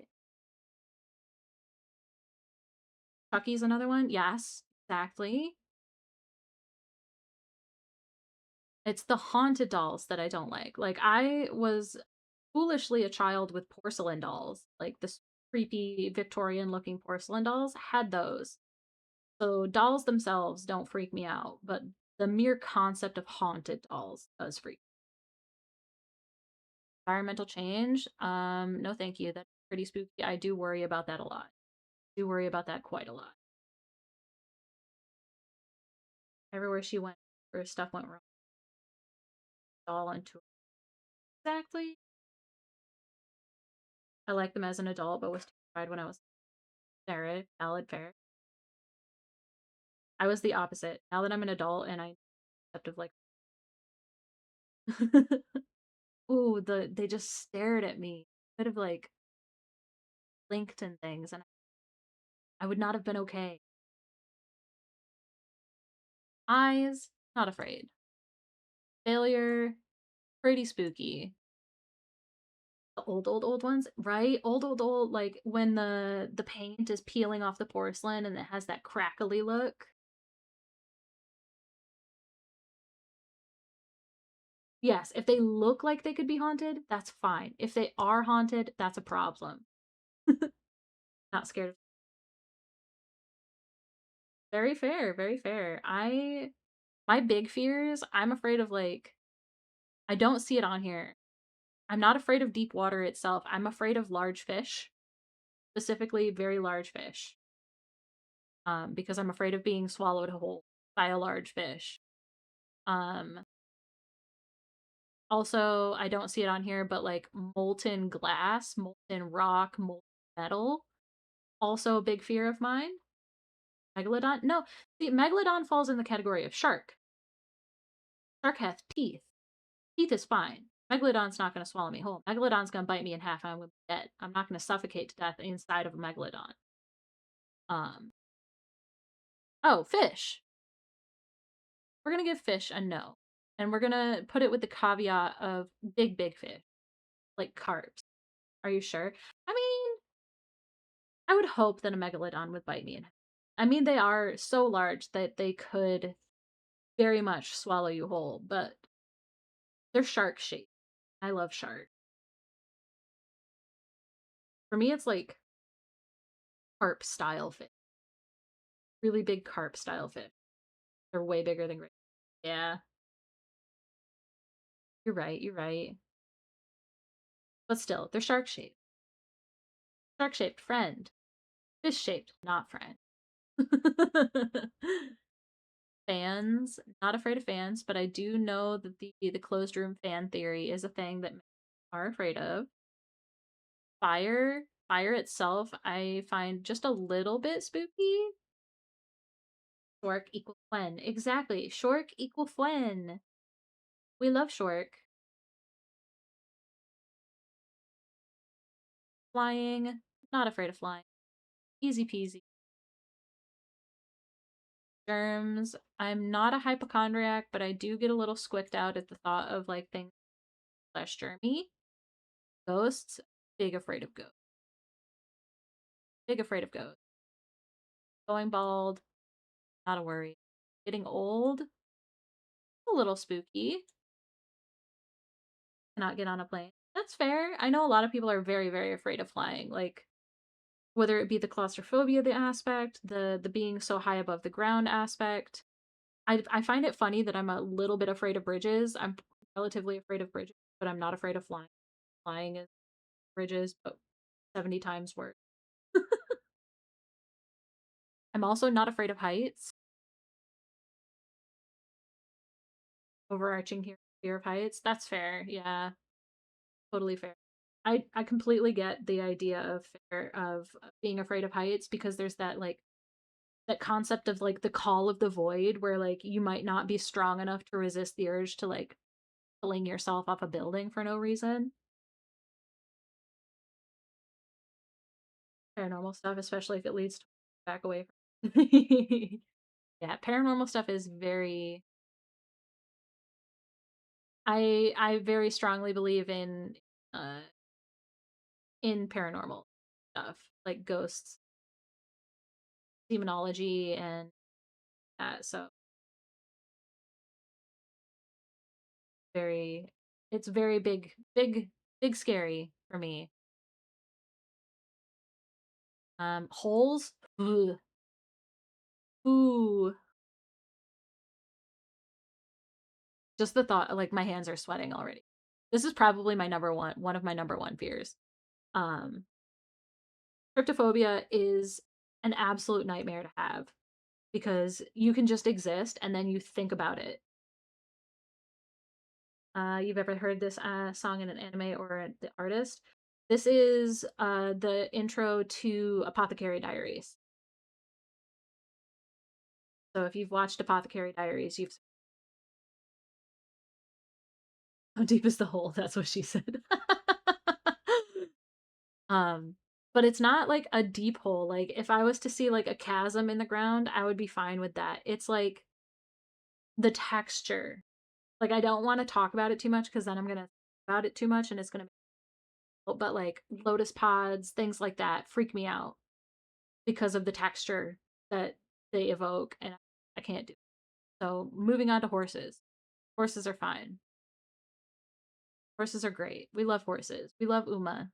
Chucky's another one. Yes, exactly. It's the haunted dolls that I don't like. Like I was foolishly a child with porcelain dolls, like the creepy Victorian looking porcelain dolls had those. So dolls themselves don't freak me out, but the mere concept of haunted dolls does freak. Environmental change? No thank you. That's pretty spooky. I do worry about that a lot. I do worry about that quite a lot. Everywhere she went, her stuff went wrong. Doll into exactly. I like them as an adult, but was terrified when I was fair, valid, fair. I was the opposite. Now that I'm an adult and I accept of like, ooh, they just stared at me. Could have like blinked and things, and I would not have been okay. Eyes, not afraid. Failure, pretty spooky. The old ones, right? Old, like when the paint is peeling off the porcelain and it has that crackly look. Yes, if they look like they could be haunted, that's fine. If they are haunted, that's a problem. Not scared of. Very fair, very fair. My big fears, I'm afraid of like I don't see it on here. I'm not afraid of deep water itself. I'm afraid of large fish, specifically very large fish. Because I'm afraid of being swallowed whole by a large fish. Um, Also, I don't see it on here, but like molten glass, molten rock, molten metal, also a big fear of mine. Megalodon? No, see, Megalodon falls in the category of shark. Shark has teeth. Teeth is fine. Megalodon's not going to swallow me whole. Megalodon's going to bite me in half and I'm going to be dead. I'm not going to suffocate to death inside of a megalodon. Um, oh, fish. We're going to give fish a no. And we're going to put it with the caveat of big, big fish, like carps. Are you sure? I mean, I would hope that a megalodon would bite me in half. I mean, they are so large that they could very much swallow you whole, but they're shark shaped. I love shark. For me, it's like carp style fish. Really big carp style fish. They're way bigger than great. Yeah, you're right. You're right. But still, they're shark shaped. Shark shaped friend. Fish shaped, not friend. Fans, not afraid of fans, but I do know that the closed room fan theory is a thing that are afraid of. Fire itself, I find just a little bit spooky. Shork equal Flen. Exactly. Shork equal Flen. We love Shork. Flying, not afraid of flying. Easy peasy. Germs, I'm not a hypochondriac, but I do get a little squicked out at the thought of like things less germy. Ghosts, big afraid of ghosts. Big afraid of ghosts. Going bald, not a worry. Getting old, a little spooky. Cannot get on a plane. That's fair. I know a lot of people are very, very afraid of flying. Like whether it be the claustrophobia the aspect, the being so high above the ground aspect. I find it funny that I'm a little bit afraid of bridges. I'm relatively afraid of bridges, but I'm not afraid of flying. Flying is bridges, but 70 times worse. I'm also not afraid of heights. Overarching here, fear of heights. That's fair. Yeah, totally fair. I completely get the idea of fear of being afraid of heights because there's that like that concept of like the call of the void where like you might not be strong enough to resist the urge to like fling yourself off a building for no reason. Paranormal stuff, especially if it leads to back away from yeah, paranormal stuff is very I very strongly believe uh in paranormal stuff, like ghosts, demonology and so very it's very big scary for me. Holes? Ugh. Ooh. Just the thought, like my hands are sweating already. This is probably my one of my number one fears. Um, Cryptophobia is an absolute nightmare to have because you can just exist and then you think about it. You've ever heard this song in an anime or the artist? This is the intro to Apothecary Diaries. So if you've watched Apothecary Diaries, you've how deep is the hole? That's what she said. Um, but it's not like a deep hole. Like if I was to see like a chasm in the ground, I would be fine with that. It's like the texture. Like I don't want to talk about it too much because then I'm gonna about it too much and it's gonna. But like lotus pods, things like that, freak me out because of the texture that they evoke, and I can't do. It. So moving on to horses. Horses are fine. Horses are great. We love horses. We love Uma.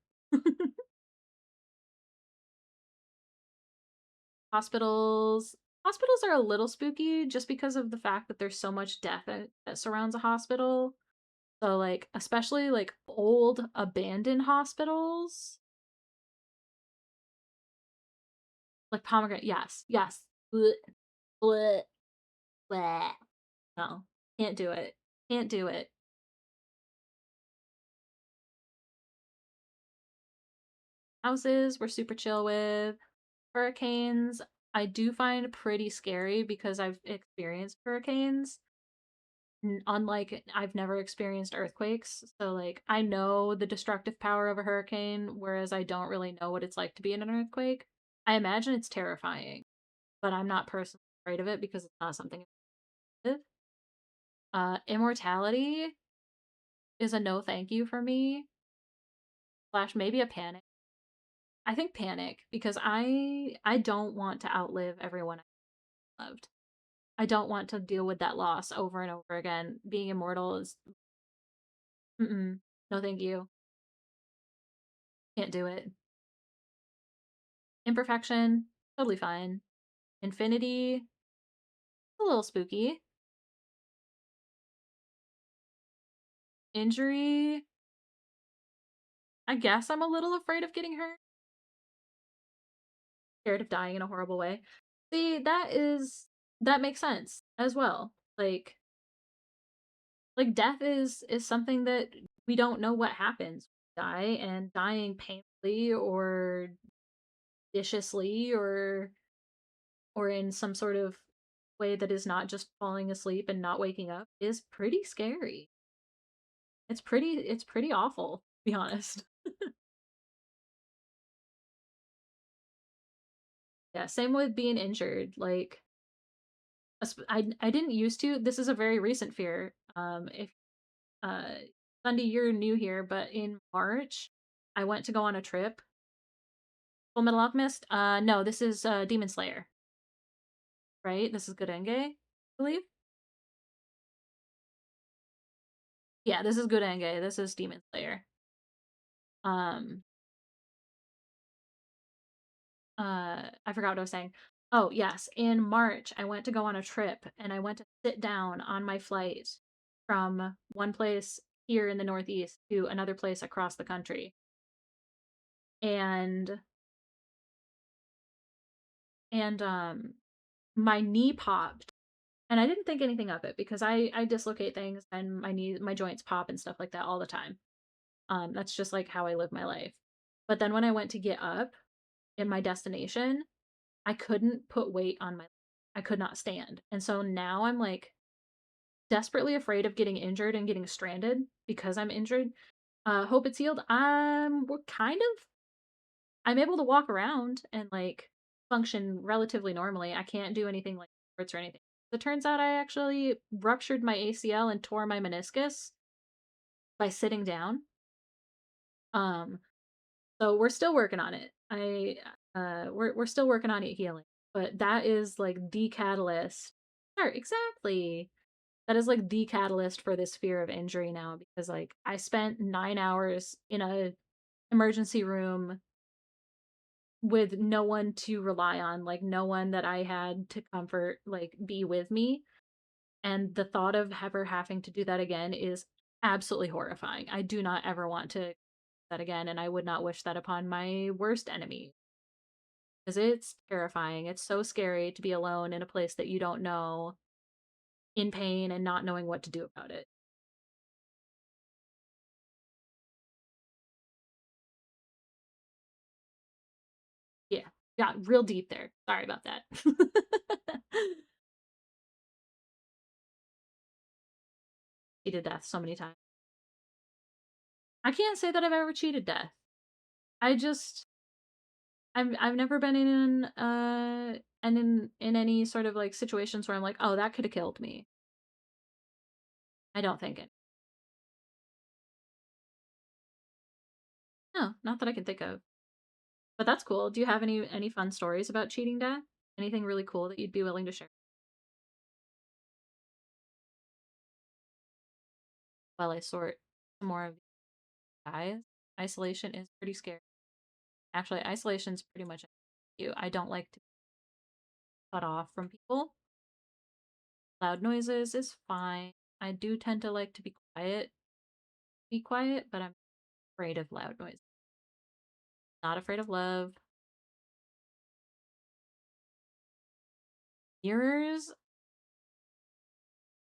Hospitals. Hospitals are a little spooky just because of the fact that there's so much death that surrounds a hospital. So like especially like old abandoned hospitals. Like pomegranate. Yes. Yes. Blech, blech, bleh. No. Can't do it. Can't do it. houses we're super chill with. Hurricanes, I do find pretty scary because I've experienced hurricanes. Unlike I've never experienced earthquakes, so like I know the destructive power of a hurricane, whereas I don't really know what it's like to be in an earthquake. I imagine it's terrifying, but I'm not personally afraid of it because it's not something I live. Immortality is a no thank you for me, slash maybe a panic. I think panic because I don't want to outlive everyone I loved. I don't want to deal with that loss over and over again. Being immortal is mm-mm, no thank you. Can't do it. Imperfection, totally fine. Infinity, a little spooky. Injury, I guess I'm a little afraid of getting hurt. Scared of dying in a horrible way. See, that makes sense as well. Like death is something that we don't know what happens. We die, and dying painfully or viciously or in some sort of way that is not just falling asleep and not waking up is pretty scary. It's pretty awful, to be honest. Yeah, same with being injured. Like I didn't used to. This is a very recent fear. If uh Sunday, you're new here, but in March I went to go on a trip. Full Metal Alchemist? No, this is Demon Slayer, right? This is Gurenge, I believe. Yeah, this is Gurenge. This is Demon Slayer. Um I forgot what I was saying. Oh, yes. In March, I went to go on a trip and I went to sit down on my flight from one place here in the Northeast to another place across the country. And and my knee popped. And I didn't think anything of it because I dislocate things and my joints pop and stuff like that all the time. That's just like how I live my life. But then when I went to get up in my destination, I couldn't put weight on my I could not stand. And so now I'm like desperately afraid of getting injured and getting stranded because I'm injured. Hope it's healed. We're kind of I'm able to walk around and like function relatively normally. I can't do anything like sports or anything. It turns out I actually ruptured my ACL and tore my meniscus by sitting down. Um, so we're still working on it. We're still working on it healing. But that is like the catalyst. Sure, exactly. That is like the catalyst for this fear of injury now because like I spent 9 hours in a emergency room with no one to rely on, like no one that I had to comfort, like be with me. And the thought of ever having to do that again is absolutely horrifying. I do not ever want to do that again, and I would not wish that upon my worst enemy because it's terrifying. It's so scary to be alone in a place that you don't know, in pain, and not knowing what to do about it. Yeah, got real deep there. Sorry about that. Cheated death so many times. I can't say that I've ever cheated death. I just I've never been in and in any sort of like situations where I'm like, oh, that could have killed me. I don't think it. No, not that I can think of. But that's cool. Do you have any fun stories about cheating death? Anything really cool that you'd be willing to share? While I sort some more of these guys, isolation is pretty scary. Actually, isolation's pretty much you. I don't like to be cut off from people. Loud noises is fine. I do tend to like to be quiet, but I'm afraid of loud noise. Not afraid of love. Mirrors,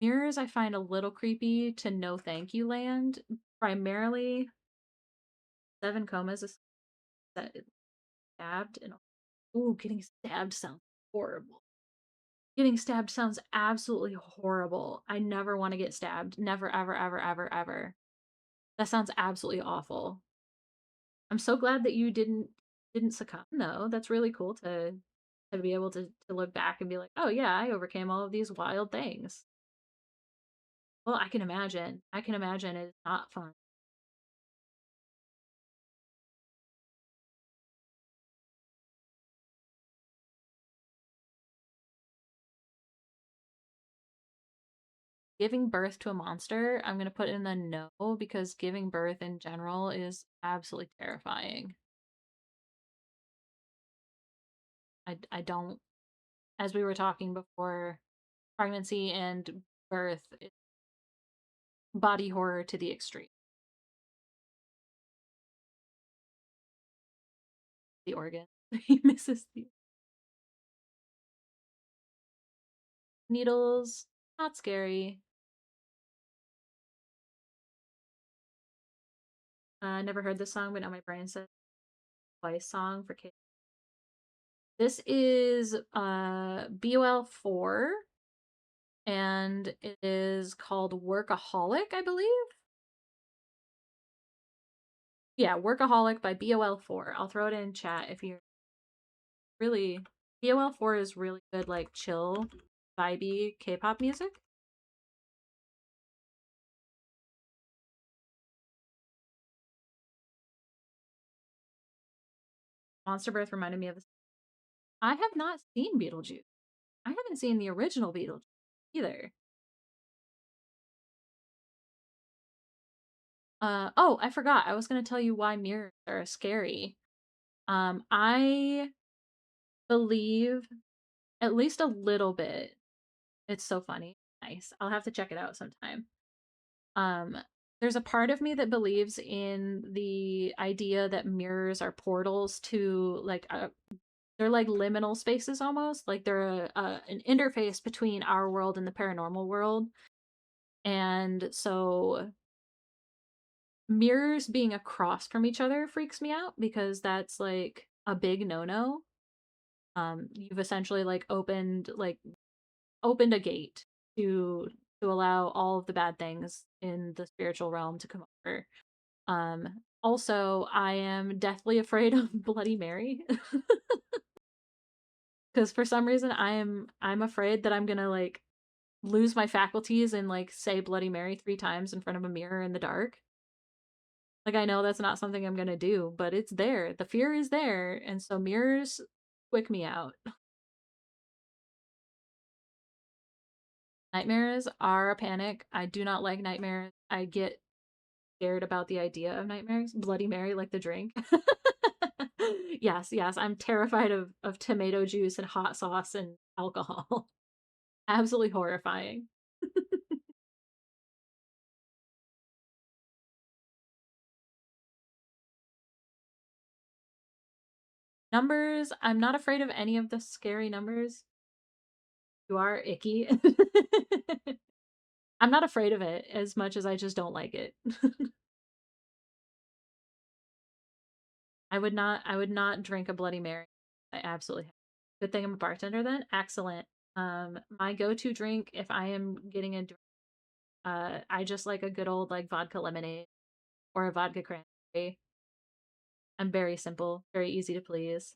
mirrors I find a little creepy to no thank you land. Primarily, Seven Comas is. That stabbed and ooh, getting stabbed sounds horrible. Getting stabbed sounds absolutely horrible. I never want to get stabbed. Never, ever, ever, ever, ever. That sounds absolutely awful. I'm so glad that you didn't succumb though. That's really cool to be able to look back and be like, "Oh yeah, I overcame all of these wild things." Well, I can imagine. I can imagine it's not fun. Giving birth to a monster, I'm gonna put in the no because giving birth in general is absolutely terrifying. I don't, as we were talking before, pregnancy and birth, body horror to the extreme. The organ. He misses the needles. Not scary. Never heard this song, but now my brain says twice song for kids. This is BOL4 and it is called Workaholic, I believe. Yeah, Workaholic by BOL4. I'll throw it in chat if you're really BOL4 is really good, like chill, vibey K-pop music. Monster Birth reminded me of this. I have not seen Beetlejuice. I haven't seen the original Beetlejuice either. Oh, I forgot. I was gonna tell you why mirrors are scary. I believe at least a little bit. It's so funny. Nice. I'll have to check it out sometime. Um, there's a part of me that believes in the idea that mirrors are portals to like they're like liminal spaces almost. Like they're an interface between our world and the paranormal world. And so mirrors being across from each other freaks me out because that's like a big no-no. You've essentially like opened a gate to allow all of the bad things in the spiritual realm to come over. Also, I am deathly afraid of Bloody Mary because for some reason I'm afraid that I'm gonna like lose my faculties and like say Bloody Mary 3 times in front of a mirror in the dark. Like I know that's not something I'm gonna do, but it's there. The fear is there, and so mirrors quick me out. Nightmares are a panic. I do not like nightmares. I get scared about the idea of nightmares. Bloody Mary, like the drink. Yes, yes, I'm terrified of tomato juice and hot sauce and alcohol. Absolutely horrifying. Numbers, I'm not afraid of any of the scary numbers. You are icky. I'm not afraid of it as much as I just don't like it. I would not drink a Bloody Mary. I absolutely have. Good thing I'm a bartender then. Excellent. My go-to drink if I am getting a drink, I just like a good old like vodka lemonade or a vodka cranberry. I'm very simple, very easy to please.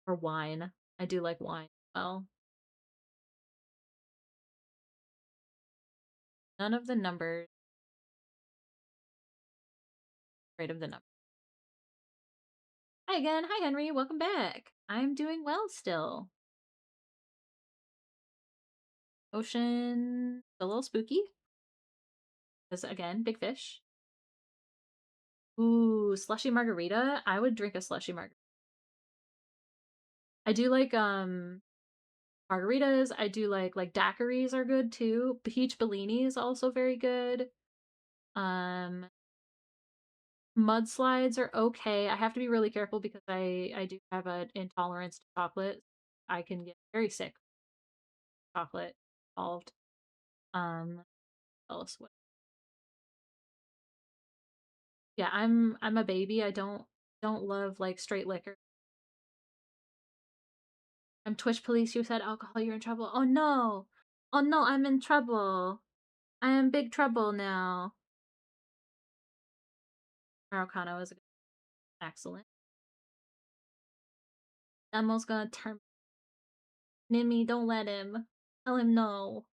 Or wine. I do like wine. Well, none of the numbers. Afraid of the number. Hi again. Hi Henry. Welcome back. I'm doing well still. Ocean a little spooky. Because again, big fish. Ooh, slushy margarita. I would drink a slushy margarita. I do like margaritas. I do like daiquiris are good too. Peach Bellini is also very good. Um Mudslides are okay. I have to be really careful because I do have an intolerance to chocolate. I can get very sick with chocolate involved. What else? Yeah, I'm a baby. I don't love like straight liquor. I'm Twitch police. You said alcohol, you're in trouble. Oh no. Oh no, I'm in trouble. I am big trouble now. Marocano is excellent. Elmo's gonna turn Nimmy, don't let him. Tell him no.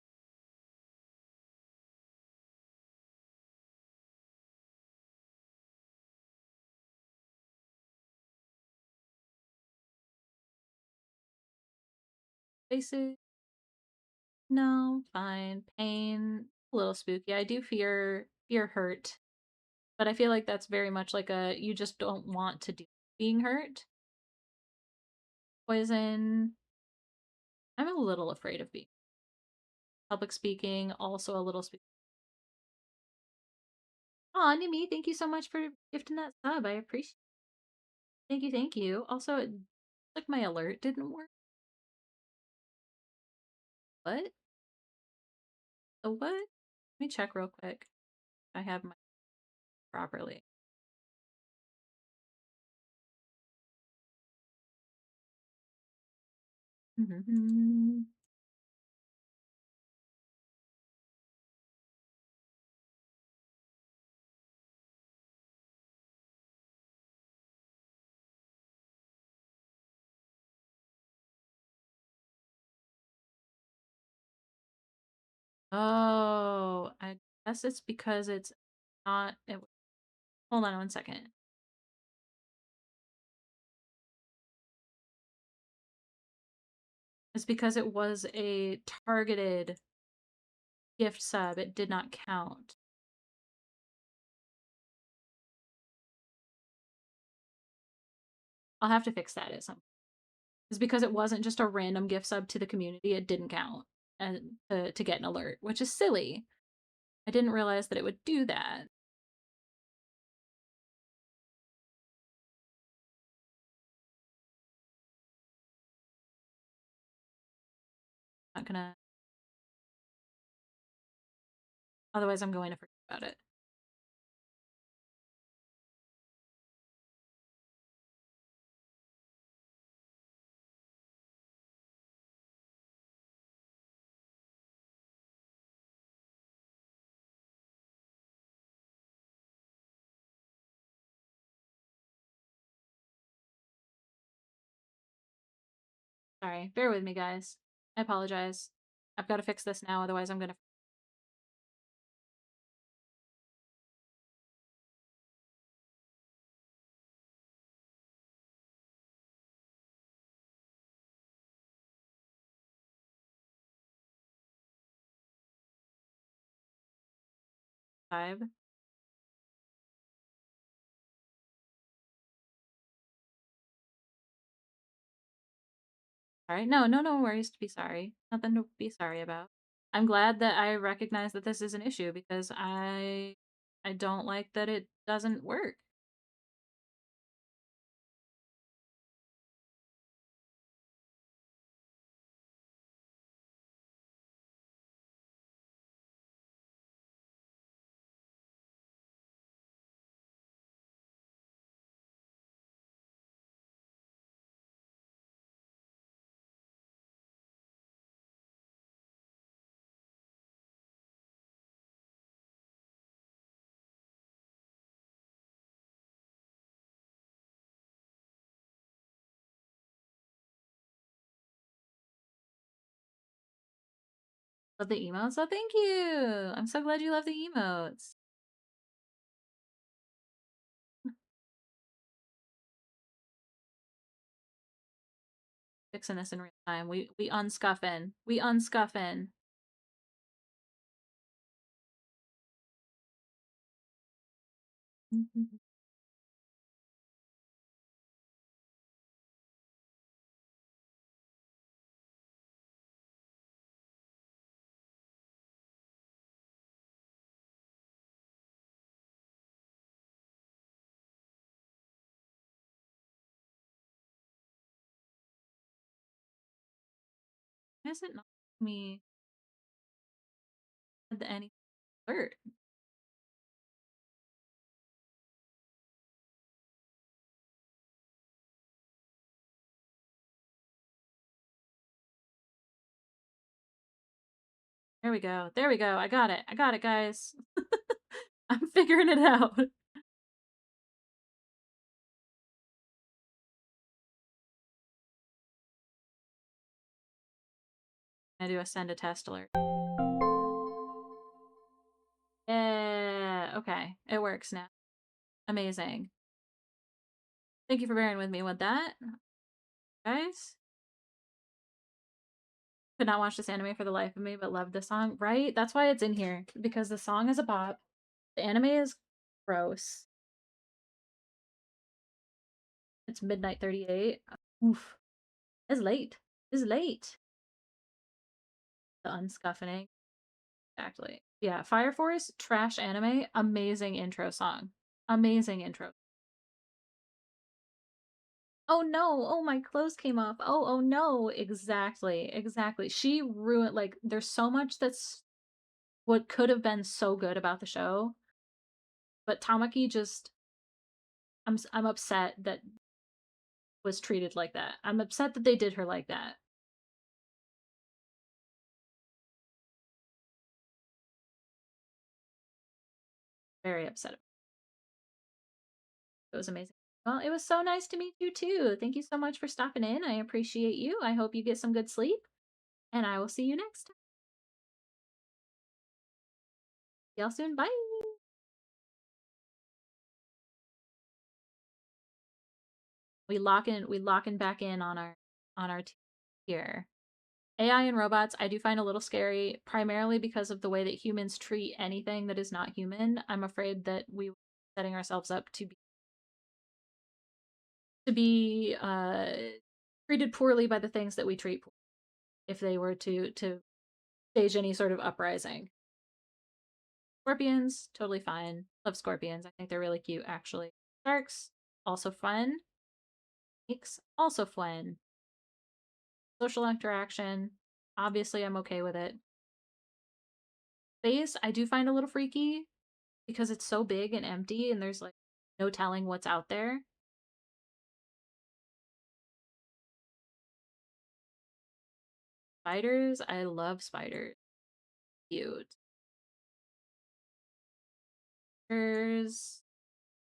Basic. No, fine. Pain. A little spooky. I do fear hurt. But I feel like that's very much like a you just don't want to do being hurt. Poison. I'm a little afraid of being public speaking, also a little spooky. Aw, Nimi, thank you so much for gifting that sub. I appreciate it. Thank you, thank you. Also, like my alert didn't work. What? The what? Let me check real quick. I have my properly. Oh, I guess it's because it's not. Hold on one second. It's because it was a targeted gift sub. It did not count. I'll have to fix that at some. It's because it wasn't just a random gift sub to the community. It didn't count and to get an alert, which is silly. I didn't realize that it would do that. I'm not gonna. Otherwise, I'm going to forget about it. Sorry. Bear with me, guys. I apologize. I've got to fix this now. Otherwise, I'm gonna. Five. All right. No, no, no worries to be sorry. Nothing to be sorry about. I'm glad that I recognize that this is an issue because I don't like that it doesn't work. Love the emotes. Oh, thank you. I'm so glad you love the emotes. Fixing this in real time. We unscuffin. We unscuffin. Why is it not me any alert? There we go. There we go. I got it. I got it, guys. I'm figuring it out. I do a send a test alert. Yeah. Okay. It works now. Amazing. Thank you for bearing with me with that, guys. Could not watch this anime for the life of me, but loved the song. Right? That's why it's in here because the song is a bop. The anime is gross. It's midnight 38. Oof. It's late. It's late. The unscuffing. Exactly. Yeah, Fire Force, trash anime, amazing intro song. Amazing intro. Oh no, oh my clothes came off. Oh no. Exactly. Exactly. She ruined like there's so much that's what could have been so good about the show, but Tamaki just I'm upset that was treated like that. I'm upset that they did her like that. Very upset. It was amazing. Well, it was so nice to meet you too. Thank you so much for stopping in. I appreciate you. I hope you get some good sleep, and I will see you next time. See y'all soon. Bye. We locking back in on our tier. AI and robots I do find a little scary, primarily because of the way that humans treat anything that is not human. I'm afraid that we are setting ourselves up to be treated poorly by the things that we treat if they were to stage any sort of uprising. Scorpions, totally fine. Love scorpions. I think they're really cute, actually. Sharks, also fun. Snakes, also fun. Social interaction, obviously I'm okay with it. Space, I do find a little freaky because it's so big and empty and there's like no telling what's out there. Spiders, I love spiders. Cute. Spiders,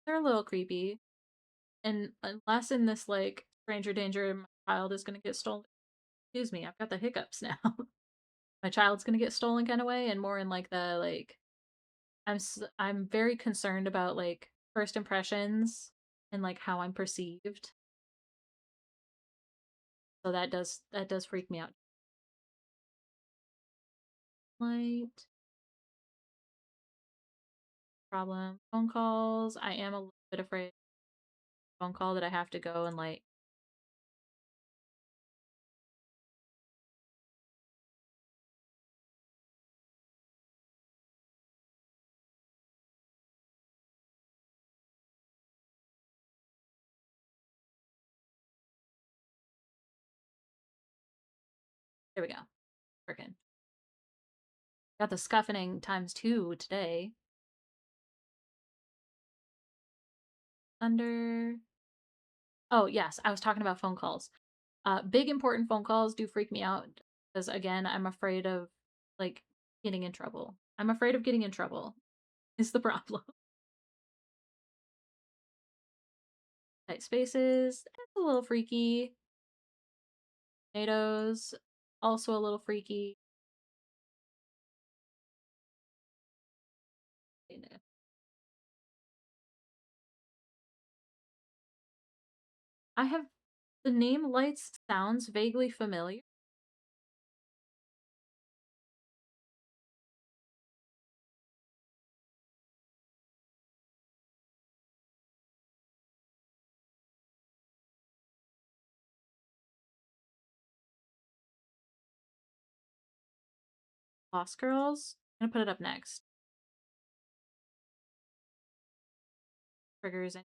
they're a little creepy. And unless in this like stranger danger, my child is gonna get stolen. Excuse me, I've got the hiccups now. My child's gonna get stolen kind of way, and more in like the like I'm very concerned about like first impressions and like how I'm perceived. So that does freak me out. Light problem. Phone calls. I am a little bit afraid. Phone call that I have to go and like. There we go. Freaking got the scuffing times two today. Under. Oh yes, I was talking about phone calls. Big important phone calls do freak me out because again, I'm afraid of like getting in trouble. I'm afraid of getting in trouble. Is the problem. Tight spaces. That's a little freaky. Tomatoes. Also a little freaky. I have the name Lights sounds vaguely familiar. Lost Girls. I'm gonna put it up next. Triggers and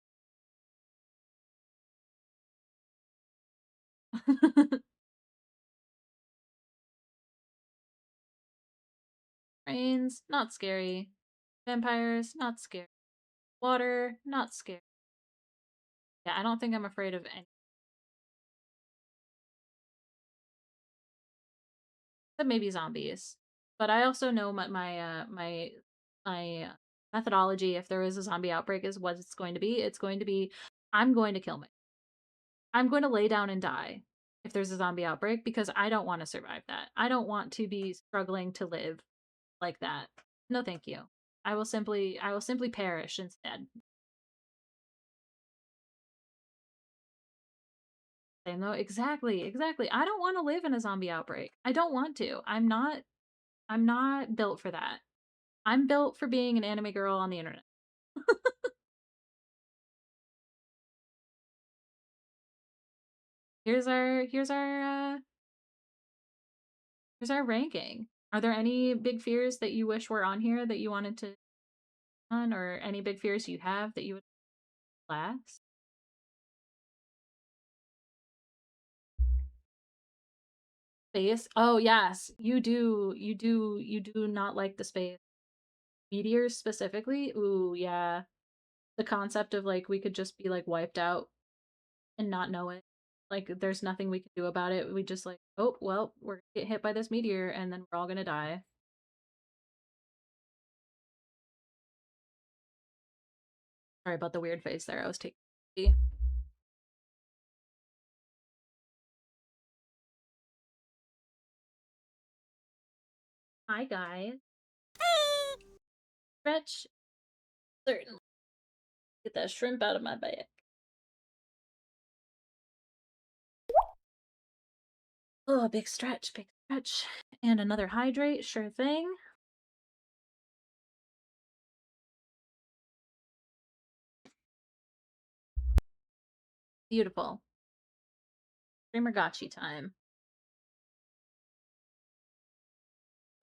Rains, not scary. Vampires, not scary. Water, not scary. Yeah, I don't think I'm afraid of any. Except maybe zombies. But I also know my methodology, if there is a zombie outbreak, is what it's going to be. It's going to be, I'm going to kill my I'm going to lay down and die if there's a zombie outbreak because I don't want to survive that. I don't want to be struggling to live like that. No, thank you. I will simply perish instead. Same though, exactly, exactly. I don't want to live in a zombie outbreak. I don't want to. I'm not built for that. I'm built for being an anime girl on the internet. Here's our ranking. Are there any big fears that you wish were on here that you wanted to on, or any big fears you have that you would last? Space? Oh yes, you do not like the space. Meteors specifically? Ooh, yeah. The concept of like we could just be like wiped out and not know it. Like there's nothing we can do about it. We just like, oh well, we're gonna get hit by this meteor and then we're all gonna die. Sorry about the weird face there. I was taking. Hi guys. Stretch. Certainly. Get that shrimp out of my bag. Oh, big stretch, big stretch. And another hydrate, sure thing. Beautiful. Gachi time.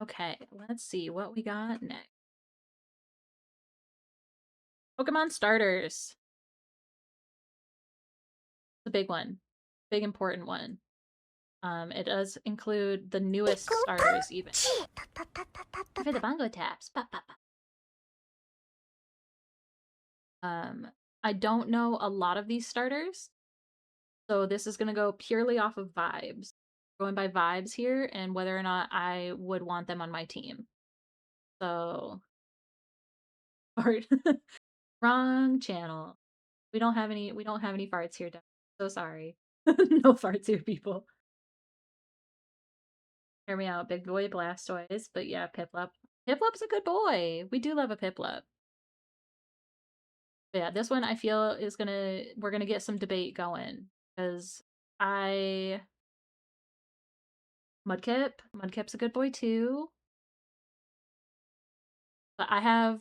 Okay, let's see what we got next. Pokemon starters. The big one. Big important one. It does include the newest starters even. For the bongo taps. Um, I don't know a lot of these starters, so this is gonna go purely off of vibes. Going by vibes here and whether or not I would want them on my team. So fart. Wrong channel. We don't have any farts here, Deb. So sorry. No farts here, people. Hear me out, big boy Blastoise, but yeah, Piplup. Piplup's a good boy. We do love a Piplup. But yeah, this one I feel is we're gonna get some debate going. Because I Mudkip. Mudkip's a good boy too. But I have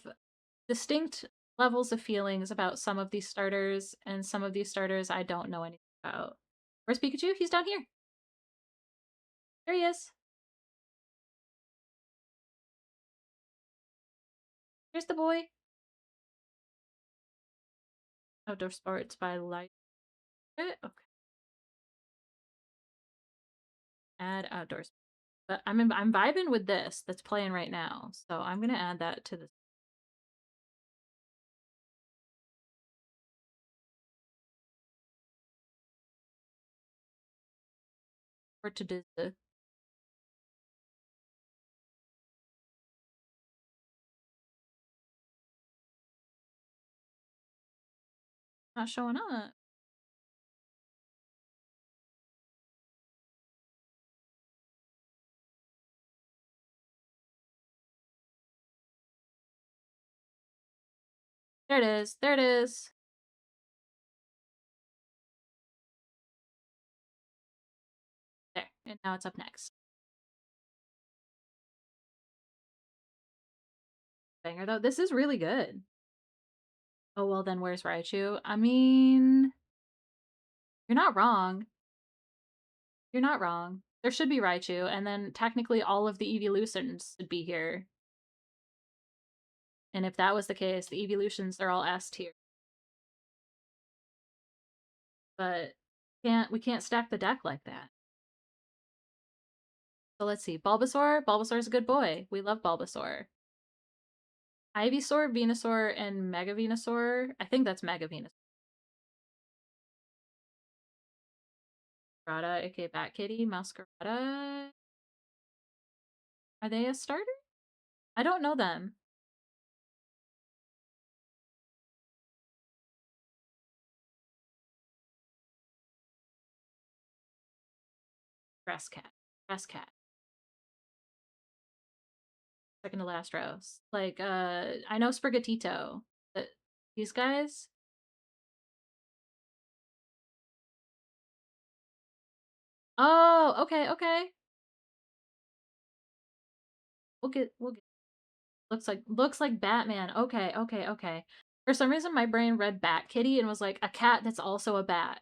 distinct levels of feelings about some of these starters, and some of these starters I don't know anything about. Where's Pikachu? He's down here. There he is. Here's the boy. Outdoor sports by light. Okay. Add outdoors. But I'm vibing with this that's playing right now. So I'm gonna add that to the or to the not showing up. There it is. There it is. There. And now it's up next. Banger though. This is really good. Oh well then where's Raichu? I mean, you're not wrong. You're not wrong. There should be Raichu, and then technically all of the evolutions should be here. And if that was the case, the evolutions they're all S tier. But we can't stack the deck like that. So let's see. Bulbasaur. Bulbasaur's a good boy. We love Bulbasaur. Ivysaur, Venusaur, and Mega Venusaur. I think that's Mega Venusaur. Masquerada, aka Bat Kitty. Masquerada. Are they a starter? I don't know them. Grass cat. Grass cat. Second to last rows. Like, I know Sprigatito, but these guys? Oh, okay, okay. We'll get looks like Batman. Okay, okay, okay. For some reason my brain read Bat Kitty and was like a cat that's also a bat.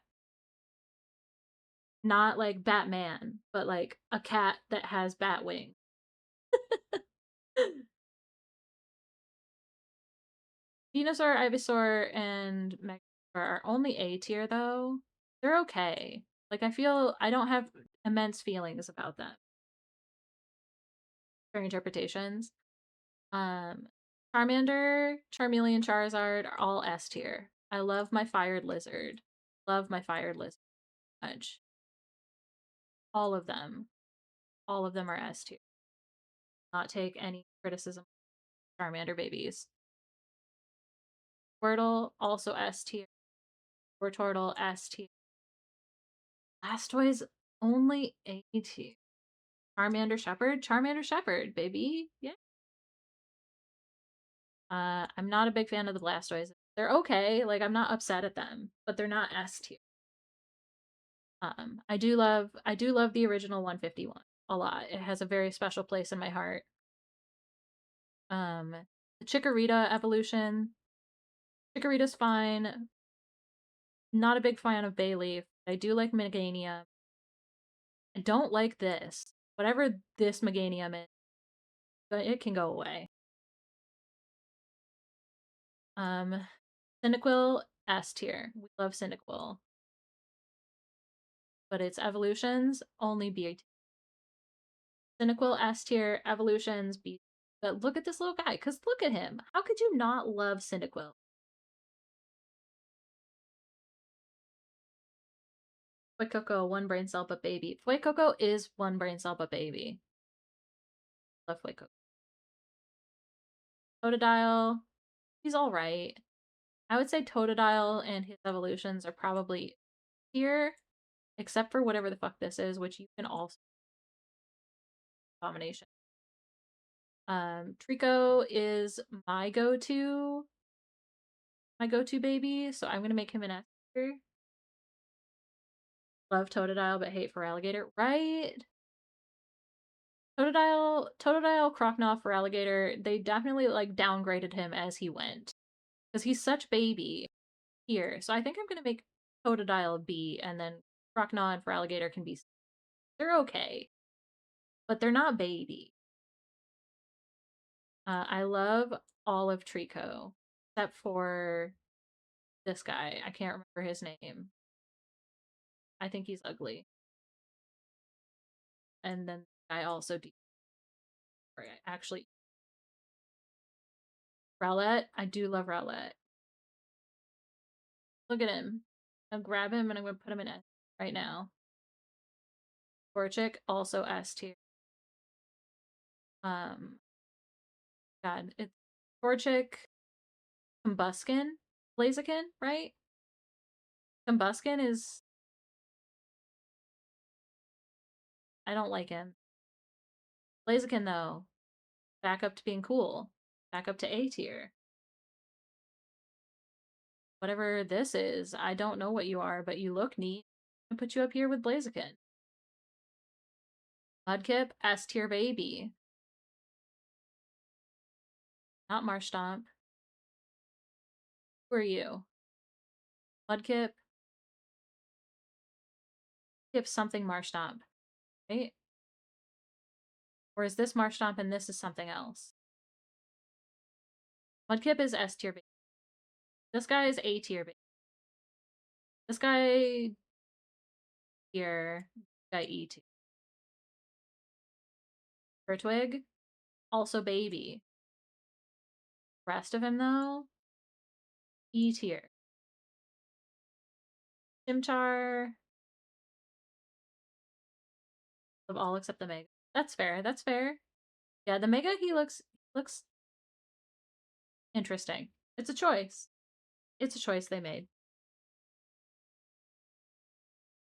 Not like Batman, but like a cat that has bat wings. Venusaur, Ivysaur, and Megasaur are only A tier though. They're okay. Like I feel I don't have immense feelings about them. For interpretations. Um Charmander, Charmeleon, Charizard are all S tier. I love my fired lizard. Love my fired lizard much. All of them. All of them are S tier. Not take any criticism of Charmander babies. Squirtle, also S tier. Wartortle, S tier. Blastoise, only A tier. Charmander Shepherd, baby. Yeah. I'm not a big fan of the Blastoise. They're okay, like I'm not upset at them, but they're not S tier. I do love the original 151 a lot. It has a very special place in my heart. The Chikorita evolution. Chikorita's fine. Not a big fan of Bayleaf. I do like Meganium. I don't like this. Whatever this Meganium is, but it can go away. Um, Cyndaquil, S tier. We love Cyndaquil. But its evolutions, only B tier. Cyndaquil, S tier. Evolutions, B. But look at this little guy, because look at him. How could you not love Cyndaquil? Fuecoco, one brain cell but baby. Fuecoco is one brain cell but baby. Love Fuecoco. Totodile, he's alright. I would say Totodile and his evolutions are probably here, except for whatever the fuck this is, which you can also combination. Trico is my go-to baby, so I'm gonna make him an S tier. Love Totodile, but hate for Alligator. Right? Totodile, Croconaw for Alligator, they definitely like downgraded him as he went. Because he's such baby here. So I think I'm gonna make Totodile B, and then Croconaw and for Alligator can be C. They're okay. But they're not baby. I love all of Trico, except for this guy. I can't remember his name. I think he's ugly. And then I also do. Actually, Rowlet. I do love Rowlet. Look at him. I'll grab him and I'm gonna put him in S right now. Torchic, also S tier. Um, God, it's Torchic, Combuskin, Blaziken, right? Combuskin is. I don't like him. Blaziken, though, back up to being cool. Back up to A tier. Whatever this is, I don't know what you are, but you look neat. I'm gonna put you up here with Blaziken. Mudkip, S tier baby. Not Marshtomp. Who are you? Mudkip? Kip something Marshtomp, right? Or is this Marshtomp and this is something else? Mudkip is S tier baby. This guy is A tier baby. This guy here, guy E tier. Turtwig, also baby. Rest of him though, E tier. Chimchar, of all except the Mega. That's fair. That's fair. Yeah, the Mega, he looks interesting. It's a choice. It's a choice they made.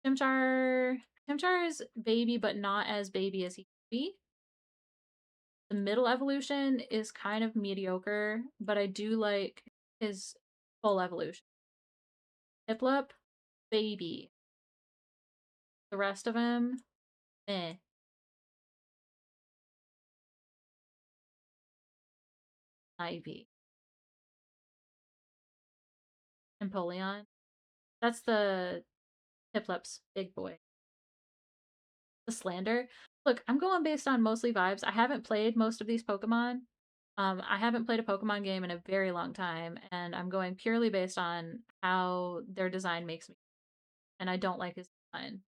Chimchar Chimchar is baby, but not as baby as he could be. The middle evolution is kind of mediocre, but I do like his full evolution. Piplup, baby. The rest of him, eh. Ivy. Empoleon. That's the Piplup's big boy. The Slander. Look, I'm going based on mostly vibes. I haven't played most of these Pokemon. I haven't played a Pokemon game in a very long time, and I'm going purely based on how their design makes me. And I don't like his design.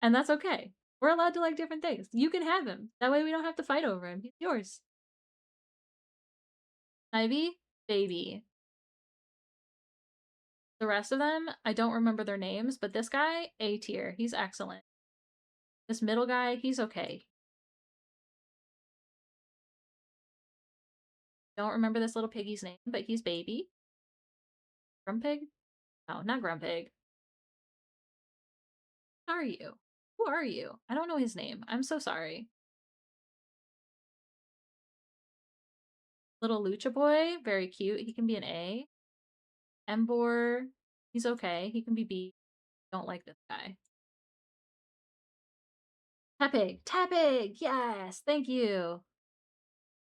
And that's okay. We're allowed to like different things. You can have him. That way we don't have to fight over him. He's yours. Ivy, baby. The rest of them, I don't remember their names, but this guy, A tier. He's excellent. This middle guy, he's okay. Don't remember this little piggy's name, but he's baby. Grumpig? No, not Grumpig. Who are you? Who are you? I don't know his name. I'm so sorry. Little Lucha Boy, very cute. He can be an A. Embor, he's okay. He can be B. Don't like this guy. Tepig, Tepig, yes, thank you.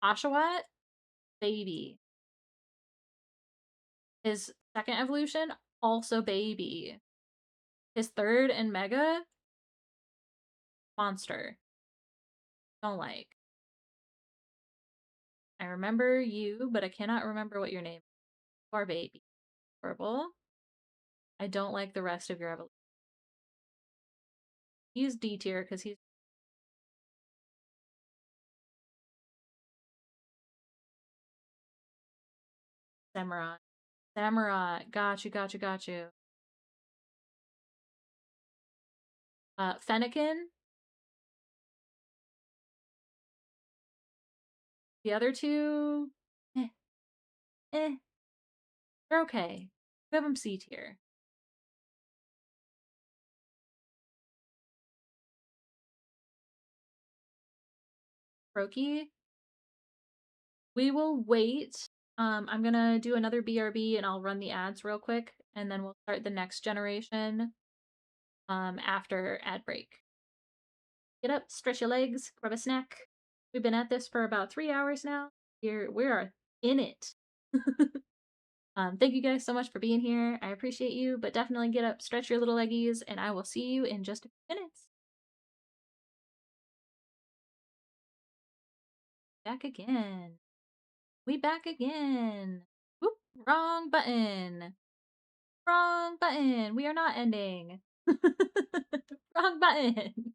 Oshawott, baby. His second evolution, also baby. His third and mega, monster. Don't like. I remember you, but I cannot remember what your name is. You are baby. Horrible. I don't like the rest of your evolution. He's D tier because he's Samurai. Samurai. Got you, got you, got you. Fennekin. The other two, eh, eh. They're okay. We have them C tier. Brokey. We will wait. I'm gonna do another BRB and I'll run the ads real quick, and then we'll start the next generation after ad break. Get up, stretch your legs, grab a snack. We've been at this for about 3 hours now. We are in it. Thank you guys so much for being here. I appreciate you, but definitely get up, stretch your little leggies, and I will see you in just a few minutes. Back again. We back again. Whoop, wrong button. Wrong button. We are not ending. Wrong button.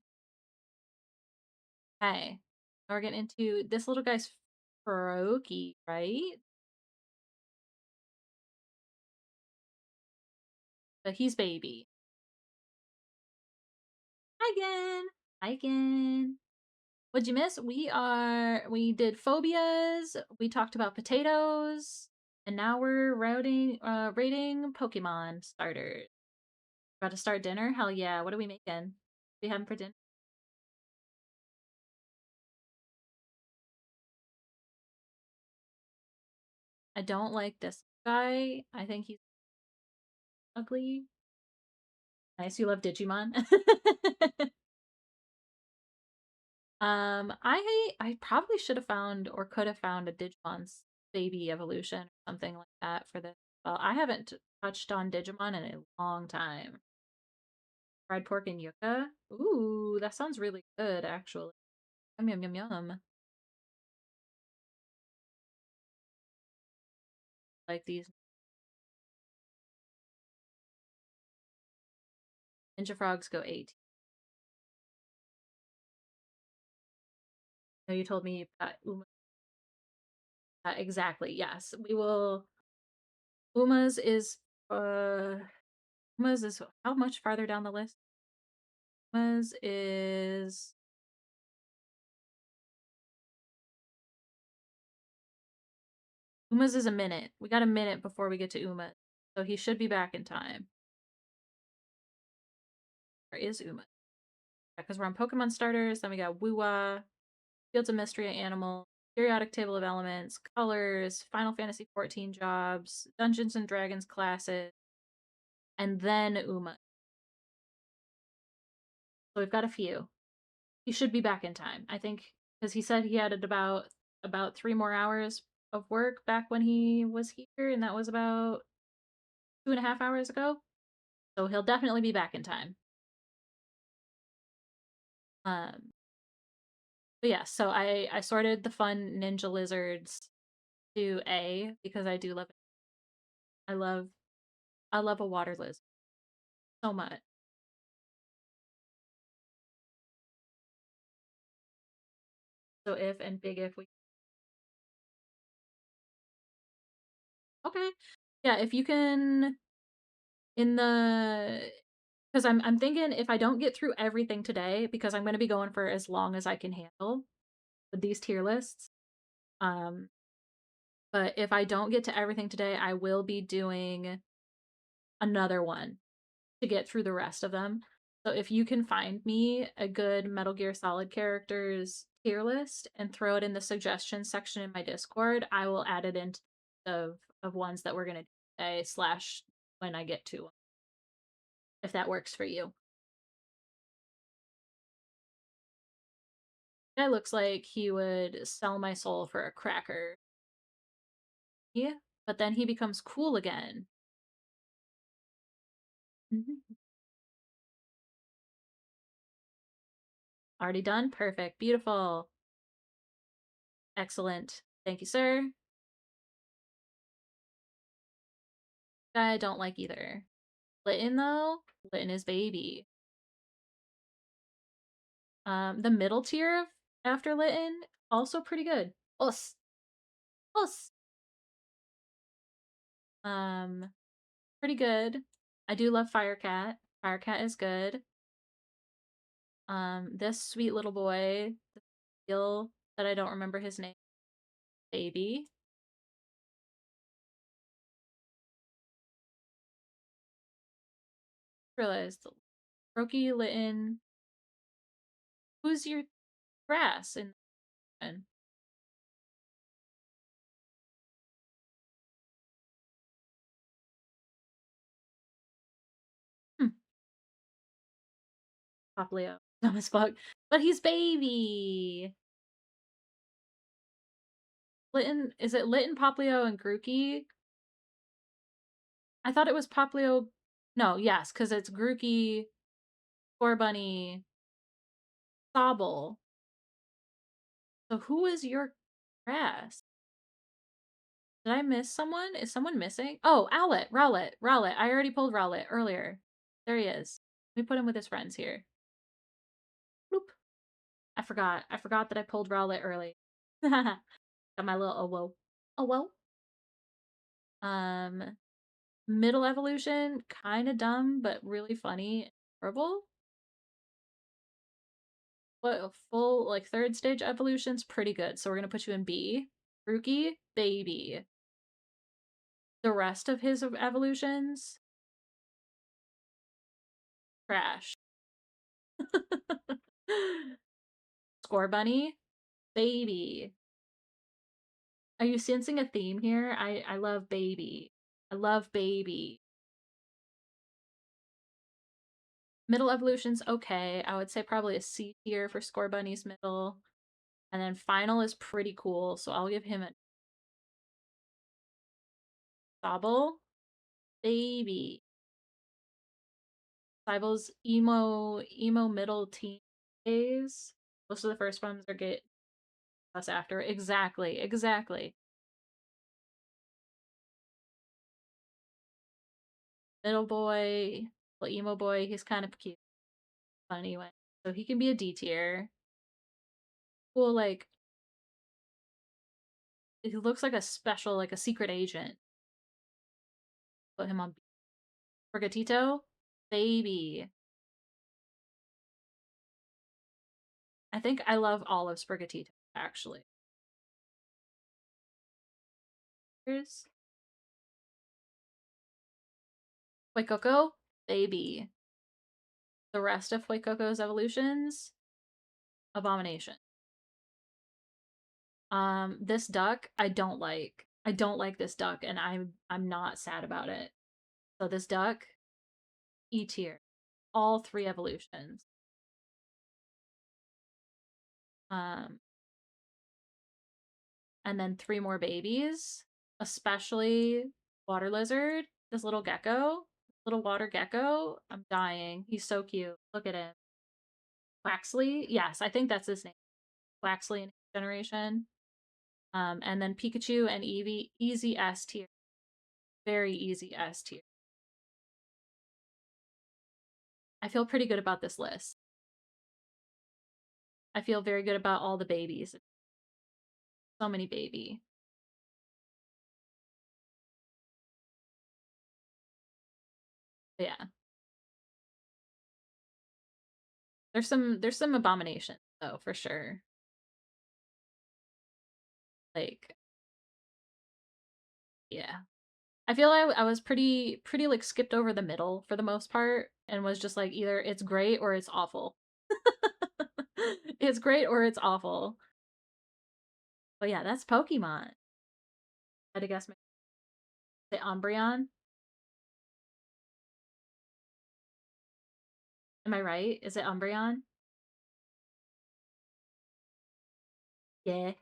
Okay. Now we're getting into this little guy's Froakie, right? But he's baby. Hi again. Hi again. What'd you miss? We did phobias, we talked about potatoes, and now we're rating Pokemon starters. About to start dinner? Hell yeah. What are we making? We having for dinner? I don't like this guy. I think he's ugly. Nice, you love Digimon. I probably should have found or could have found a Digimon's baby evolution or something like that for this. Well, I haven't touched on Digimon in a long time. Fried pork and yucca. Ooh, that sounds really good, actually. Yum yum yum yum. Like these ninja frogs go 8. No, you told me you got Uma. Exactly. Yes, we will. Uma's is uh Uma's is how much farther down the list? Uma's is Uma's is a minute. We got a minute before we get to Uma. So he should be back in time. Where is Uma? Because we're on Pokemon starters, then we got Woowa, Fields of Mystery Animal, Periodic Table of Elements, Colors, Final Fantasy XIV jobs, Dungeons and Dragons classes, and then Uma. So we've got a few. He should be back in time, I think, because he said he had about 3 more hours of work back when he was here, and that was about 2.5 hours ago. So he'll definitely be back in time. Um, but yeah, so I sorted the fun ninja lizards to A because I do love it. I I love a water lizard so much. So if and big if we okay. Yeah, if you can in the because I'm thinking if I don't get through everything today, because I'm gonna be going for as long as I can handle with these tier lists. Um, but if I don't get to everything today, I will be doing another one to get through the rest of them. So if you can find me a good Metal Gear Solid characters tier list and throw it in the suggestions section in my Discord, I will add it into of ones that we're gonna do today slash when I get to them, if that works for you. Guy looks like he would sell my soul for a cracker. Yeah, but then he becomes cool again. Mhm. Already done? Perfect. Beautiful. Excellent. Thank you, sir. I don't like either. Litten, though? Litten is baby. The middle tier after Litten, also pretty good. Us. Us. Um, pretty good. I do love Firecat. Firecat is good. This sweet little boy, the skill that I don't remember his name, baby. Realized Roki, Litten. Who's your grass in? Hmm, Poplio. Dumb as fuck. But he's baby. Litten, is it Litten, Poplio, and Grookey? I thought it was Poplio. No, yes, because it's Grookey, Bunny, Sobble. So who is your grass? Did I miss someone? Is someone missing? Oh, Owlet, Rowlet, Rowlet. I already pulled Rowlet earlier. There he is. Let me put him with his friends here. Bloop. I forgot. I forgot that I pulled Rowlet early. Got my little oh whoa. Oh whoa. Um, middle evolution, kind of dumb, but really funny. Horrible. What full like third stage evolution's pretty good. So we're gonna put you in B. Rookie, baby. The rest of his evolutions, trash. Score bunny, baby. Are you sensing a theme here? I love baby. I love baby. Middle evolution's okay. I would say probably a C tier for Score Bunny's middle. And then final is pretty cool, so I'll give him a Sobble. Baby. Cyble's emo middle teen days. Most of the first ones are get us after. Exactly, exactly. Middle boy, little emo boy, he's kind of cute. Funny one. So he can be a D tier. Cool, like he looks like a special, like a secret agent. Put him on Forgatito. Baby. I think I love all of Sprigatito, actually. Here's Fuecoco, baby. The rest of Fuecoco's evolutions, abomination. This duck, I don't like. I don't like this duck, and I'm not sad about it. So this duck, E tier. All three evolutions. Um, and then three more babies, especially water lizard, this little gecko, little water gecko. I'm dying. He's so cute. Look at him. Waxley, yes, I think that's his name. Waxley in generation. And then Pikachu and Eevee, easy S tier. Very easy S tier. I feel pretty good about this list. I feel very good about all the babies. So many baby. But yeah. There's some abominations though, for sure. Like, yeah. I feel I was pretty like skipped over the middle for the most part and was just like either it's great or it's awful. It's great or it's awful. But yeah, that's Pokemon. I had to guess my the Umbreon. Am I right? Is it Umbreon? Yeah.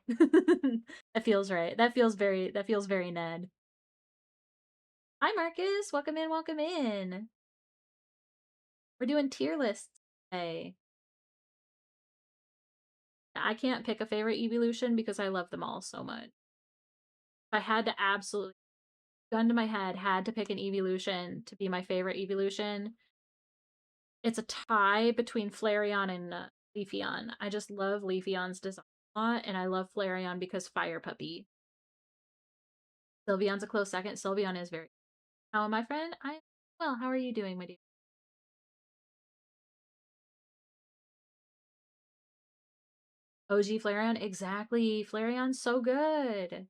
That feels right. That feels very Ned. Hi Marcus, welcome in, welcome in. We're doing tier lists today. I can't pick a favorite evolution because I love them all so much. If I had to absolutely, gun to my head, had to pick an evolution to be my favorite evolution, it's a tie between Flareon and Leafeon. I just love Leafeon's design a lot, and I love Flareon because Fire Puppy. Sylveon's a close second. Sylveon is very. How am I, friend? I well. How are you doing, my dear? OG Flareon, exactly. Flareon's so good.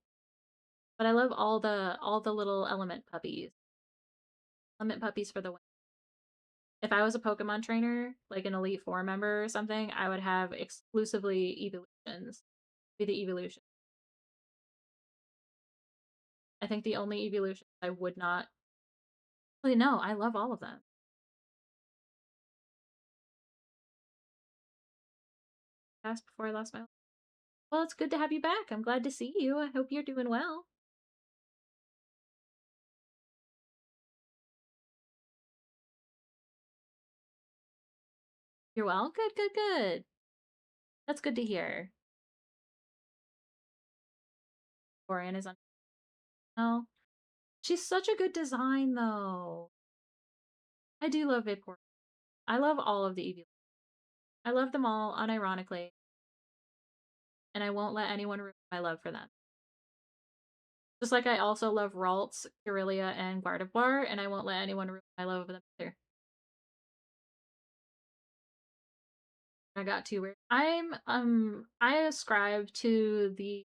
But I love all the little element puppies. Element puppies for the win. If I was a Pokemon trainer, like an Elite Four member or something, I would have exclusively evolutions. Be the evolution. I think the only evolution I would not. Actually, no, I love all of them. Fast before I lost my. Well, it's good to have you back. I'm glad to see you. I hope you're doing well. You're well. Good, good, good. That's good to hear. Orion is on. Oh, she's such a good design, though. I do love Vapor. I love all of the evolutions. I love them all, unironically, and I won't let anyone ruin my love for them. Just like I also love Ralts, Irelia, and Gardevoir, and I won't let anyone ruin my love of them either. I got too weird. I ascribe to the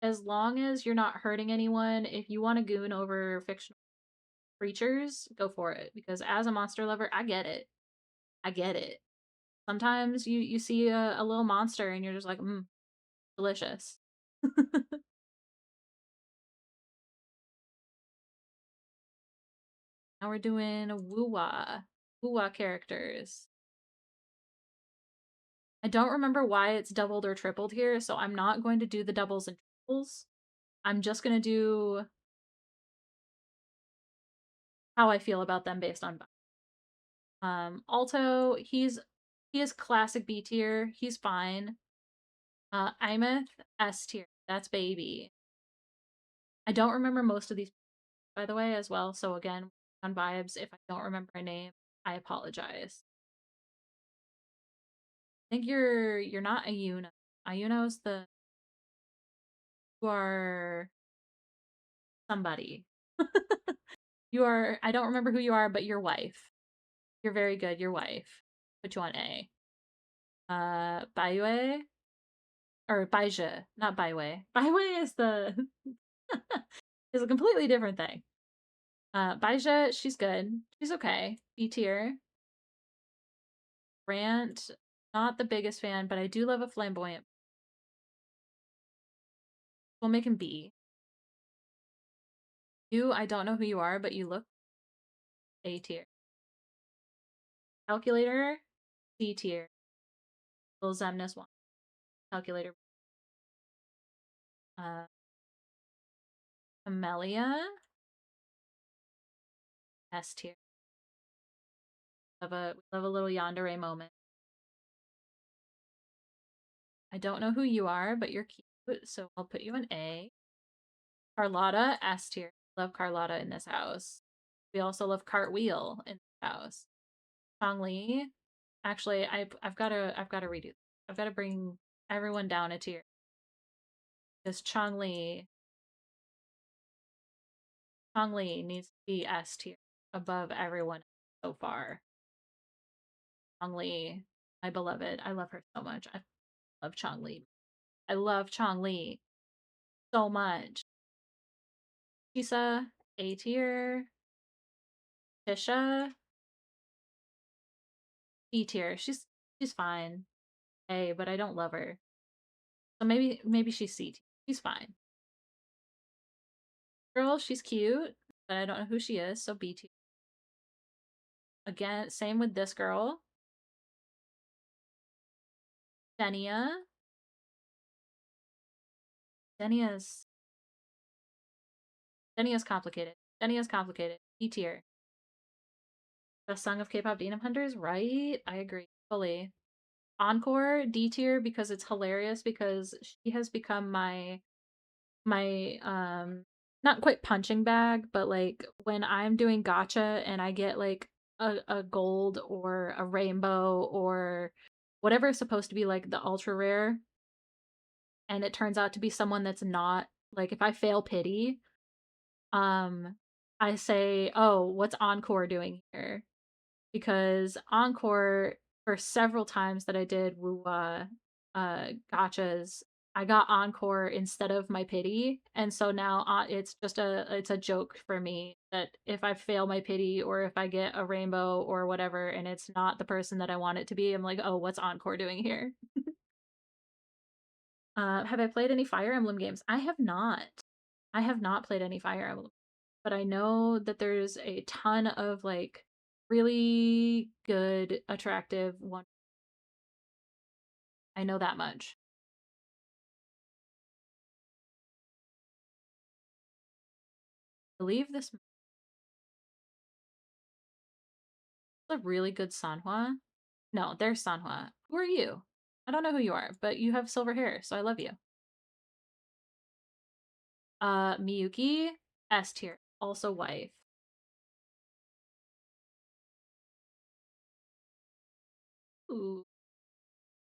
as long as you're not hurting anyone, if you want to goon over fictional creatures, go for it. Because as a monster lover, I get it. I get it. Sometimes you see a little monster and you're just like, delicious. Now we're doing Woowa characters. I don't remember why it's doubled or tripled here, so I'm not going to do the doubles and triples. I'm just going to do how I feel about them based on Alto, he is classic B tier. He's fine. Imeth, S tier. That's baby. I don't remember most of these, by the way, as well. So again, on vibes, if I don't remember a name, I apologize. I think you're not Ayuna. Ayuna's the you are somebody. You are I don't remember who you are, but your wife. You're very good, your wife. Put you on A. Baiwei or Baizhi, not Baiwei. Baiwei is the is a completely different thing. Baizhi, she's good. She's okay. B tier. Rant, not the biggest fan, but I do love a flamboyant. We'll make him B. You, I don't know who you are, but you look A tier. Calculator, C tier. Lil Zemnis 1. Calculator. Amelia, S tier. Love a little yandere moment. I don't know who you are, but you're cute, so I'll put you in A. Carlotta, S tier. Love Carlotta in this house. We also love Cartwheel in this house. Chongli. Actually, I've gotta redo. I've gotta bring everyone down a tier. Because Chongli needs to be S tier above everyone so far. Chongli, my beloved. I love her so much. I love Chongli. I love Chongli so much. Chisa, A tier. Tisha, E tier. She's fine. A, but I don't love her. So maybe she's C tier. She's fine. Girl, she's cute, but I don't know who she is, so B tier. Again, same with this girl. Denia. Denia's Denia's complicated. Denia's complicated. E tier. Best song of K-pop Demon Hunters, right? I agree fully. Encore, D tier, because it's hilarious because she has become my not quite punching bag, but like when I'm doing gacha and I get like a gold or a rainbow or whatever is supposed to be like the ultra rare, and it turns out to be someone that's not, like if I fail pity, um I say, "Oh, what's Encore doing here?" Because Encore, for several times that I did gotchas, I got Encore instead of my pity, and so now it's a joke for me that if I fail my pity or if I get a rainbow or whatever and it's not the person that I want it to be, I'm like, oh, what's Encore doing here? Have I played any Fire Emblem games? I have not. I have not played any Fire Emblem, but I know that there's a ton of like really good, attractive one. I know that much. I believe this is a really good Sanhua. No, there's Sanhua. Who are you? I don't know who you are, but you have silver hair, so I love you. Miyuki, S tier, also wife. Ooh.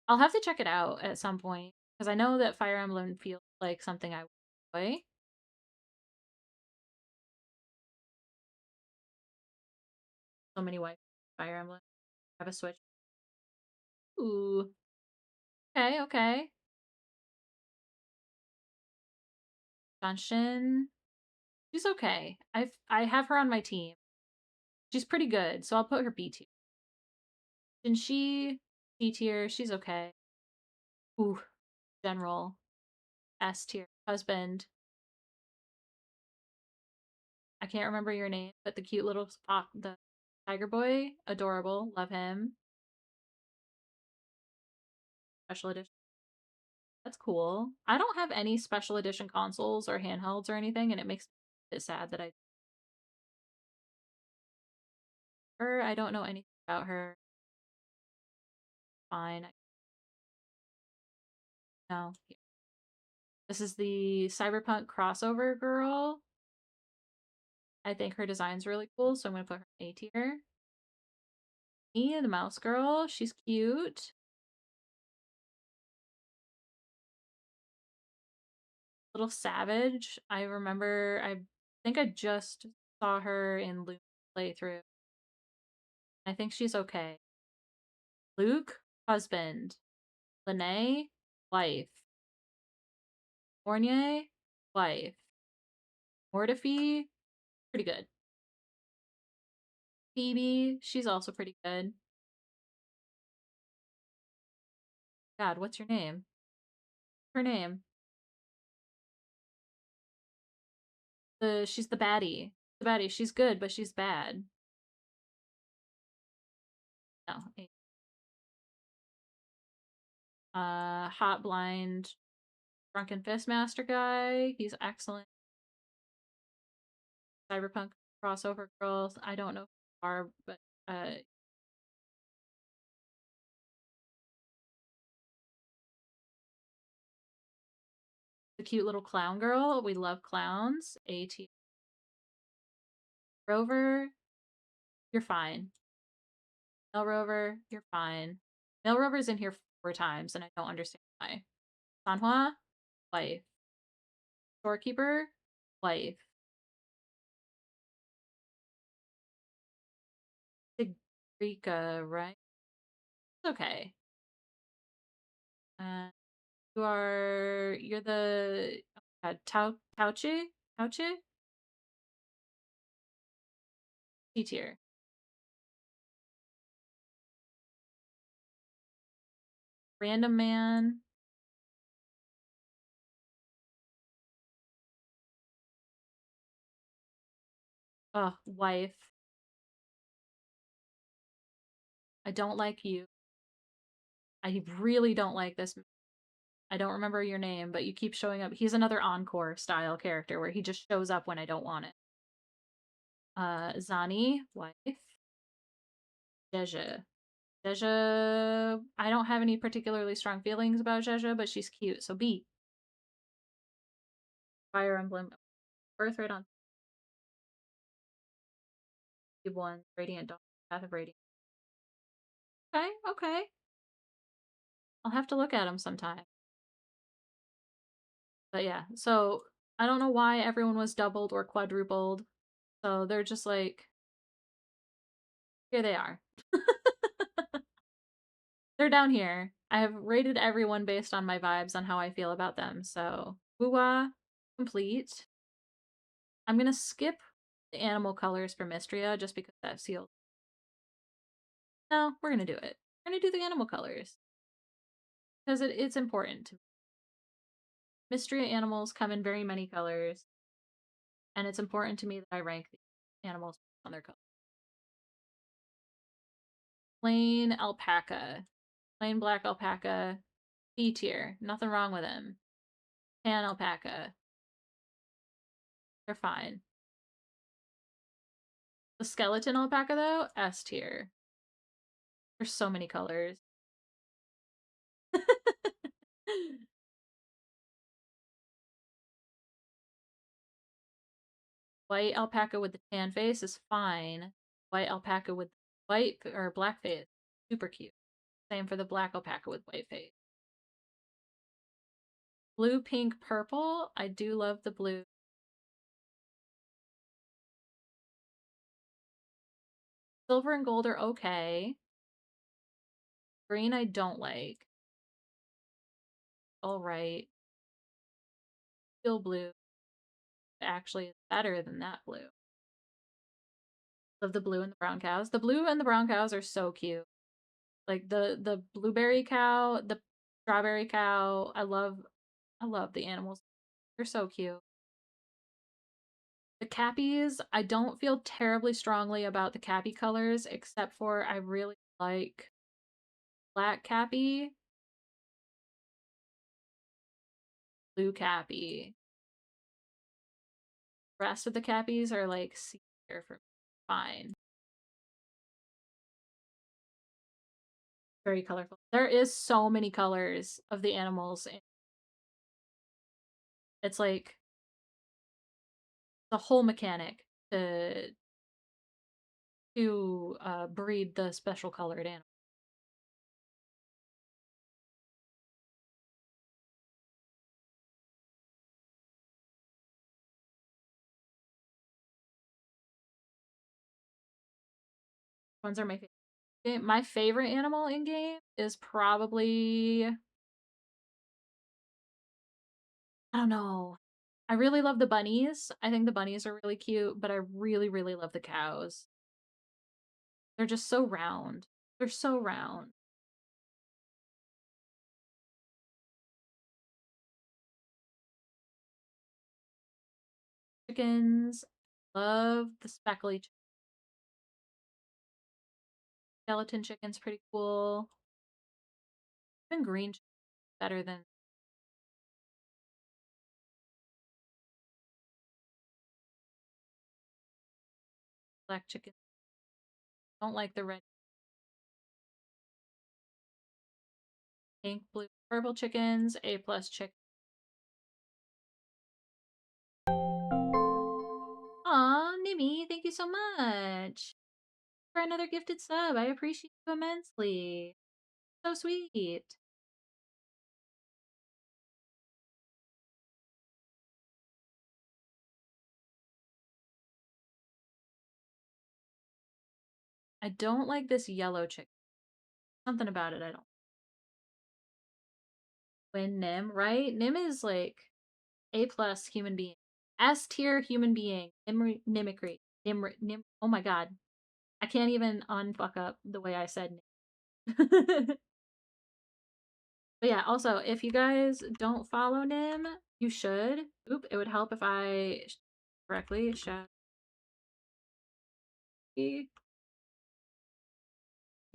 I'll have to check it out at some point because I know that Fire Emblem feels like something I would enjoy. So many wife Fire Emblem. Have a Switch. Ooh. Okay, okay. Junshin. She's okay. I have her on my team. She's pretty good, so I'll put her B tier. And she C tier, she's okay. Ooh, general S tier. Husband. I can't remember your name, but the cute little the tiger boy, adorable, love him. Special edition. That's cool. I don't have any special edition consoles or handhelds or anything, and it makes me a bit sad that I don't know anything about her. Fine. No. This is the cyberpunk crossover girl. I think her design's really cool, so I'm gonna put her in A tier. Me, the mouse girl, she's cute. Little savage. I think I just saw her in Luke's playthrough. I think she's okay. Luke, husband. Lene, wife. Fournier, wife. Mortifi, pretty good. Phoebe, she's also pretty good. God, what's your name? Her name. She's the baddie. The baddie. She's good, but she's bad. No. Hot blind drunken fistmaster guy. He's excellent. Cyberpunk crossover girls. I don't know who they are, but the cute little clown girl. We love clowns. AT Rover, you're fine. Mel Rover, you're fine. Mel Rover's in here 4 times, and I don't understand why. Sanhua, wife. Storekeeper, wife. Sigrika, right? It's okay. Uh, you're the Tauche? Tauche? C tier. Random man. Oh, wife. I don't like you. I really don't like this. I don't remember your name, but you keep showing up. He's another encore style character where he just shows up when I don't want it. Zani, wife. Deja. Deja, I don't have any particularly strong feelings about Deja, but she's cute, so B. Fire Emblem. Birthright on one. Radiant Dawn. Path of Radiant. Okay, okay. I'll have to look at them sometime. But yeah, so I don't know why everyone was doubled or quadrupled. So they're just like, here they are. They're down here. I have rated everyone based on my vibes on how I feel about them. So, Wuwa, complete. I'm gonna skip the animal colors for Mystria just because that sealed. No, we're gonna do it. We're gonna do the animal colors because it's important to me. Mystria animals come in very many colors, and it's important to me that I rank the animals on their color. Plain alpaca, plain black alpaca, B tier. Nothing wrong with him. Tan alpaca, they're fine. The skeleton alpaca though, S tier. There's so many colors. White alpaca with the tan face is fine. White alpaca with white or black face, super cute. Same for the black alpaca with white face. Blue, pink, purple. I do love the blue. Silver and gold are okay. Green I don't like. Alright. Steel blue actually is better than that blue. Of the blue and the brown cows. The blue and the brown cows are so cute. Like the blueberry cow, the strawberry cow. I love the animals. They're so cute. The cappies, I don't feel terribly strongly about the cappy colors, except for I really like black cappy, blue cappy. The rest of the cappies are like C tier for me. Fine. Very colorful. There is so many colors of the animals. It's like the whole mechanic to breed the special colored animal. Ones are my favorite. My favorite animal in game is probably I don't know. I really love the bunnies. I think the bunnies are really cute, but I really, really love the cows. They're just so round. They're so round. Chickens. Love the speckly skeleton chicken's pretty cool. Even green chicken's better than black chicken. Don't like the red, pink, blue, purple chickens. A plus chicken. Aw, Nimmy, thank you so much for another gifted sub. I appreciate you immensely. So sweet. I don't like this yellow chicken. Something about it I don't. When Nim, right? Nim is like A plus human being. S tier human being. Mimicry. Nim. Oh my god. I can't even unfuck up the way I said Nim. But yeah, also, if you guys don't follow Nim, you should. Oop, it would help if I correctly show. You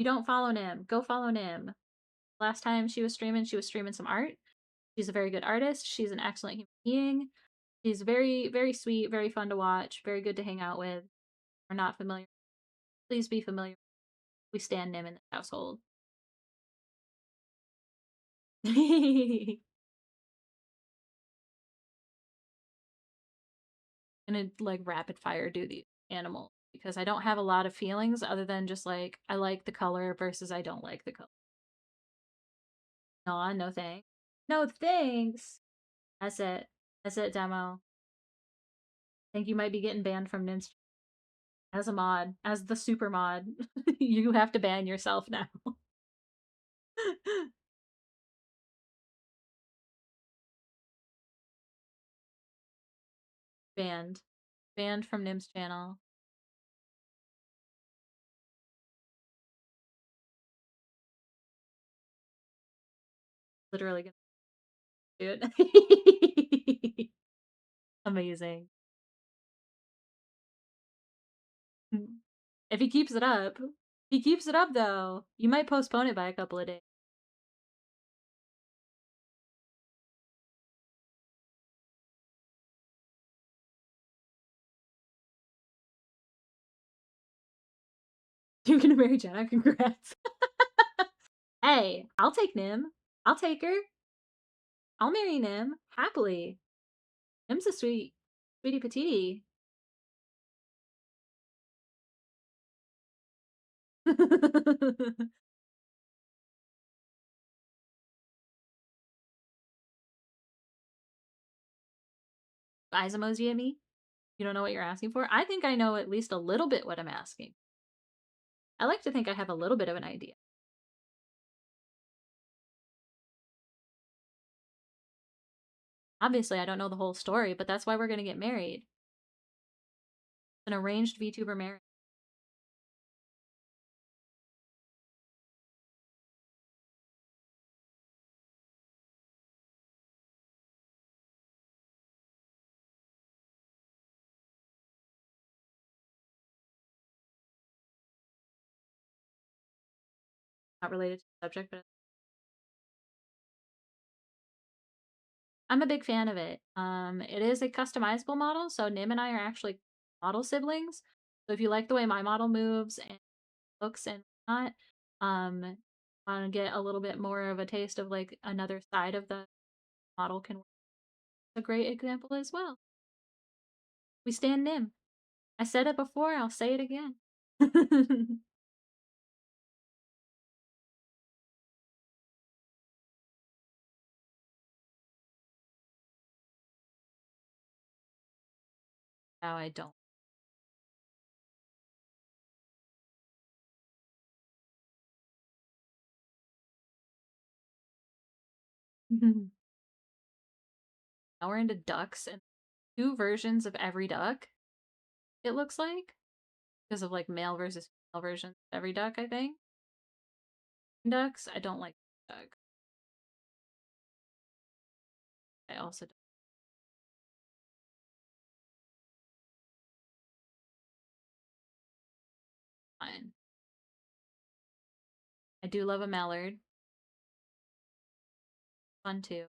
don't follow Nim, go follow Nim. Last time she was streaming some art. She's a very good artist. She's an excellent human being. She's very, very sweet, very fun to watch, very good to hang out with. We're not familiar. Please be familiar. We stand Nim in the household. Gonna like rapid fire do the animal because I don't have a lot of feelings other than just like I like the color versus I don't like the color. No, no thanks. No thanks. That's it. That's it, demo. I think you might be getting banned from Ninja as a mod, as the super mod. You have to ban yourself now. Banned. Banned from Nim's channel. Literally gonna do it. Amazing. If he keeps it up though, you might postpone it by a couple of days. You're gonna marry Jenna? Congrats. Hey, I'll take Nim. I'll take her. I'll marry Nim happily. Nim's a sweetie patootie. Eyes emoji at me? You don't know what you're asking for? I think I know at least a little bit what I'm asking. I like to think I have a little bit of an idea. Obviously, I don't know the whole story, but that's why we're gonna get married. It's an arranged VTuber marriage. Not related to the subject, but I'm a big fan of it. It is a customizable model, so Nim and I are actually model siblings. So if you like the way my model moves and looks and whatnot, want to get a little bit more of a taste of like another side of the model can work. A great example as well. We stand Nim. I said it before, I'll say it again. Now I don't. Now we're into ducks and 2 versions of every duck, it looks like, because of, like, male versus female versions of every duck, I think. Ducks, I don't like duck. I also don't mind. I do love a mallard. Fun too.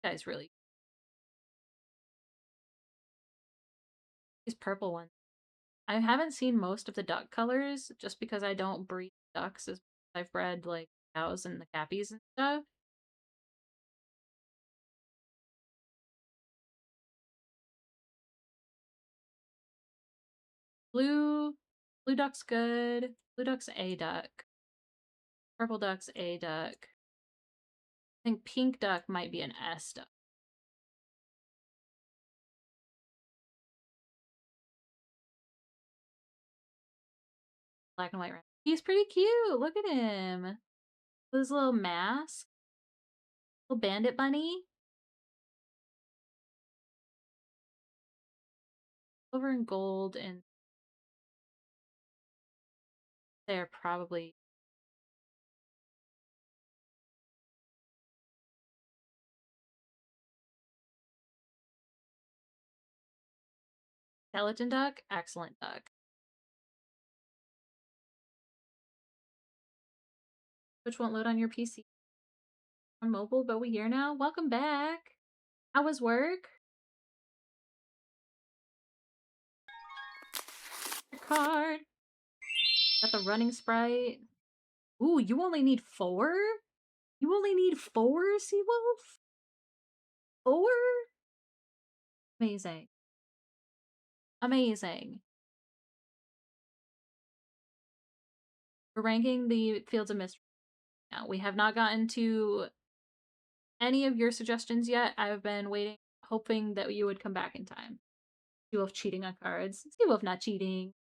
Guy's really these purple ones. I haven't seen most of the duck colors just because I don't breed ducks as I've bred like cows and the cappies and stuff. Blue blue duck's good. Blue duck's a duck. Purple duck's a duck. I think pink duck might be an S duck. Black and white rabbit. He's pretty cute. Look at him. With his little mask. Little bandit bunny. Silver and gold, and they're probably skeleton duck. Excellent duck. Which won't load on your PC. On mobile, but we here now. Welcome back. How was work? Your card. Got the running sprite. Ooh, you only need 4? You only need 4, Seawolf? 4? Amazing. Amazing. We're ranking the Fields of Mist now. We have not gotten to any of your suggestions yet. I've been waiting, hoping that you would come back in time. Seawolf cheating on cards. Seawolf not cheating.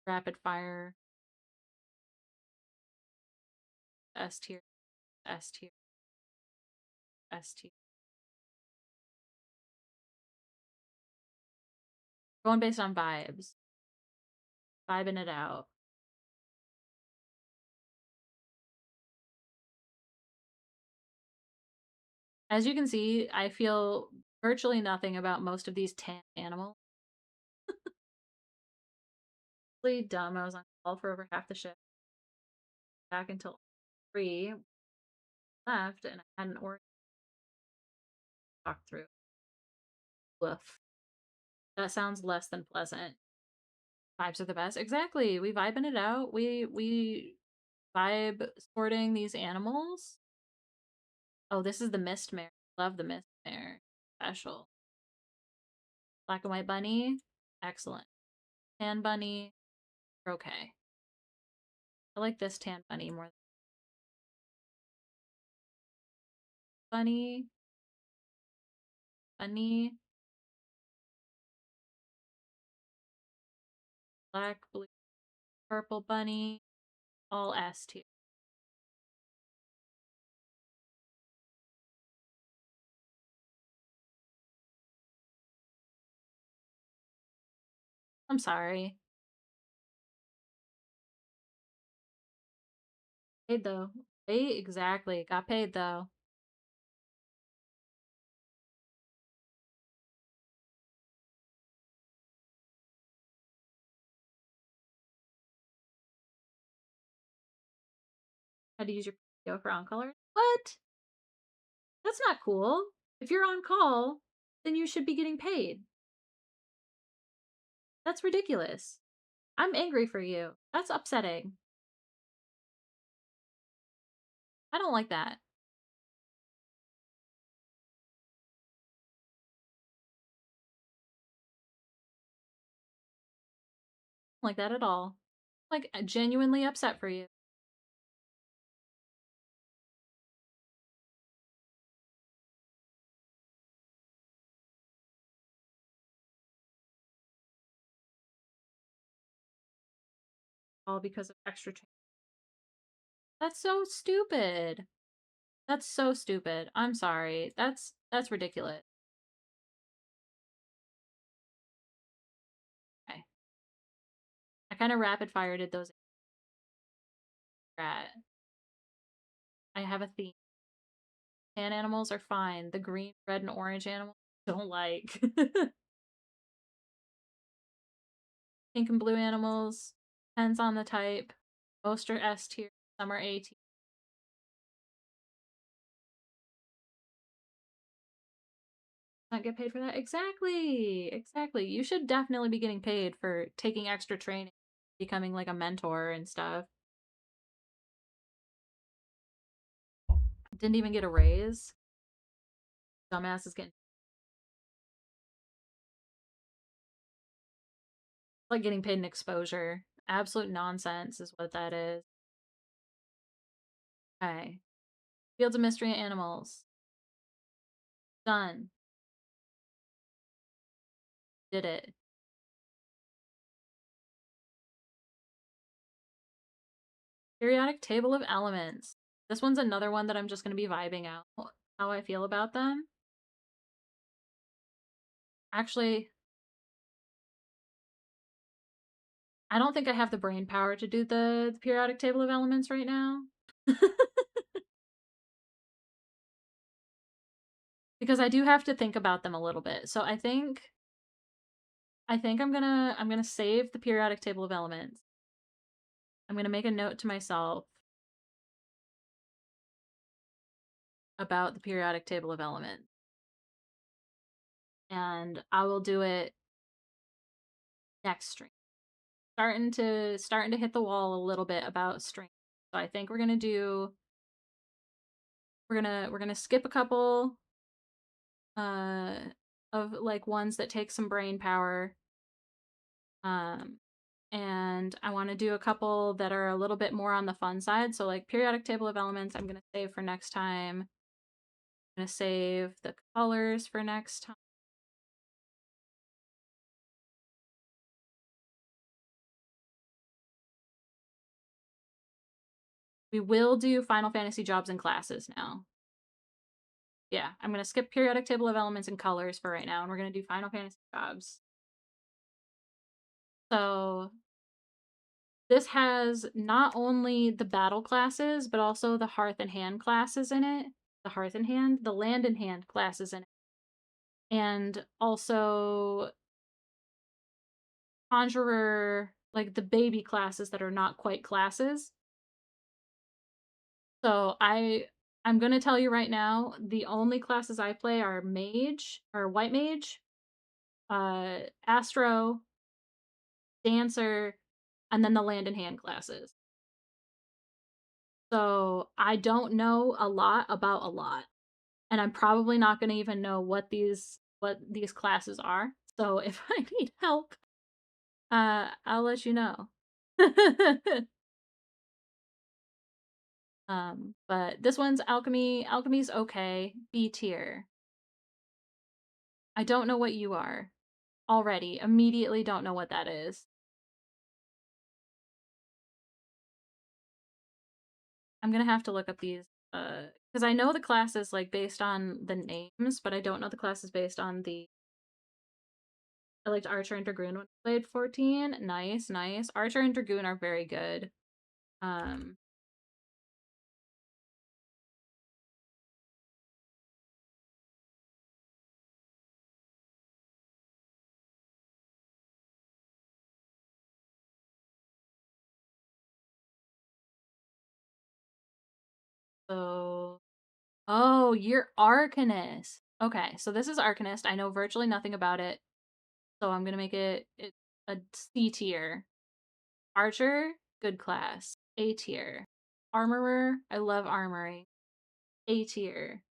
Rapid fire. S tier. S tier. S tier. Going based on vibes. Vibing it out. As you can see, I feel virtually nothing about most of these tan animals. Really dumb. I was on call for over half the shift. Back until 3 left, and I hadn't already talked through. Woof. That sounds less than pleasant. Vibes are the best. Exactly. We vibing it out. We vibe sorting these animals. Oh, this is the mist mare. Love the mist mare. Special. Black and white bunny. Excellent. Tan bunny. Okay. I like this tan bunny more. Bunny. Bunny. Black, blue, purple bunny. All S tier. I'm sorry. Paid though. Paid exactly. Got paid though. Had to use your PTO for on color. What? That's not cool. If you're on call, then you should be getting paid. That's ridiculous. I'm angry for you. That's upsetting. I don't like that. I don't like that at all. Like, genuinely upset for you. all because of extra training. That's so stupid. That's so stupid. I'm sorry. That's ridiculous. Okay. I kind of rapid fire did those at. I have a theme. Tan animals are fine. The green, red, and orange animals don't like. Pink and blue animals depends on the type. Most are S tier, some are A tier. Not get paid for that? Exactly. Exactly. You should definitely be getting paid for taking extra training, becoming like a mentor and stuff. Didn't even get a raise. Dumbass is getting like getting paid in exposure. Absolute nonsense is what that is. Okay. Fields of Mystery and Animals. Done. Did it. Periodic Table of Elements. This one's another one that I'm just going to be vibing out how I feel about them. Actually, I don't think I have the brain power to do the periodic table of elements right now. Because I do have to think about them a little bit. So I think I'm gonna save the periodic table of elements. I'm gonna make a note to myself about the periodic table of elements. And I will do it next stream. Starting to hit the wall a little bit about stream. So I think we're gonna skip a couple uh of like ones that take some brain power. Um and I want to do a couple that are a little bit more on the fun side. So like periodic table of elements, I'm going to save for next time. I'm going to save the colors for next time. We will do Final Fantasy jobs and classes now. Yeah, I'm going to skip periodic table of elements and colors for right now, and we're going to do Final Fantasy jobs. So this has not only the battle classes, but also the hearth and hand classes in it. The hearth and hand, the land and hand classes in it. And also conjurer, like the baby classes that are not quite classes. So I'm gonna tell you right now, the only classes I play are mage or white mage, astro, dancer, and then the land and hand classes. So I don't know a lot about a lot. And I'm probably not gonna even know what these classes are. So if I need help, I'll let you know. But this one's alchemy. Alchemy's okay. B tier. I don't know what you are. Already. Immediately don't know what that is. I'm gonna have to look up these, because I know the classes like based on the names, but I don't know the classes based on the I liked Archer and Dragoon when I played 14. Nice, nice. Archer and Dragoon are very good. Um so oh, you're Arcanist. Okay, so this is Arcanist. I know virtually nothing about it. So I'm gonna make it a C tier. Archer, good class. A tier. Armorer, I love armory. A tier.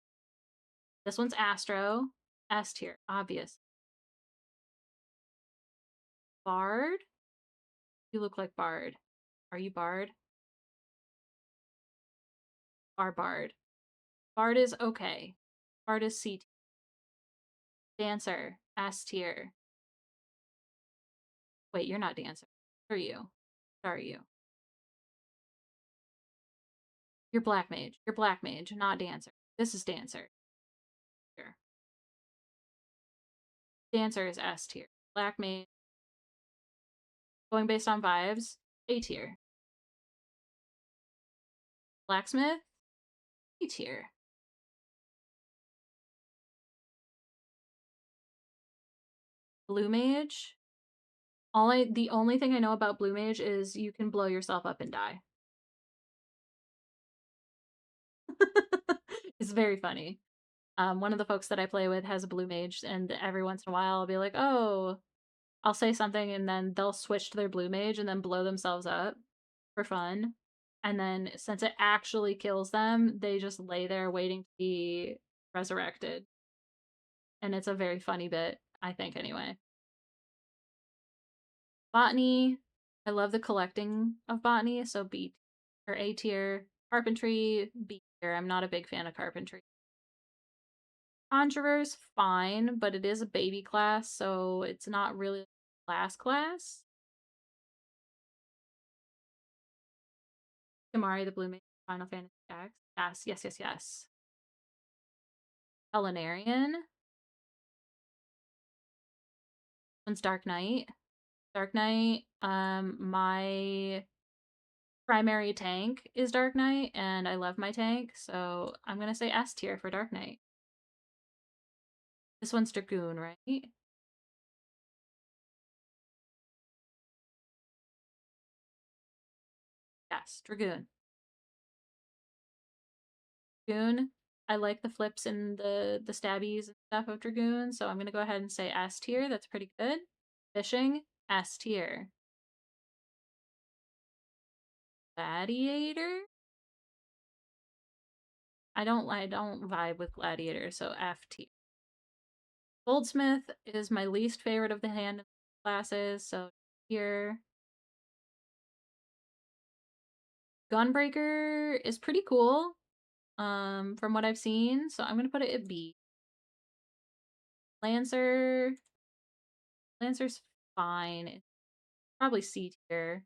This one's Astro. S tier, obvious. Bard? You look like Bard. Are you Bard? Are Bard. Bard is okay. Bard is C tier. Dancer, S tier. Wait, you're not Dancer. Who are you? What are you? You're black mage. You're black mage, not dancer. This is dancer. Here. Dancer is S tier. Black mage, going based on vibes, A tier. Blacksmith, A tier. Blue mage. The only thing I know about blue mage is you can blow yourself up and die. It's very funny. One of the folks that I play with has a blue mage, and every once in a while I'll be like, oh, I'll say something, and then they'll switch to their blue mage and then blow themselves up for fun. And then since it actually kills them, they just lay there waiting to be resurrected. And it's a very funny bit, I think, anyway. Botany, I love the collecting of botany, so B or A tier. Carpentry, B tier. I'm not a big fan of carpentry. Conjurer's fine, but it is a baby class, so it's not really a class. Kimari the Blue Mage, Final Fantasy X. Yes, yes, yes, yes. Culinarian. One's Dark Knight. Dark Knight. My primary tank is Dark Knight, and I love my tank, so I'm gonna say S tier for Dark Knight. This one's Dragoon, right? Yes, Dragoon. Dragoon. I like the flips and the stabbies and stuff of Dragoon, so I'm gonna go ahead and say S tier. That's pretty good. Fishing, S tier. Gladiator? I don't vibe with Gladiator, so F tier. Goldsmith is my least favorite of the hand classes, so here. Gunbreaker is pretty cool, from what I've seen, so I'm gonna put it at B. Lancer, Lancer's fine. It's probably C tier.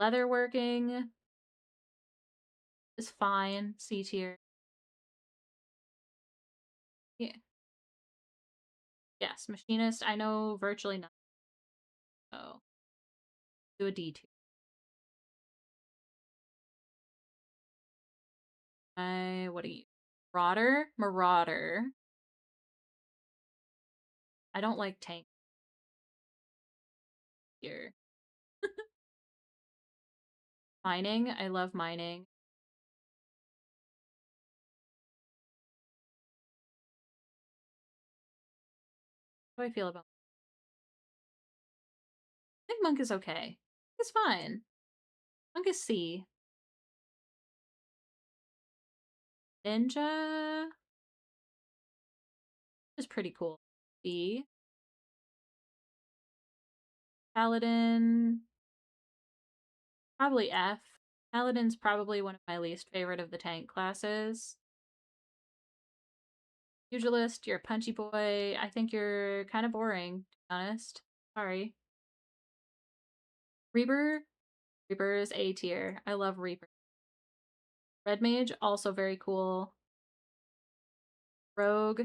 Leatherworking is fine, C tier. Yeah. Yes, machinist. I know virtually nothing, so do a D tier. What are you? Marauder. I don't like tank here. Mining. I love mining. How do I feel about? I think monk is okay. It's fine. Monk is C. Ninja is pretty cool. B. Paladin. Probably F. Paladin's probably one of my least favorite of the tank classes. Pugilist, you're a punchy boy. I think you're kind of boring, to be honest. Sorry. Reaper. Reaper is A tier. I love Reaper. Red Mage, also very cool. Rogue,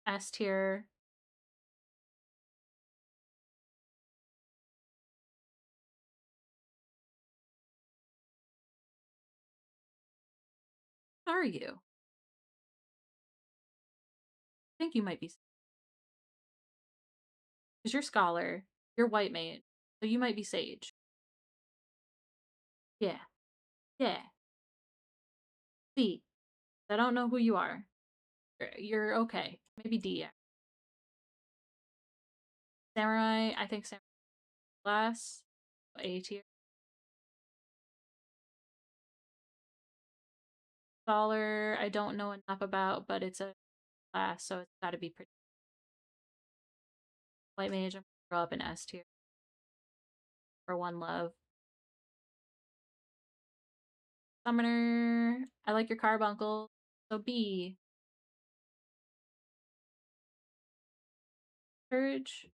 S tier. How are you? I think you might be. Because you're Scholar. You're White Mage. So you might be Sage. Yeah. Yeah. C. I don't know who you are. You're okay. Maybe D. Samurai, I think Samurai class. A tier. Scholar, I don't know enough about, but it's a class, so it's gotta be pretty. White Mage, I'm gonna grow up in S tier. For One Love. Summoner, I like your carbuncle. So B. Purge.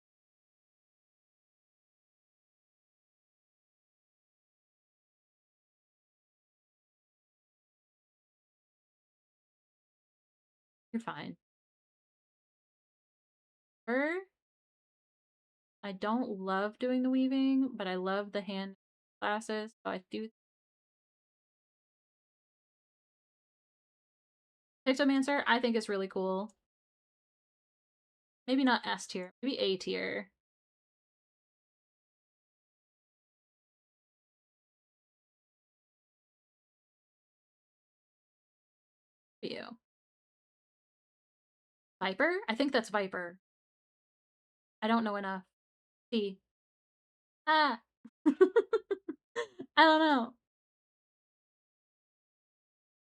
You're fine. Er, I don't love doing the weaving, but I love the hand classes, so I do. Pictomancer, I think is really cool. Maybe not S tier, maybe A tier. For you. Viper? I think that's Viper. I don't know enough. C. Ah! I don't know.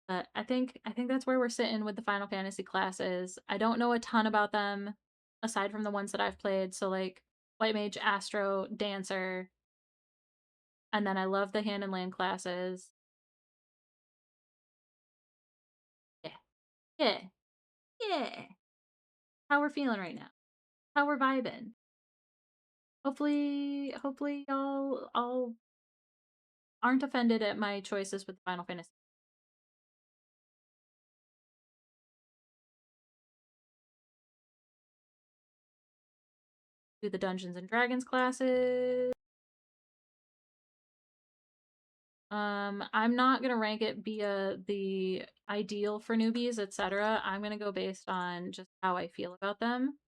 But I think that's where we're sitting with the Final Fantasy classes. I don't know a ton about them aside from the ones that I've played. So like White Mage, Astro, Dancer, and then I love the Hand and Land classes. Yeah. Yeah. Yeah. How we're feeling right now. How we're vibing. Hopefully y'all all aren't offended at my choices with Final Fantasy. Do the Dungeons and Dragons classes. I'm not gonna rank it via the ideal for newbies, etc. I'm gonna go based on just how I feel about them.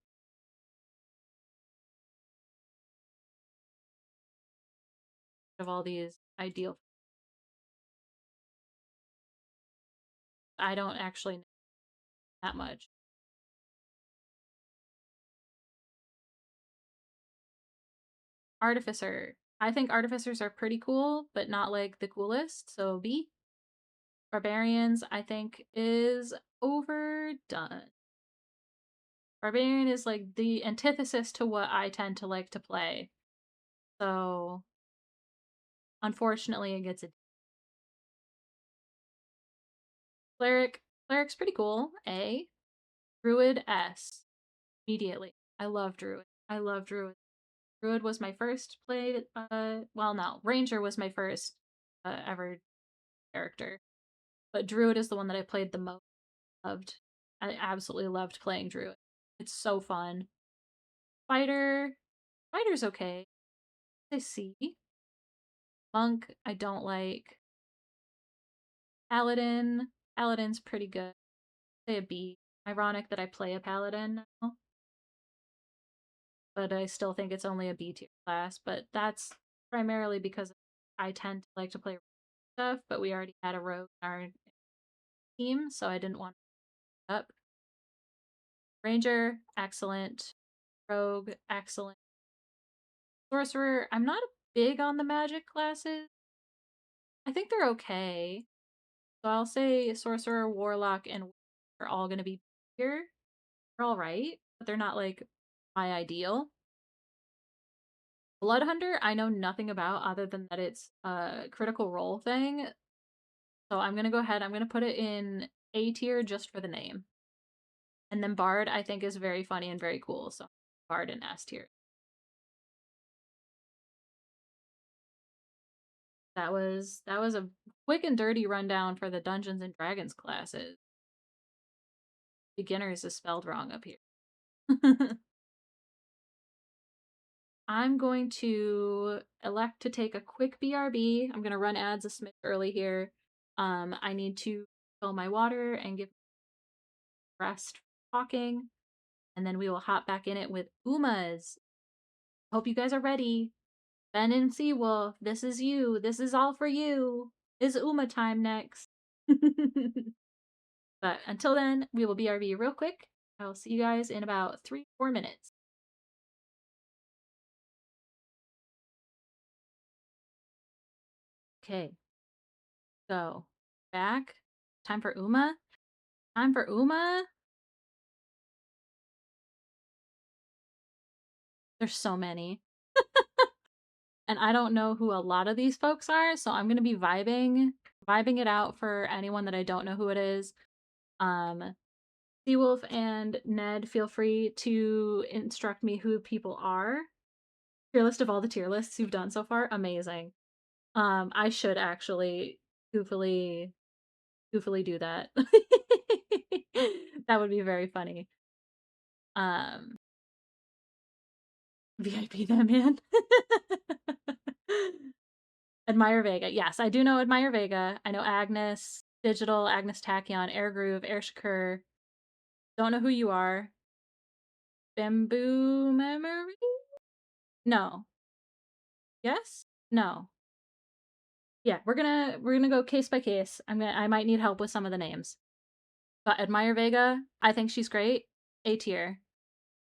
Of all these ideal, I don't actually know that much. Artificer. I think artificers are pretty cool, but not like the coolest, so B. Barbarians, I think, is overdone. Barbarian is like the antithesis to what I tend to like to play. So, unfortunately, it gets a cleric. Cleric's pretty cool. A. Druid S. Immediately. I love Druid. I love Druid. Druid was my first play. Well, no, Ranger was my first ever character, but Druid is the one that I played the most. Loved. I absolutely loved playing Druid. It's so fun. Fighter. Fighter's okay. I see. Monk, I don't like. Paladin. Paladin's pretty good. Say a B. Ironic that I play a paladin now, but I still think it's only a B tier class. But that's primarily because I tend to like to play stuff, but we already had a rogue in our team, so I didn't want to up. Ranger, excellent. Rogue, excellent. Sorcerer, I'm not big on the magic classes. I think they're okay. So I'll say Sorcerer, Warlock, and Wizard are all going to be here. They're all right, but they're not like my ideal. Blood Hunter, I know nothing about other than that it's a critical role thing. So I'm going to go ahead. I'm going to put it in A tier just for the name. And then Bard, I think, is very funny and very cool. So Bard in S tier. That was a quick and dirty rundown for the Dungeons and Dragons classes. Beginners is spelled wrong up here. I'm going to elect to take a quick BRB. I'm going to run ads a smidge early here. I need to fill my water and give rest talking, and then we will hop back in it with Umas. Hope you guys are ready. Ben and Seawolf, this is you. This is all for you. Is Uma time next? But until then, we will BRB real quick. I'll see you guys in about 3-4 minutes. Okay, so back. Time for Uma. Time for Uma. There's so many. And I don't know who a lot of these folks are, so I'm gonna be vibing it out for anyone that I don't know who it is. Seawolf and Ned, feel free to instruct me who people are. Tier list of all the tier lists you've done so far, amazing. I should actually goofily do that. That would be very funny. Um, VIP that man. Admire Vega. Yes, I do know Admire Vega. I know Agnes, Digital, Agnes Tachyon, Air Groove, Air Shakur. Don't know who you are. Bamboo Memory? No. Yes? No. Yeah, we're gonna go case by case. I might need help with some of the names. But Admire Vega, I think she's great. A tier.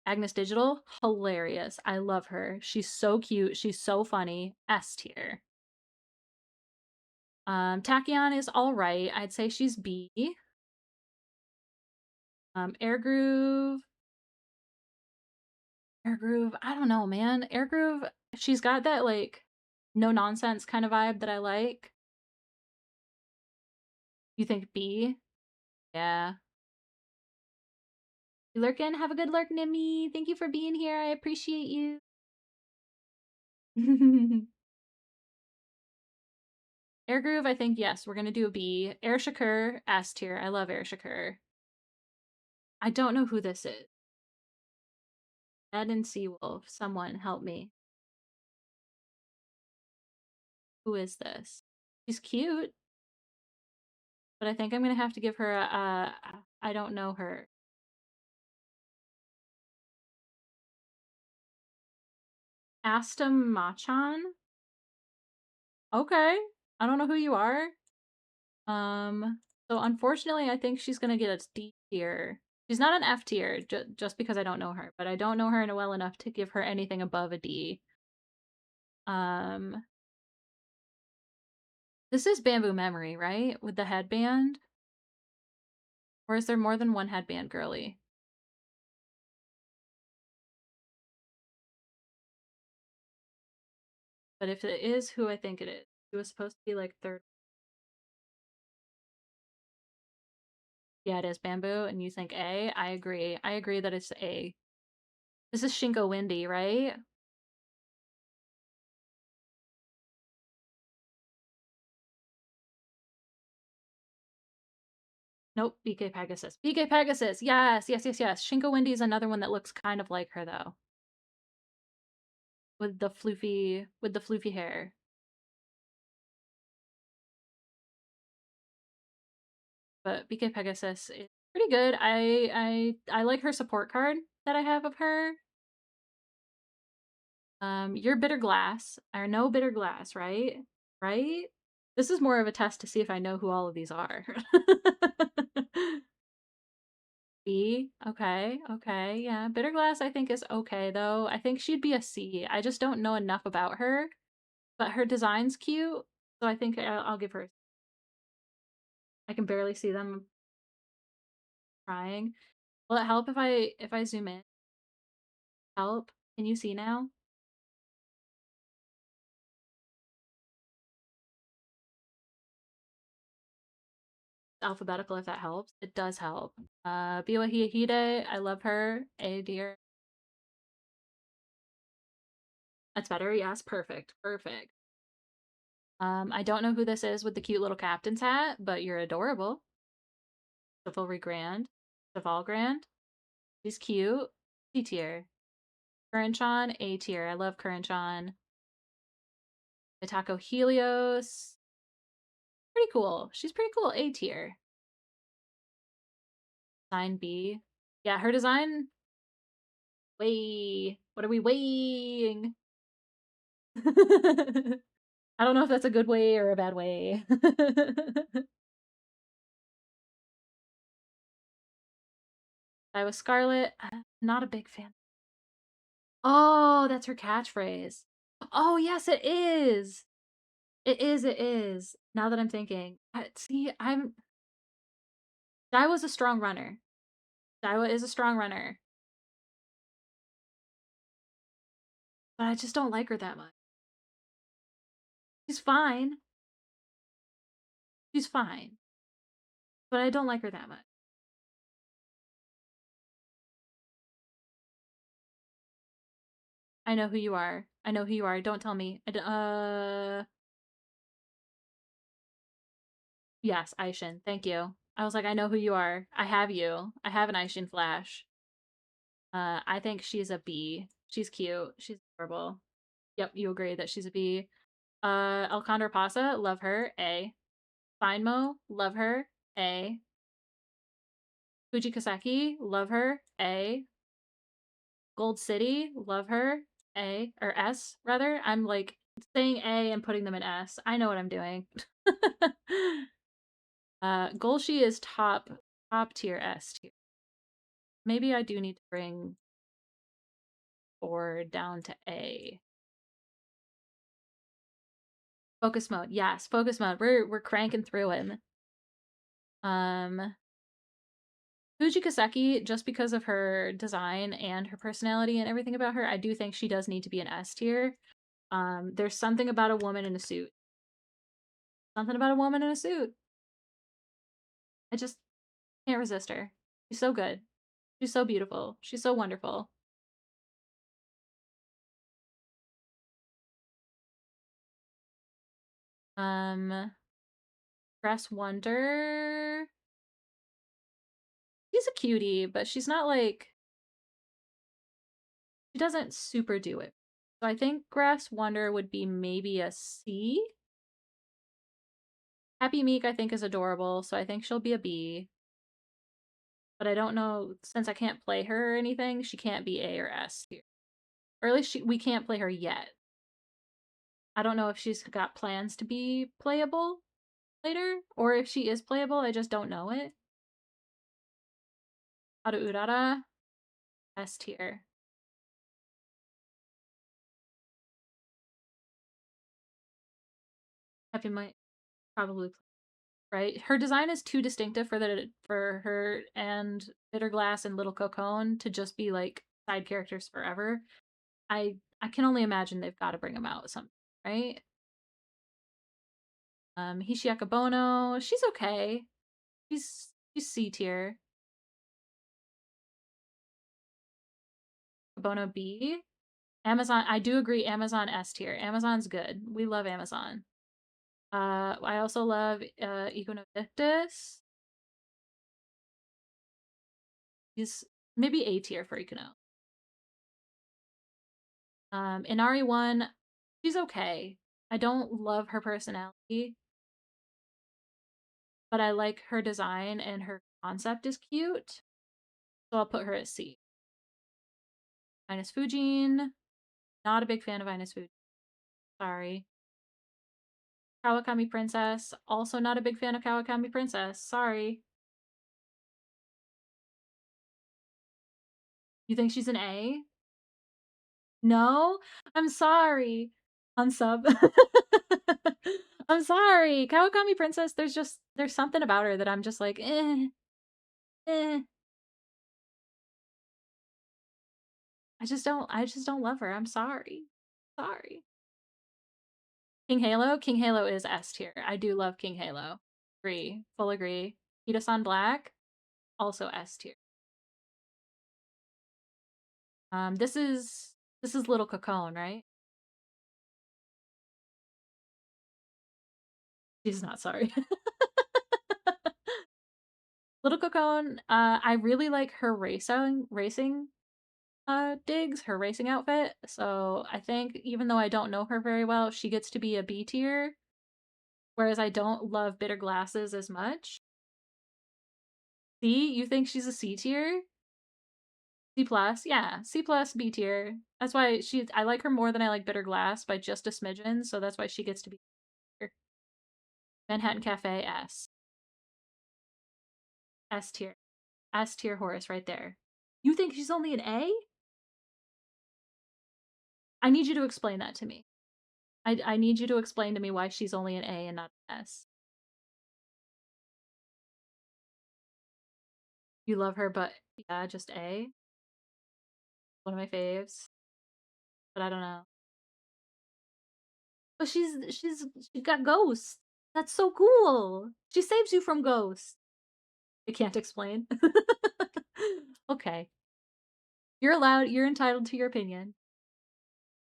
Agnes Digital, hilarious. I love her. She's so cute. She's so funny. S tier. Tachyon is all right. I'd say she's B. Air Groove. Air Groove. I don't know, man. Air Groove. She's got that like no nonsense kind of vibe that I like. You think B? Yeah. You lurkin? Have a good lurk, Nimmy. Thank you for being here. I appreciate you. Air Groove, I think, yes, we're gonna do a B. Air Shakur, S tier. I love Air Shakur. I don't know who this is. Ed and Seawolf. Someone help me. Who is this? She's cute, but I think I'm gonna have to give her a I don't know her. Astam Machan? Okay. I don't know who you are. So unfortunately, I think she's gonna get a D tier. She's not an F tier, just because I don't know her, but I don't know her well enough to give her anything above a D. Um, this is Bamboo Memory, right? With the headband? Or is there more than one headband girly? But if it is who I think it is, it was supposed to be like third. Yeah, it is Bamboo, and you think A? I agree. I agree that it's A. This is Shinko Windy, right? Nope, BK Pegasus. BK Pegasus! Yes, yes, yes, yes. Shinko Windy is another one that looks kind of like her, though. With the floofy hair. But BK Pegasus is pretty good. I like her support card that I have of her. You're Bitter Glass. Or no Bitter Glass, right? Right? This is more of a test to see if I know who all of these are. B. Okay. Okay. Yeah. Bitter Glass I think is okay though. I think she'd be a C. I just don't know enough about her, but her design's cute, so I think I'll give her. I can barely see them trying. Will it help if I zoom in? Help? Can you see now? Alphabetical if that helps. It does help. Biwa Hide, I love her. A dear. That's better. Yes, perfect. Perfect. I don't know who this is with the cute little captain's hat, but you're adorable. Chivalry Grand. Cheval Grand. She's cute. C tier. Currentron, A tier. I love Currentron. Mitako Helios. Pretty cool. She's pretty cool. A tier. Design B. Yeah, her design. Way. What are we weighing? I don't know if that's a good way or a bad way. I was Scarlet. Not a big fan. Oh, that's her catchphrase. Oh, yes, it is. It is. It is. Now that I'm thinking, see, Daiwa's a strong runner. Daiwa is a strong runner, but I just don't like her that much. She's fine. She's fine, but I don't like her that much. I know who you are. I know who you are. Don't tell me. Yes, Aishin. Thank you. I was like, I know who you are. I have you. I have an Aishin Flash. I think she's a B. She's cute. She's adorable. Yep, you agree that she's a B. Alcondra Pasa, love her. A. Finemo, love her. A. Fuji Kaseki, love her. A. Gold City, love her. A. Or S, rather. I'm like saying A and putting them in S. I know what I'm doing. Golshi is top tier S tier. Maybe I do need to bring 4 down to A. Focus mode. Yes, focus mode. We're cranking through him. Fuji Kaseki, just because of her design and her personality and everything about her, I do think she does need to be an S tier. There's something about a woman in a suit. Something about a woman in a suit. I just can't resist her. She's so good. She's so beautiful. She's so wonderful. Um, Press Wonder. She's a cutie, but she's not like she doesn't super do it. So I think Grass Wonder would be maybe a C. Happy Meek I think is adorable, so I think she'll be a B. But I don't know, since I can't play her or anything, she can't be A or S here. Or at least we can't play her yet. I don't know if she's got plans to be playable later, or if she is playable, I just don't know it. Haru Urara, S tier. Happy might probably, right? Her design is too distinctive for her and Bitter Glass and Little Cocoon to just be like side characters forever. I can only imagine they've got to bring them out some, right? Hishiaka Bono, she's okay. She's C tier. Bono B. Amazon, I do agree. Amazon S tier. Amazon's good. We love Amazon. I also love Econodictus. He's maybe A tier for Econo. Inari 1, she's okay. I don't love her personality, but I like her design and her concept is cute. So I'll put her at C. Ines Fujin, not a big fan of Ines Fujin. Sorry. Kawakami Princess, also not a big fan of Kawakami Princess. Sorry. You think she's an A? No? I'm sorry. Unsub. I'm sorry. Kawakami Princess, there's something about her that I'm just like, eh. I just don't love her. I'm sorry. Sorry. King Halo? King Halo is S tier. I do love King Halo. Agree. Full agree. Hito-san Black, also S tier. This is Little Cocoon, right? She's not sorry. Little Cocoon, I really like her racing digs, her racing outfit. So I think even though I don't know her very well, she gets to be a B tier. Whereas I don't love Bitter Glasses as much. C, you think she's a C tier? C plus, yeah, C plus, B tier. That's why I like her more than I like Bitter Glass by just a smidgen, so that's why she gets to be here. Manhattan Cafe S. S tier. S tier Horus right there. You think she's only an A? I need you to explain that to me. I need you to explain to me why she's only an A and not an S. You love her, but yeah, just A. One of my faves. But I don't know. But she got ghosts. That's so cool. She saves you from ghosts. I can't explain. Okay. You're entitled to your opinion.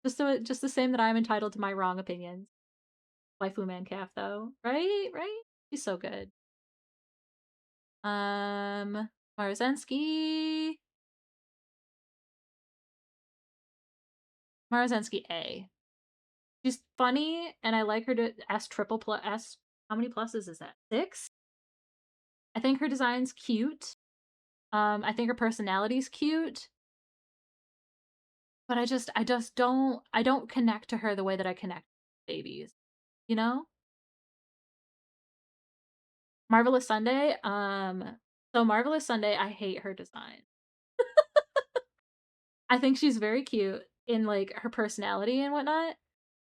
Just the same that I'm entitled to my wrong opinions. Waifu Man Calf though. Right? Right? She's so good. Marzensky. Marzensky A. She's funny, and I like her to S triple plus S. How many pluses is that? 6? I think her design's cute. I think her personality's cute, but I don't connect to her the way that I connect to babies. You know? Marvelous Sunday. So Marvelous Sunday, I hate her design. I think she's very cute in like her personality and whatnot,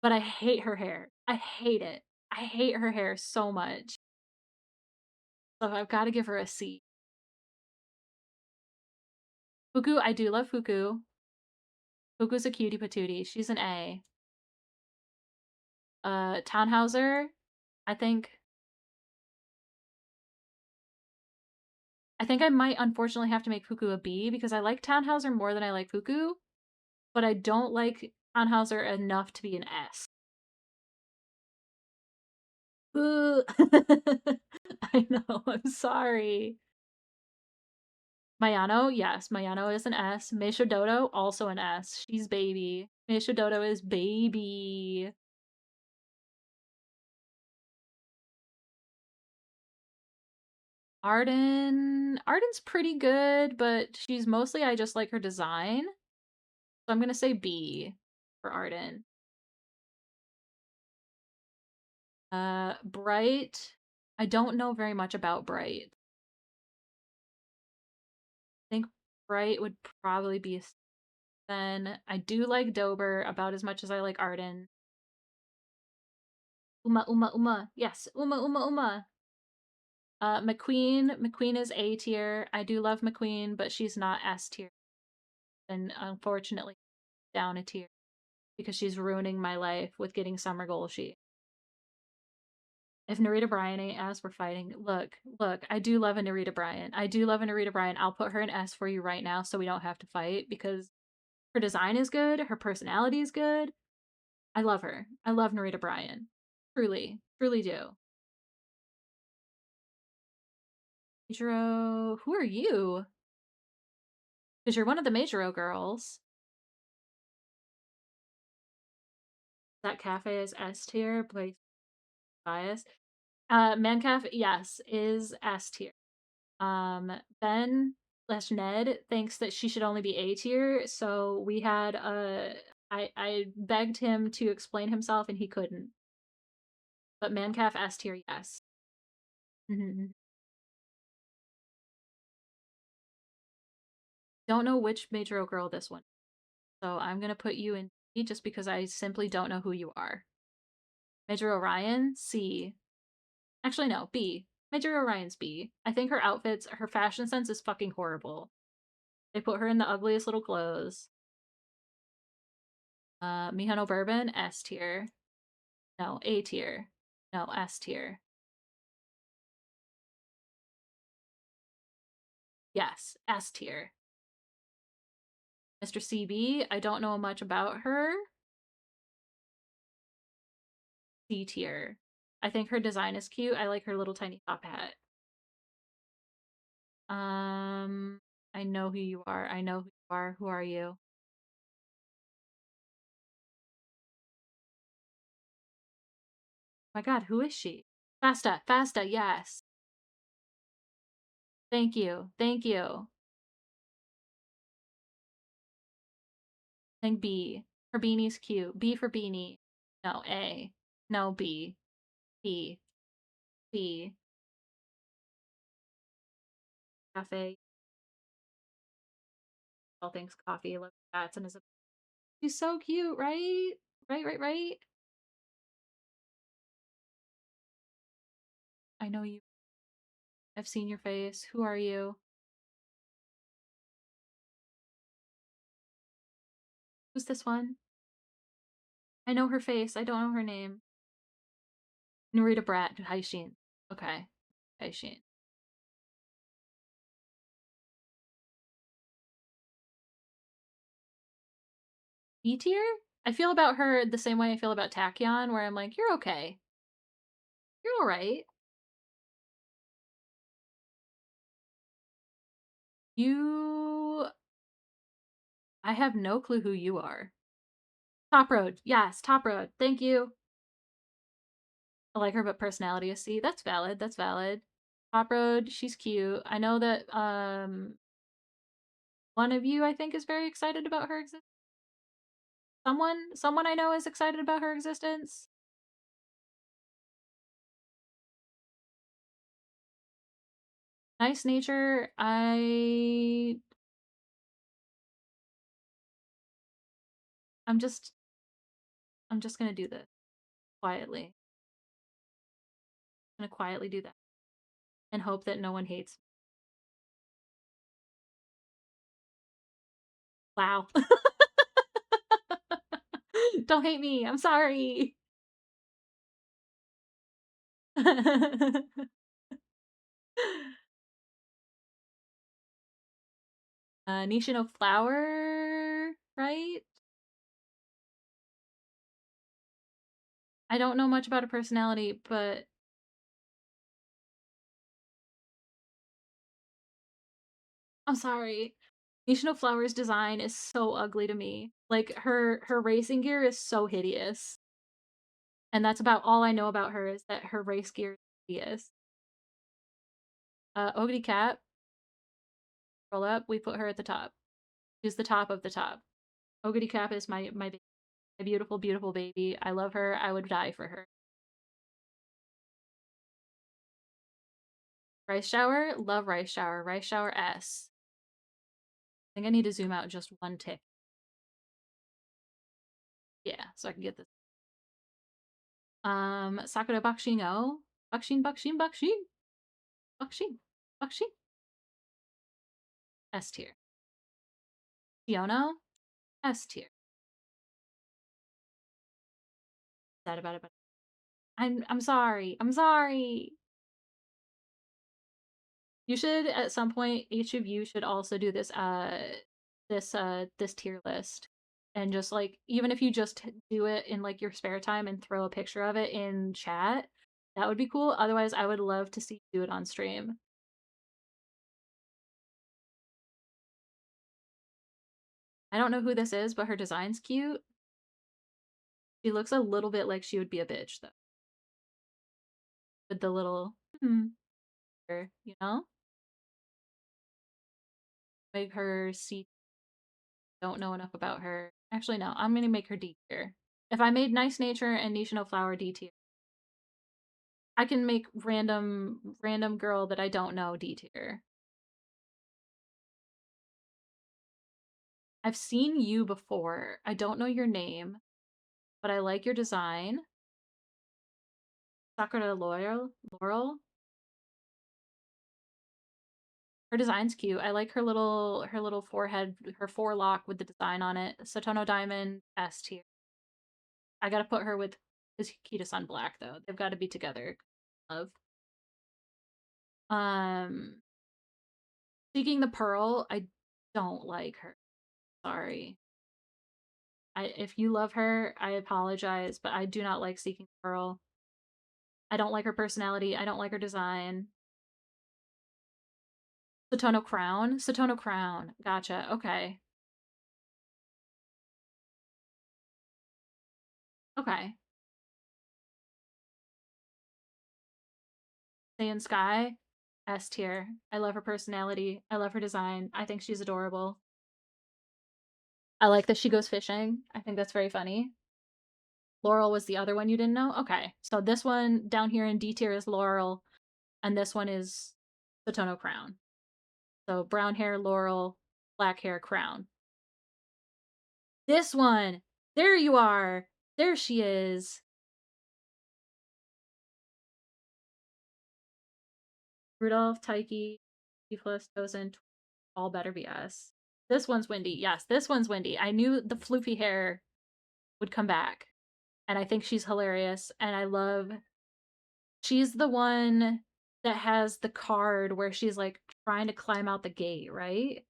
but I hate her hair. I hate it. I hate her hair so much. So I've got to give her a C. Fuku, I do love Fuku. Fuku's a cutie patootie. She's an A. Tannhauser, I think I think I might unfortunately have to make Fuku a B because I like Tannhauser more than I like Fuku, but I don't like Tannhauser enough to be an S. Ooh. I know, I'm sorry. Mayano, yes, Mayano is an S. Meisho Dodo, also an S. She's baby. Meisho Dodo is baby. Arden's pretty good, but she's mostly I just like her design. So I'm gonna say B for Arden. Bright. I don't know very much about Bright. I think Bright would probably be a then. I do like Dober about as much as I like Arden. Uma, Uma, Uma. Yes, Uma, Uma, Uma. McQueen is A tier. I do love McQueen, but she's not S tier. And unfortunately, down a tier because she's ruining my life with getting Summer Goal Sheet. If Narita Bryan ain't S, we're fighting. Look, I do love a Narita Bryan. I do love a Narita Bryan. I'll put her in S for you right now so we don't have to fight because her design is good, her personality is good. I love her. I love Narita Bryan. Truly, truly do. Majoro, who are you? Because you're one of the Majoro girls. That cafe is S tier, place bias. Mancaf, yes, is S tier. Ben slash Ned thinks that she should only be A tier, so we had I begged him to explain himself and he couldn't. But Mancaf S tier, yes. Don't know which Major girl this one. So I'm gonna put you in D just because I simply don't know who you are. Major Orion, C. Actually, no, B. Major Orion's B. I think her outfits, her fashion sense is fucking horrible. They put her in the ugliest little clothes. Mihano Bourbon, S tier. No, A tier. No, S tier. Yes, S tier. Mr. CB, I don't know much about her. C tier. I think her design is cute. I like her little tiny top hat. I know who you are. I know who you are. Who are you? My god, who is she? Fasta, Fasta, yes. Thank you. Thank you. Think B. Her beanie's cute. B for beanie. No, A. No, B. B. B. Cafe. All things coffee. Love cats and is a she's so cute, right? Right. I know you. I've seen your face. Who are you? Who's this one? I know her face. I don't know her name. Narita Brat. Haishin. Okay. Haishin. B tier? I feel about her the same way I feel about Tachyon, where I'm like, you're okay. You're alright. You I have no clue who you are. Top Road. Yes, Top Road. Thank you. I like her, but personality is C. That's valid. That's valid. Top Road, she's cute. I know that one of you I think is very excited about her existence. Someone I know is excited about her existence. Nice nature. I'm just I'm just gonna do this quietly. I'm gonna quietly do that and hope that no one hates. Wow. Don't hate me. I'm sorry. Nishino Flower, right? I don't know much about her personality, but I'm sorry. Nishino Flower's design is so ugly to me. Like her racing gear is so hideous. And that's about all I know about her is that her race gear is hideous. Ogity Cat, roll up, we put her at the top. She's the top of the top. Ogity Cap is my beautiful, beautiful baby. I love her. I would die for her. Rice Shower, love Rice Shower. Rice Shower S. I think I need to zoom out just one tick. Yeah, so I can get this. Sakura Bakshin O. Bakshin, Bakshin, Bakshin. Bakshin, Bakshin. S tier. Fiono, S tier. Sad about it, but I'm sorry. I'm sorry. You should at some point, each of you should also do this tier list. And just like even if you just do it in like your spare time and throw a picture of it in chat, that would be cool. Otherwise, I would love to see you do it on stream. I don't know who this is, but her design's cute. She looks a little bit like she would be a bitch though. With the little you know? Make her see don't know enough about her. Actually no, I'm gonna make her D tier. If I made Nice Nature and Nishino Flower D tier, I can make random girl that I don't know D tier. I've seen you before. I don't know your name, but I like your design. Sakura Laurel. Her design's cute. I like her little forehead, her forelock with the design on it. Satono Diamond S tier. I gotta put her with Kita Sun Black though. They've got to be together. Love. Um, Seeking the Pearl. I don't like her. Sorry. If you love her, I apologize, but I do not like Seeking the Pearl. I don't like her personality. I don't like her design. Satono Crown? Satono Crown. Gotcha. Okay. Okay. Saiyan Sky? S tier. I love her personality. I love her design. I think she's adorable. I like that she goes fishing. I think that's very funny. Laurel was the other one you didn't know? Okay. So this one down here in D tier is Laurel, and this one is Satono Crown. So brown hair, Laurel, black hair, Crown. This one! There you are! There she is! Rudolph, Taiki, Tiflis, Tozen, all better be us. This one's windy. Yes, this one's windy. I knew the floofy hair would come back. And I think she's hilarious. And I love she's the one that has the card where she's like trying to climb out the gate, right?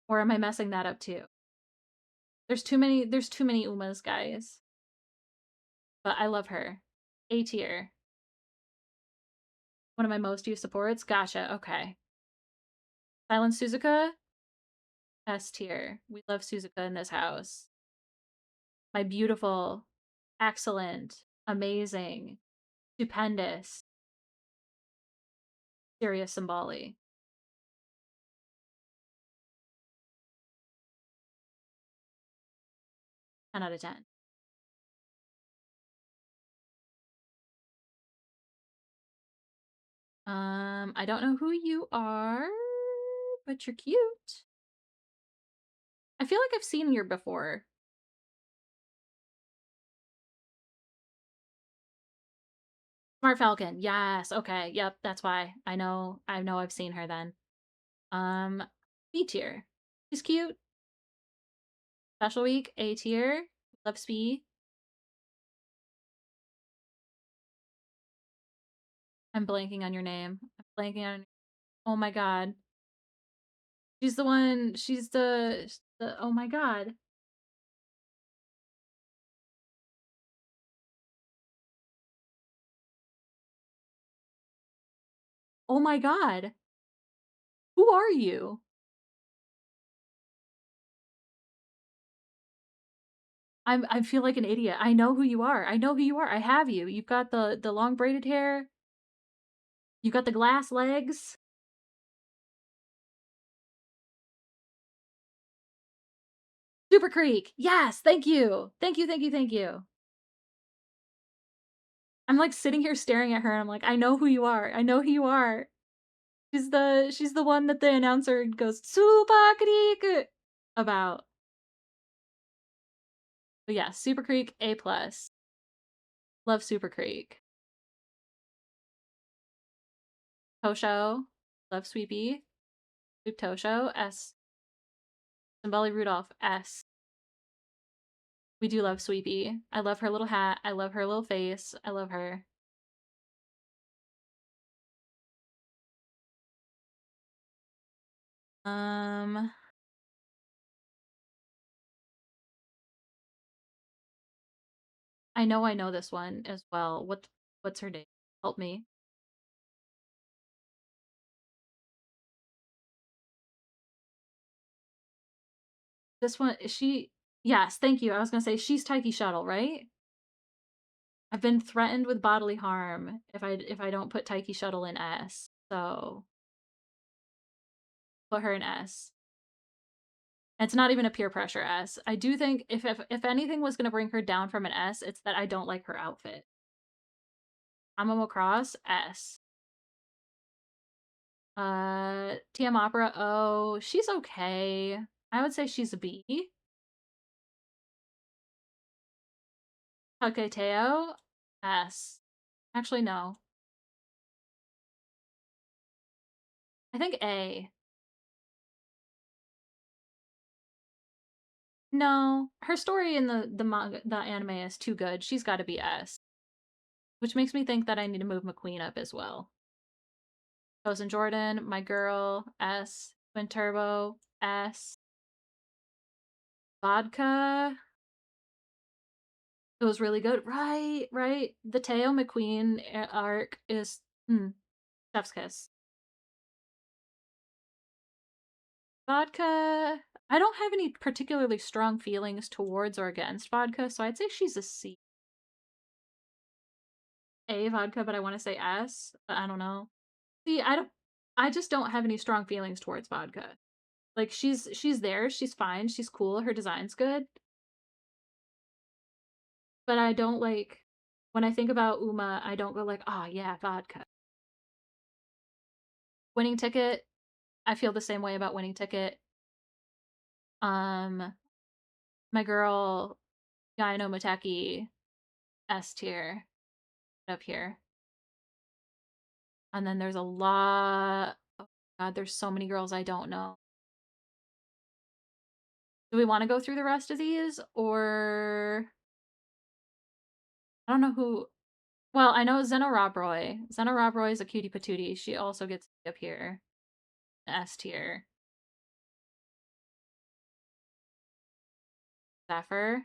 Or am I messing that up too? There's too many Umas, guys. But I love her. A tier. One of my most used supports. Gotcha. Okay. Silent Suzuka, S tier. We love Suzuka in this house. My beautiful, excellent, amazing, stupendous, serious Symboli. 10 out of 10. I don't know who you are, but you're cute. I feel like I've seen you before. Smart Falcon. Yes. Okay. Yep. That's why. I know I've seen her then. Um, B tier. She's cute. Special week. A tier. Love Spee. I'm blanking on your name. I'm blanking on. Oh my god. She's the one. She's the. Oh my god. Oh my god. Who are you? I feel like an idiot. I know who you are. I know who you are. I have you. You've got the long braided hair. You got the glass legs. Super Creek. Yes, thank you. Thank you, thank you, thank you. I'm like sitting here staring at her and I'm like, I know who you are. I know who you are. She's the one that the announcer goes Super Creek about. But yeah, Super Creek A plus. Love Super Creek. Tosho. Love Sweepy. Sweep Tosho. S. Symboli Rudolph. S. We do love Sweepy. I love her little hat. I love her little face. I love her. Um, I know this one as well. What's her name? Help me. This one is she. Yes, thank you. I was gonna say she's Taiki Shuttle, right? I've been threatened with bodily harm if I don't put Taiki Shuttle in S. So put her in S. And it's not even a peer pressure S. I do think if anything was gonna bring her down from an S, it's that I don't like her outfit. Amamo Cross S. TM Opera O. She's okay. I would say she's a B. Haketeo S. Actually, no. I think A. No, her story in the manga, the anime is too good. She's got to be S, which makes me think that I need to move McQueen up as well. Chosen Jordan, my girl, S. Twin Turbo, S. Vodka. It was really good. Right, right. The Teo McQueen arc is chef's kiss. Vodka. I don't have any particularly strong feelings towards or against vodka, so I'd say she's a C. A vodka, but I want to say S, but I don't know. See, I just don't have any strong feelings towards vodka. Like she's there, she's fine, she's cool, her design's good, but I don't like when I think about Uma, I don't go like, "Oh, yeah, vodka." Winning Ticket, I feel the same way about Winning Ticket. Um my girl Yaino Mateki S tier up here. And then there's a lot. Oh god, there's so many girls I don't know. Do we want to go through the rest of these or I don't know who. Well, I know Zeno Robroy. Zeno Robroy is a cutie patootie. She also gets up here. S tier. Zephyr.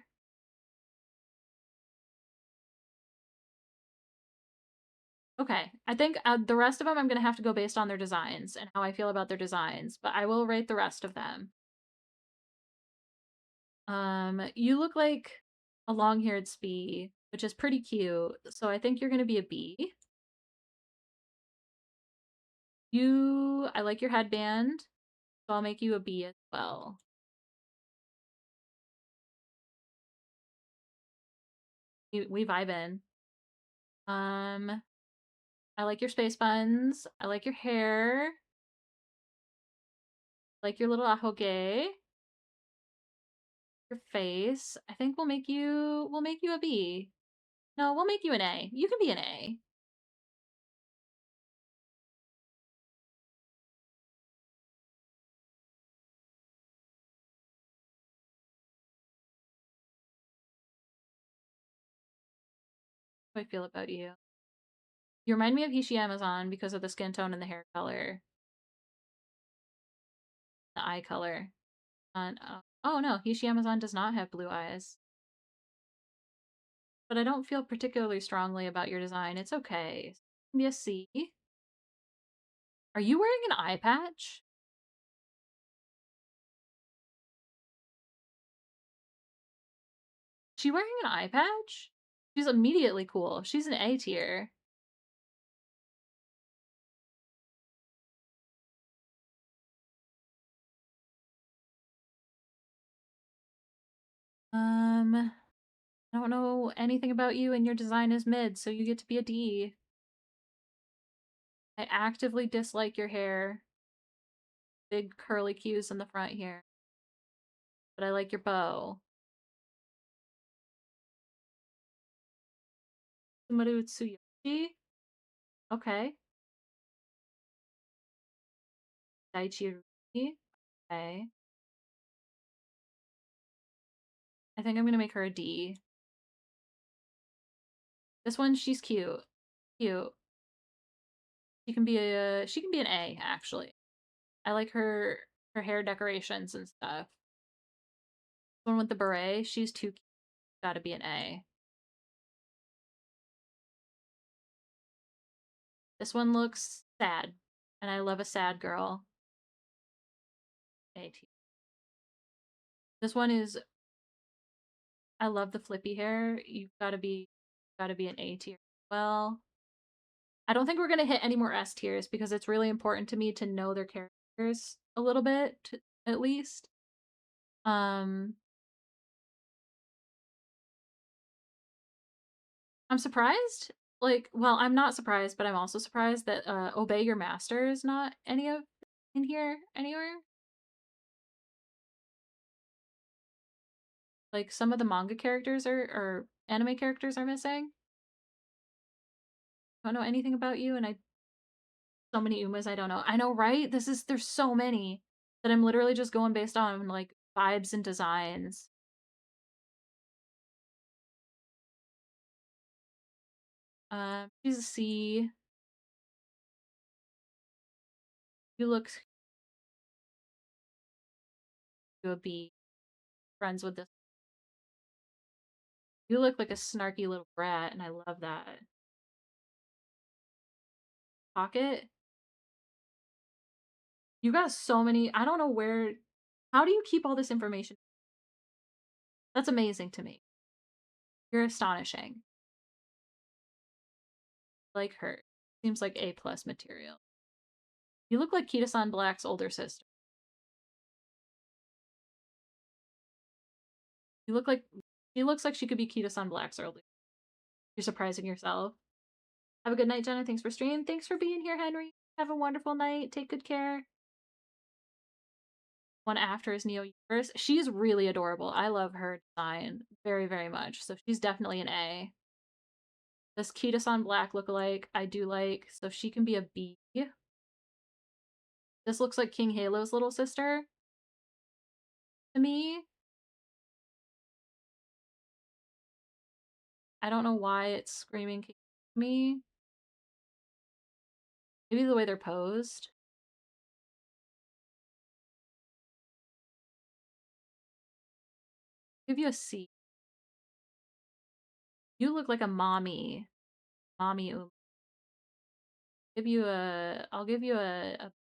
Okay, I think the rest of them I'm gonna have to go based on their designs and how I feel about their designs, but I will rate the rest of them. You look like a long-haired spee, which is pretty cute, so I think you're gonna be a B. I like your headband, so I'll make you a B as well. We vibin'. Um, I like your space buns. I like your hair. I like your little ahoge. Your face. I think we'll make you a B. No, we'll make you an A. You can be an A. How do I feel about you? You remind me of Hishi Amazon because of the skin tone and the hair color, the eye color. Oh no, Hishi Amazon does not have blue eyes. But I don't feel particularly strongly about your design. It's okay. Be a C. Are you wearing an eye patch? She wearing an eye patch? She's immediately cool. She's an A tier. I don't know anything about you and your design is mid, so you get to be a D. I actively dislike your hair. Big curly cues in the front here. But I like your bow. Sumaru Tsuyoshi? Okay. Daichi Rui? Okay. I think I'm gonna make her a D. This one, she's cute. Cute. She can be an A, actually. I like her hair decorations and stuff. The one with the beret, she's too cute. Gotta be an A. This one looks sad, and I love a sad girl. A tier. This one is I love the flippy hair. You've gotta be an A tier. Well, I don't think we're gonna hit any more S tiers because it's really important to me to know their characters a little bit, at least. Um, I'm surprised. Well, I'm not surprised, but I'm also surprised that Obey Your Master is not any of in here anywhere. Like some of the manga characters or anime characters are missing. I don't know anything about you, and I so many Umas I don't know. I know, right? There's so many that I'm literally just going based on like vibes and designs. She's a C. You look to a B. Friends with this. You look like a snarky little brat, and I love that. Pocket. You got so many. I don't know where. How do you keep all this information? That's amazing to me. You're astonishing. Like her. Seems like A plus material. You look like Kita-san Black's older sister. You look like she looks like she could be Kita-san Black's older. You're surprising yourself. Have a good night, Jenna. Thanks for streaming. Thanks for being here, Henry. Have a wonderful night. Take good care. One after is Neo Universe. She's really adorable. I love her design very, very much. So she's definitely an A. This Kita-san Black lookalike I do like, so she can be a B. This looks like King Halo's little sister to me. I don't know why it's screaming King to me. Maybe the way they're posed. Give you a C. You look like a mommy. Mommy I'll give you a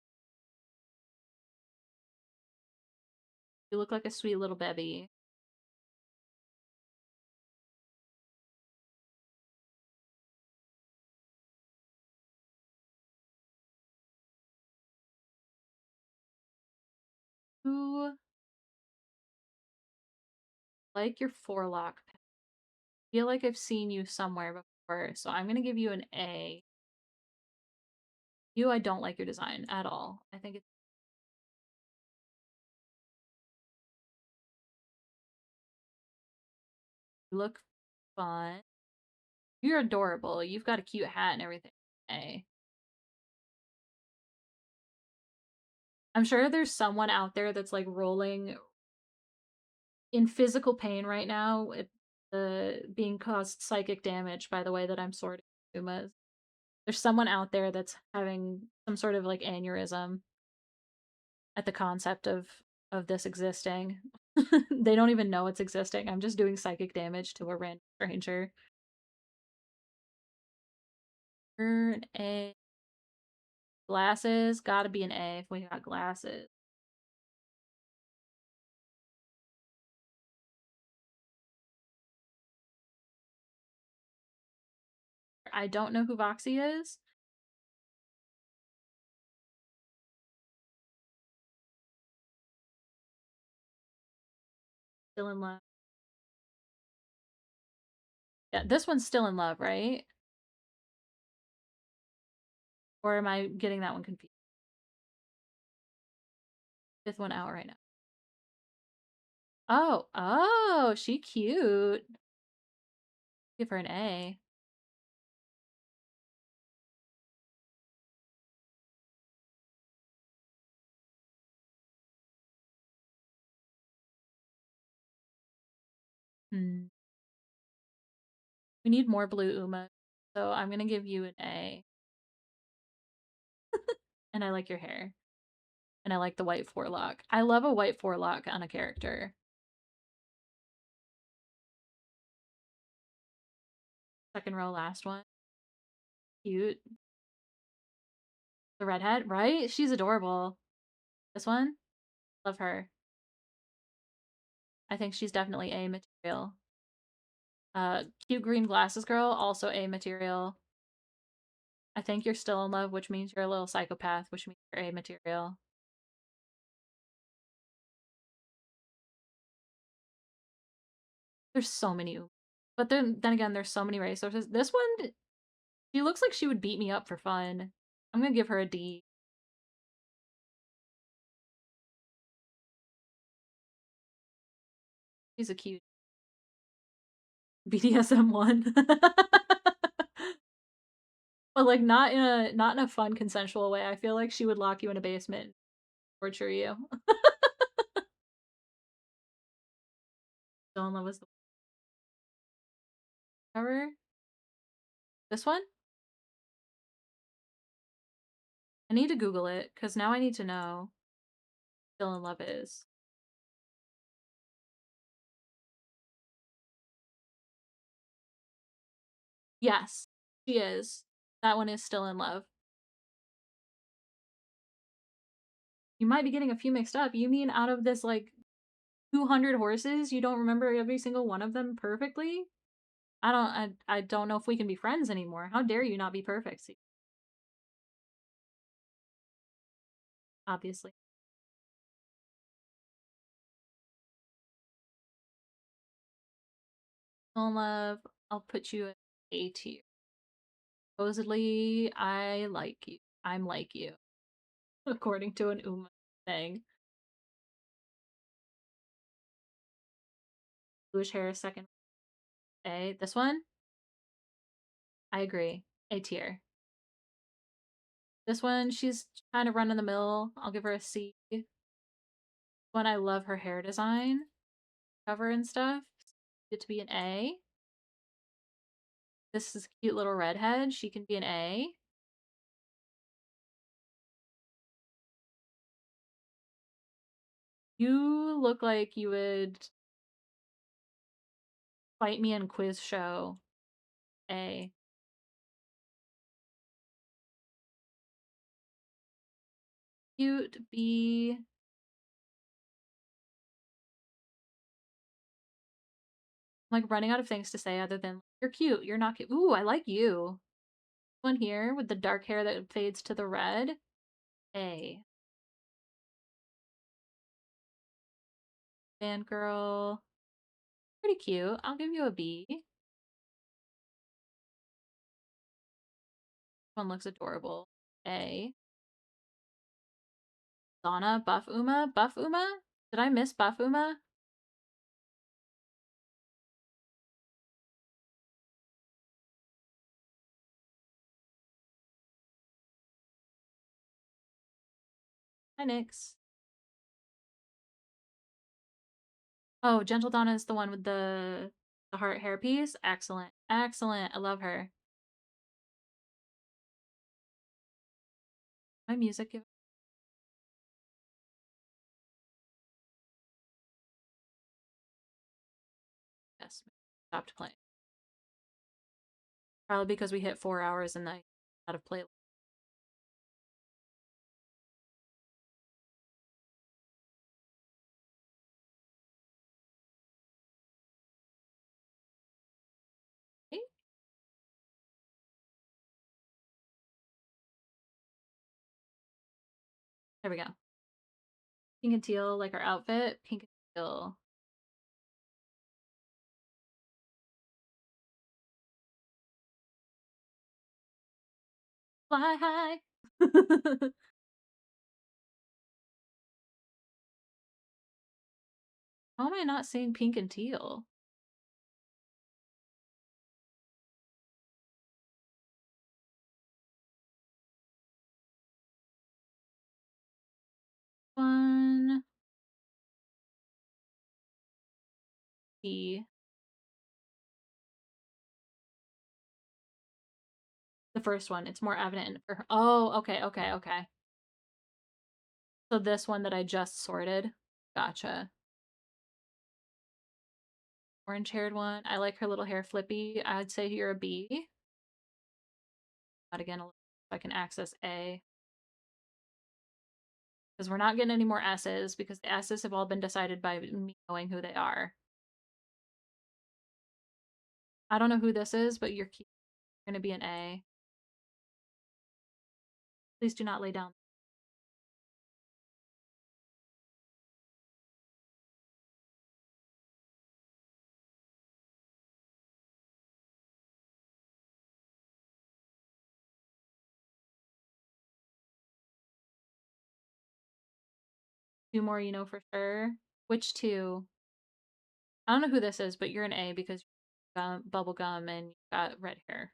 you look like a sweet little baby. You like your forelock. Feel like I've seen you somewhere before, so I'm gonna give you an A. I don't like your design at all. I think it's you look fun. You're adorable. You've got a cute hat and everything. A. I'm sure there's someone out there that's like rolling in physical pain right now with being caused psychic damage by the way that I'm sorting Umas. There's someone out there that's having some sort of like aneurysm at the concept of this existing. They don't even know it's existing. I'm just doing psychic damage to a random stranger. An A. Glasses, gotta be an A if we got glasses. I don't know who Voxy is. Still in love. Yeah, this one's still in love, right? Or am I getting that one confused? Fifth one out right now. Oh, she cute. Give her an A. Hmm. We need more blue Uma, so I'm gonna give you an A. And I like your hair. And I like the white forelock. I love a white forelock on a character. Second row, last one. Cute. The redhead, right? She's adorable. This one? Love her. I think she's definitely A material. Cute green glasses girl, also A material. I think you're still in love, which means you're a little psychopath, which means you're A material. There's so many. But then again, there's so many resources. This one, she looks like she would beat me up for fun. I'm gonna give her a D. She's a cute BDSM one. But like not in a fun consensual way. I feel like she would lock you in a basement and torture you. Still in love with the cover. This one? I need to Google it, because now I need to know Still in Love is. Yes, she is. That one is Still in Love. You might be getting a few mixed up. You mean out of this like 200 horses, you don't remember every single one of them perfectly? I don't know if we can be friends anymore. How dare you not be perfect? See, obviously. Still in Love, I'll put you at A tier. Supposedly, I like you. I'm like you, according to an Uma thing. Bluish hair, second A. This one, I agree. A tier. This one, she's kind of run of the mill. I'll give her a C. One, I love her hair design, cover and stuff. Get to be an A. This is a cute little redhead. She can be an A. You look like you would fight me in quiz show. A. Cute B. I'm like running out of things to say other than you're cute, you're not cute. Ooh, I like you. One here with the dark hair that fades to the red. A. Fangirl. Pretty cute. I'll give you a B. One looks adorable. A. Donna, Buff Uma? Buff Uma? Did I miss Buff Uma? Hi, Nyx. Oh, Gentle Donna is the one with the heart hairpiece. Excellent. Excellent. I love her. My music. Yes. Stopped playing. Probably because we hit 4 hours and I out of play. There we go. Pink and teal, like our outfit. Pink and teal. Fly high. How am I not seeing pink and teal? One. B. The first one. It's more evident for her. Oh, okay, okay, okay. So this one that I just sorted. Gotcha. Orange haired one. I like her little hair flippy. I'd say you're a B. Not again, if I can access A. Because we're not getting any more S's because the S's have all been decided by me knowing who they are. I don't know who this is, but you're cute. You're gonna be an A. Please do not lay down. Two more, you know for sure. Which two? I don't know who this is, but you're an A because you got bubble gum and you got red hair.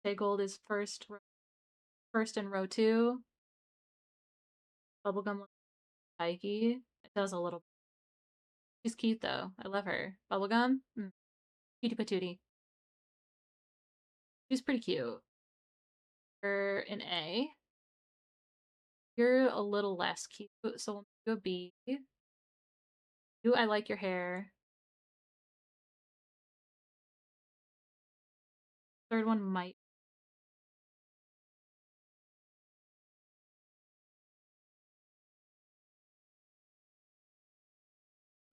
Say gold is first in row two. Bubblegum looks spiky. It does a little. She's cute though. I love her. Bubblegum? Cutie patootie. She's pretty cute. You're an A. You're a little less cute, so we'll do a B. You, I like your hair. Third one might.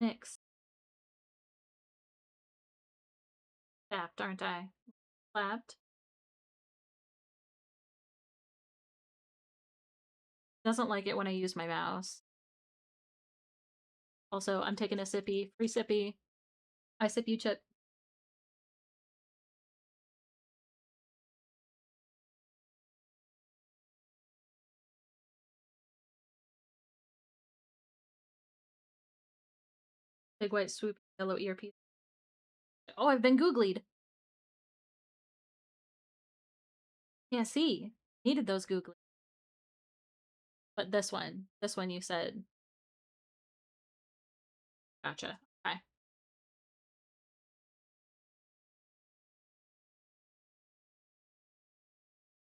Nyx. Tapped, aren't I? Clapped. Doesn't like it when I use my mouse. Also, I'm taking a sippy. Free sippy. I sip you chip. Big white swoop yellow earpiece. Oh, I've been googlied. Yeah, see. Needed those googly. But this one you said. Gotcha. Okay.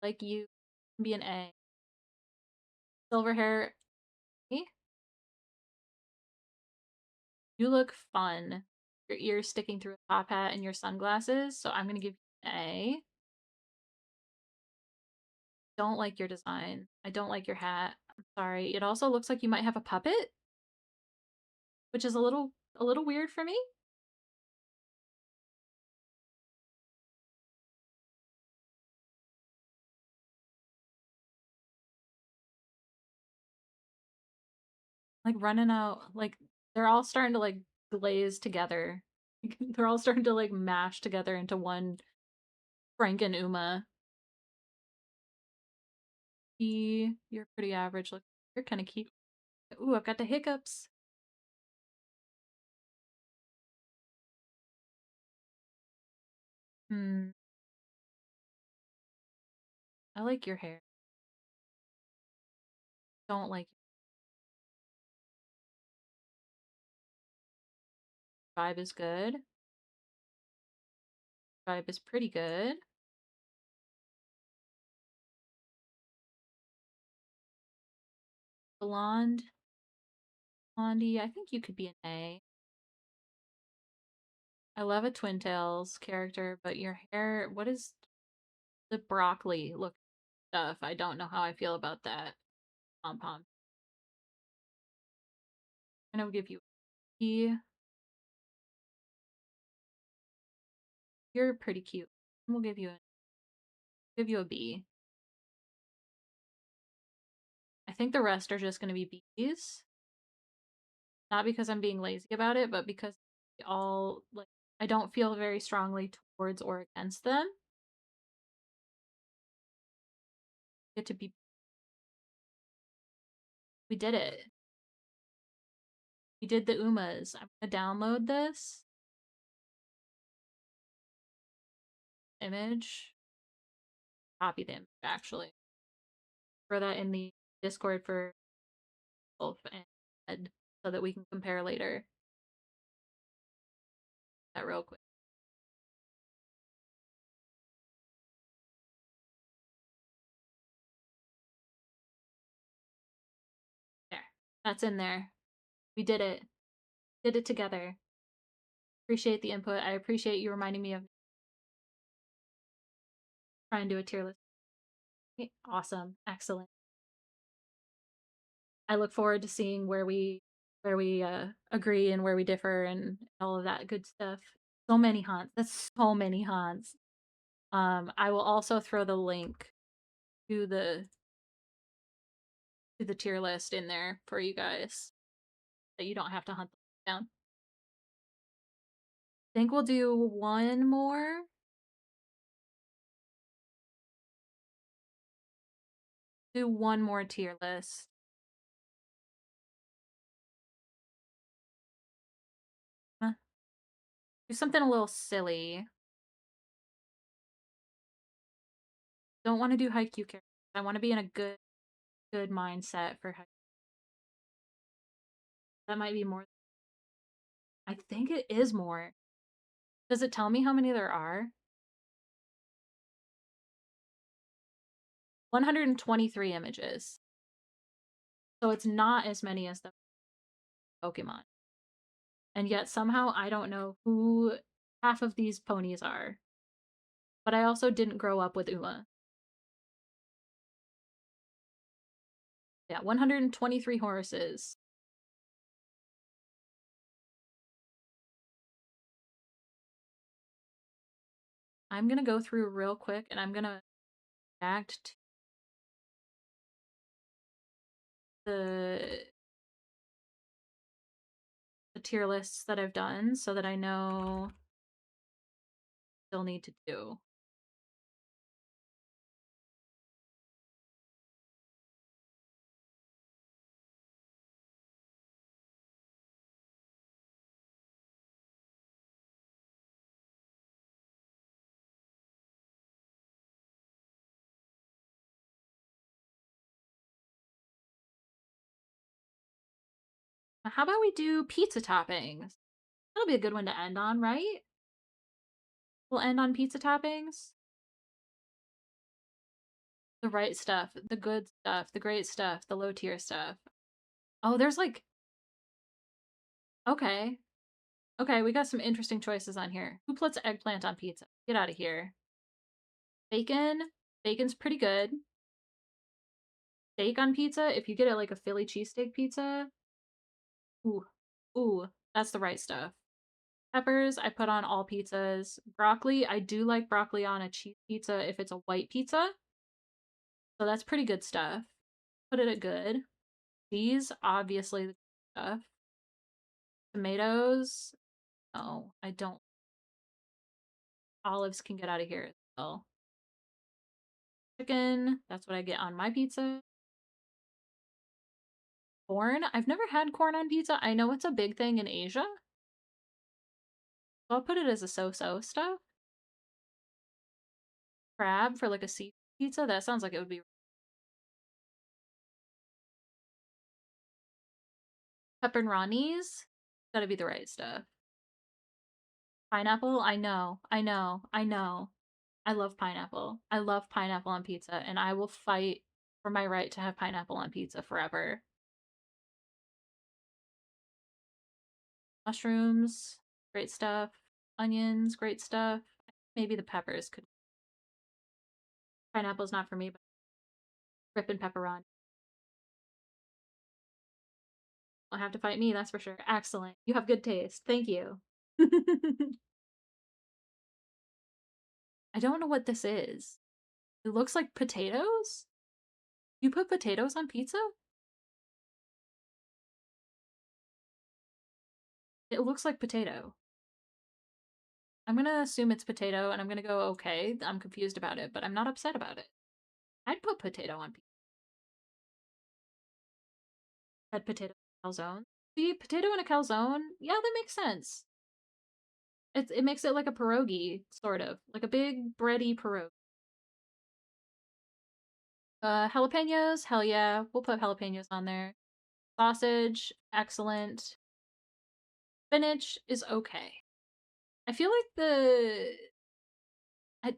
Like you be an A. Silver hair. Me? You look fun. Your ears sticking through a top hat and your sunglasses, so I'm gonna give you an A. Don't like your design. I don't like your hat. I'm sorry. It also looks like you might have a puppet, which is a little weird for me. Like running out like they're all starting to like glaze together. They're all starting to like mash together into one Frank and Uma. You're pretty average. Look, you're kind of cute. Ooh, I've got the hiccups. Hmm. I like your hair. Don't like your vibe is good. Vibe is pretty good. Blonde, blondie. I think you could be an A. I love a Twin Tails character, but your hair. What is the broccoli look stuff? I don't know how I feel about that. Pom pom. I'm gonna give you a B. You're pretty cute. We'll give you a B. I think the rest are just gonna be B's. Not because I'm being lazy about it, but because they all like I don't feel very strongly towards or against them. Get to be We did it. We did the Umas. I'm gonna download this image, copy the image actually. Throw that in the Discord for Wolf and Ed so that we can compare later. That real quick. There. That's in there. We did it. Did it together. Appreciate the input. I appreciate you reminding me of trying to do a tier list. Okay, awesome. Excellent. I look forward to seeing where we agree and where we differ and all of that good stuff. So many haunts. That's so many haunts. I will also throw the link to the tier list in there for you guys that you don't have to hunt them down. Think we'll do one more. Do one more tier list. Do something a little silly. Don't want to do Haikyuu characters. I want to be in a good mindset for Haikyuu. That might be more. I think it is more. Does it tell me how many there are? 123 images. So it's not as many as the Pokemon. And yet somehow I don't know who half of these ponies are. But I also didn't grow up with Uma. Yeah, 123 horses. I'm gonna go through real quick and I'm gonna react to the the tier lists that I've done so that I know what I still need to do. How about we do pizza toppings? That'll be a good one to end on, right? We'll end on pizza toppings. The right stuff, the good stuff, the great stuff, the low tier stuff. Oh, there's like okay. Okay, we got some interesting choices on here. Who puts eggplant on pizza? Get out of here. Bacon. Bacon's pretty good. Steak on pizza, if you get it like a Philly cheesesteak pizza, ooh, ooh, that's the right stuff. Peppers, I put on all pizzas. Broccoli, I do like broccoli on a cheese pizza if it's a white pizza. So that's pretty good stuff. Put it at good. Cheese, obviously the stuff. Tomatoes, no, I don't. Olives can get out of here as well. Chicken, that's what I get on my pizza. Corn, I've never had corn on pizza. I know it's a big thing in Asia. So I'll put it as a so-so stuff. Crab for like a seafood pizza, that sounds like it would be. Pepperonis, gotta be the right stuff. Pineapple, I know, I know, I know. I love pineapple. I love pineapple on pizza, and I will fight for my right to have pineapple on pizza forever. Mushrooms, great stuff. Onions, great stuff. Maybe the peppers could. Pineapple's not for me, but ripping pepperoni. Will have to fight me, that's for sure. Excellent. You have good taste. Thank you. I don't know what this is. It looks like potatoes? You put potatoes on pizza? It looks like potato. I'm gonna assume it's potato and I'm gonna go, okay, I'm confused about it, but I'm not upset about it. I'd put potato on pizza. Had potato calzone. See, potato in a calzone? Yeah, that makes sense. It makes it like a pierogi, sort of. Like a big bready pierogi. Jalapenos, hell yeah. We'll put jalapenos on there. Sausage, excellent. Spinach is okay. I feel like I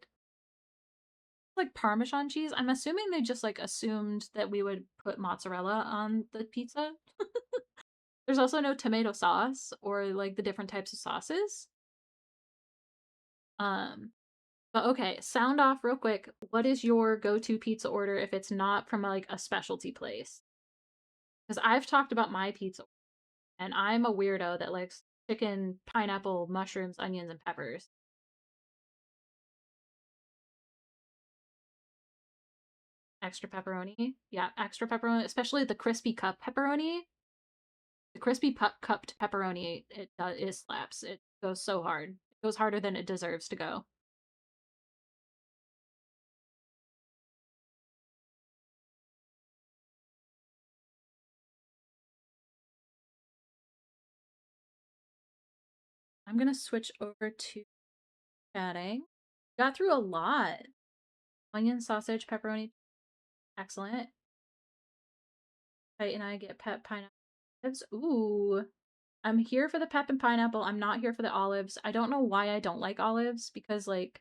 like Parmesan cheese. I'm assuming they just like assumed that we would put mozzarella on the pizza. There's also no tomato sauce or like the different types of sauces. Um, but okay, sound off real quick. What is your go-to pizza order if it's not from like a specialty place? Because I've talked about my pizza and I'm a weirdo that likes chicken, pineapple, mushrooms, onions, and peppers. Extra pepperoni. Yeah, extra pepperoni, especially the crispy cup pepperoni. The crispy cupped pepperoni, it slaps. It goes so hard. It goes harder than it deserves to go. I'm gonna switch over to chatting. Got through a lot. Onion, sausage, pepperoni, excellent. Fight and I get pep pineapple. Ooh, I'm here for the pep and pineapple. I'm not here for the olives. I don't know why I don't like olives because like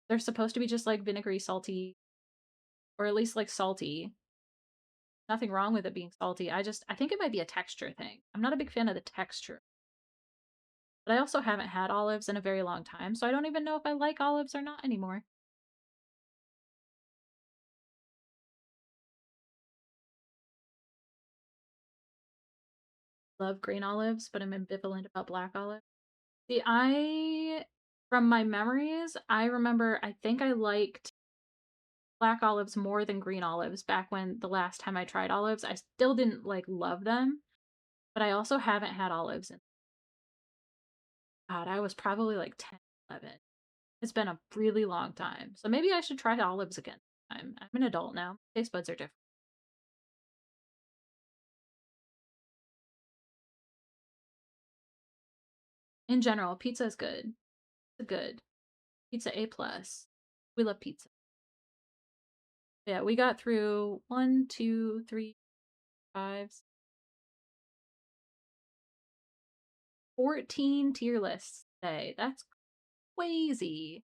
they're supposed to be just like vinegary salty or at least like salty. Nothing wrong with it being salty. I think it might be a texture thing. I'm not a big fan of the texture. But I also haven't had olives in a very long time, so I don't even know if I like olives or not anymore. Love green olives, but I'm ambivalent about black olives. See, from my memories, I remember I think I liked black olives more than green olives back when the last time I tried olives. I still didn't like love them, but I also haven't had olives in God, I was probably like 10, 11. It's been a really long time. So maybe I should try olives again. I'm an adult now. Taste buds are different. In general, pizza is good. It's good. Pizza A plus. We love pizza. Yeah, we got through one, two, three, five, 14 tier lists today. That's crazy.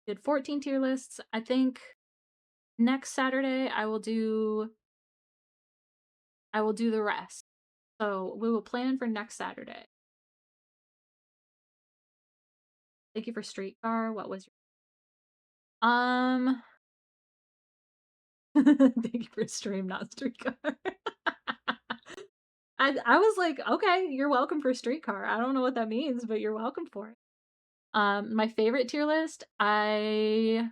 Did 14 tier lists. I think next Saturday I will do the rest. So we will plan for next Saturday. Thank you for Streetcar. What was your thank you for stream, not Streetcar. I was like, "Okay, you're welcome for Streetcar." I don't know what that means, but you're welcome for it. My favorite tier list, I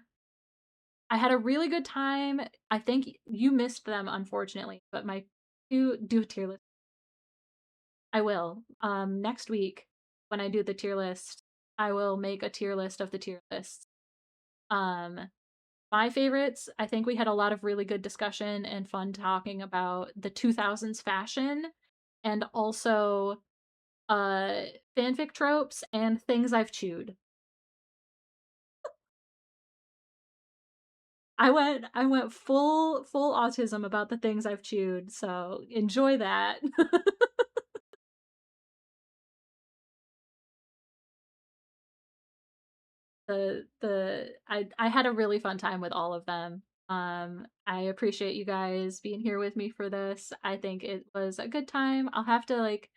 had a really good time. I think you missed them, unfortunately, but my 2 do a tier list. I will. Next week when I do the tier list, I will make a tier list of the tier lists. Um, my favorites, I think we had a lot of really good discussion and fun talking about the 2000s fashion and also uh fanfic tropes and things I've chewed. I went full autism about the things I've chewed, so enjoy that. I had a really fun time with all of them. I appreciate you guys being here with me for this. I think it was a good time. I'll have to like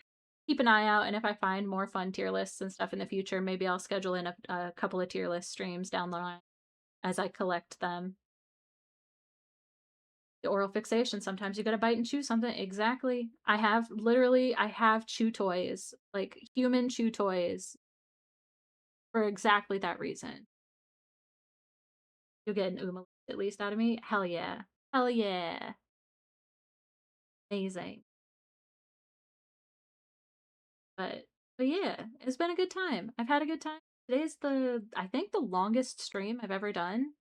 keep an eye out, and if I find more fun tier lists and stuff in the future, maybe I'll schedule in a couple of tier list streams down the line as I collect them. The oral fixation. Sometimes you gotta bite and chew something. Exactly. I have chew toys, like human chew toys, for exactly that reason. You'll get an Uma at least out of me. Hell yeah. Hell yeah. Amazing. But but yeah, it's been a good time. I've had a good time. Today's I think the longest stream I've ever done.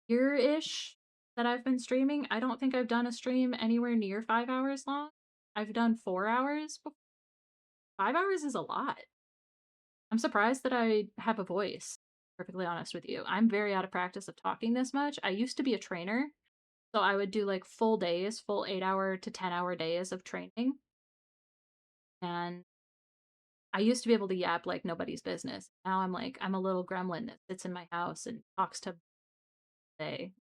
Year-ish that I've been streaming. I don't think I've done a stream anywhere near 5 hours long. I've done 4 hours. 5 hours is a lot. I'm surprised that I have a voice, perfectly honest with you. I'm very out of practice of talking this much. I used to be a trainer, so I would do like full days, full 8 hour to 10 hour days of training. And I used to be able to yap like nobody's business. Now I'm like, I'm a little gremlin that sits in my house and talks to day.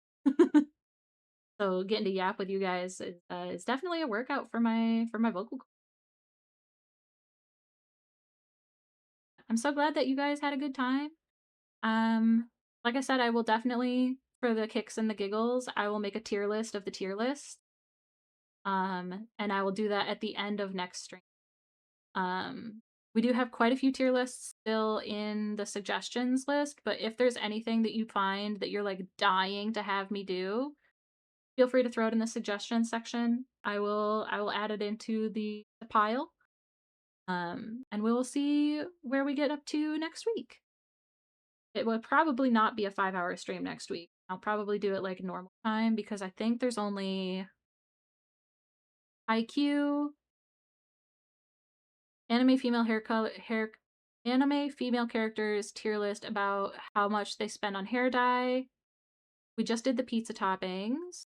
So getting to yap with you guys is definitely a workout for my vocal. I'm so glad that you guys had a good time. Um, like I said, I will definitely, for the kicks and the giggles, I will make a tier list of the tier list. And I will do that at the end of next stream. Um, we do have quite a few tier lists still in the suggestions list, but if there's anything that you find that you're like dying to have me do, feel free to throw it in the suggestions section. I will add it into the pile. And we'll see where we get up to next week. It will probably not be a 5 hour stream next week. I'll probably do it like normal time because I think there's only IQ, anime female hair color, hair, anime female characters tier list about how much they spend on hair dye. We just did the pizza toppings.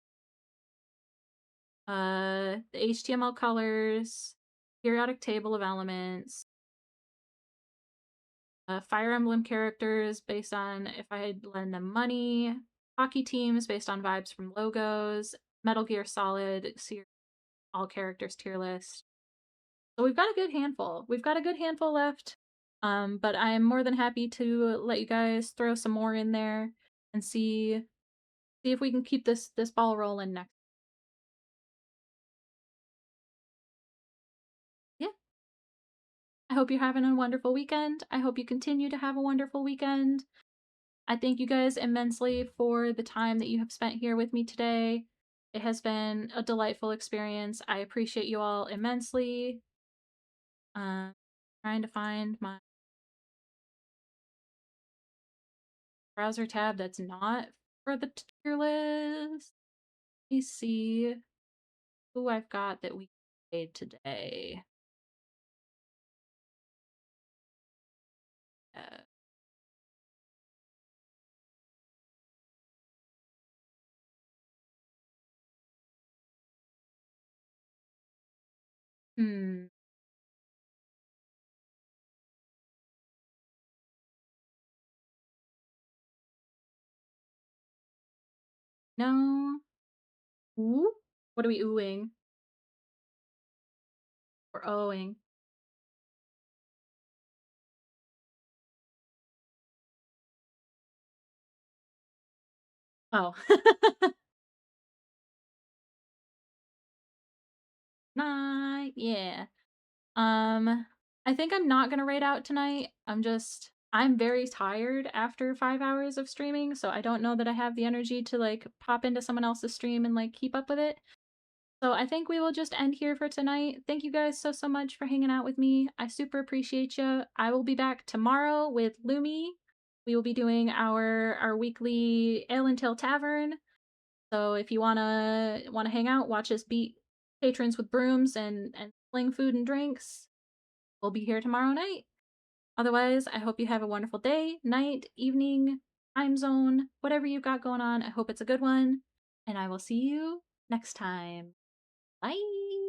The HTML colors, periodic table of elements, Fire Emblem characters based on if I had lend them money, hockey teams based on vibes from logos, Metal Gear Solid series, all characters tier list. So we've got a good handful. We've got a good handful left. But I'm more than happy to let you guys throw some more in there and see if we can keep this ball rolling next. Yeah. I hope you're having a wonderful weekend. I hope you continue to have a wonderful weekend. I thank you guys immensely for the time that you have spent here with me today. It has been a delightful experience. I appreciate you all immensely. Uh, trying to find my browser tab that's not for the tier list. Let me see who I've got that we played today. Uh, hmm. No. Ooh? What are we oohing? Or ohing? Oh. Night, yeah. I think I'm not gonna raid out tonight. I'm very tired after 5 hours of streaming, so I don't know that I have the energy to, like, pop into someone else's stream and, like, keep up with it. So I think we will just end here for tonight. Thank you guys so, so much for hanging out with me. I super appreciate you. I will be back tomorrow with Lumi. We will be doing our weekly Ale and Tail Tavern. So if you wanna hang out, watch us beat patrons with brooms and sling food and drinks, we'll be here tomorrow night. Otherwise, I hope you have a wonderful day, night, evening, time zone, whatever you've got going on. I hope it's a good one, and I will see you next time. Bye.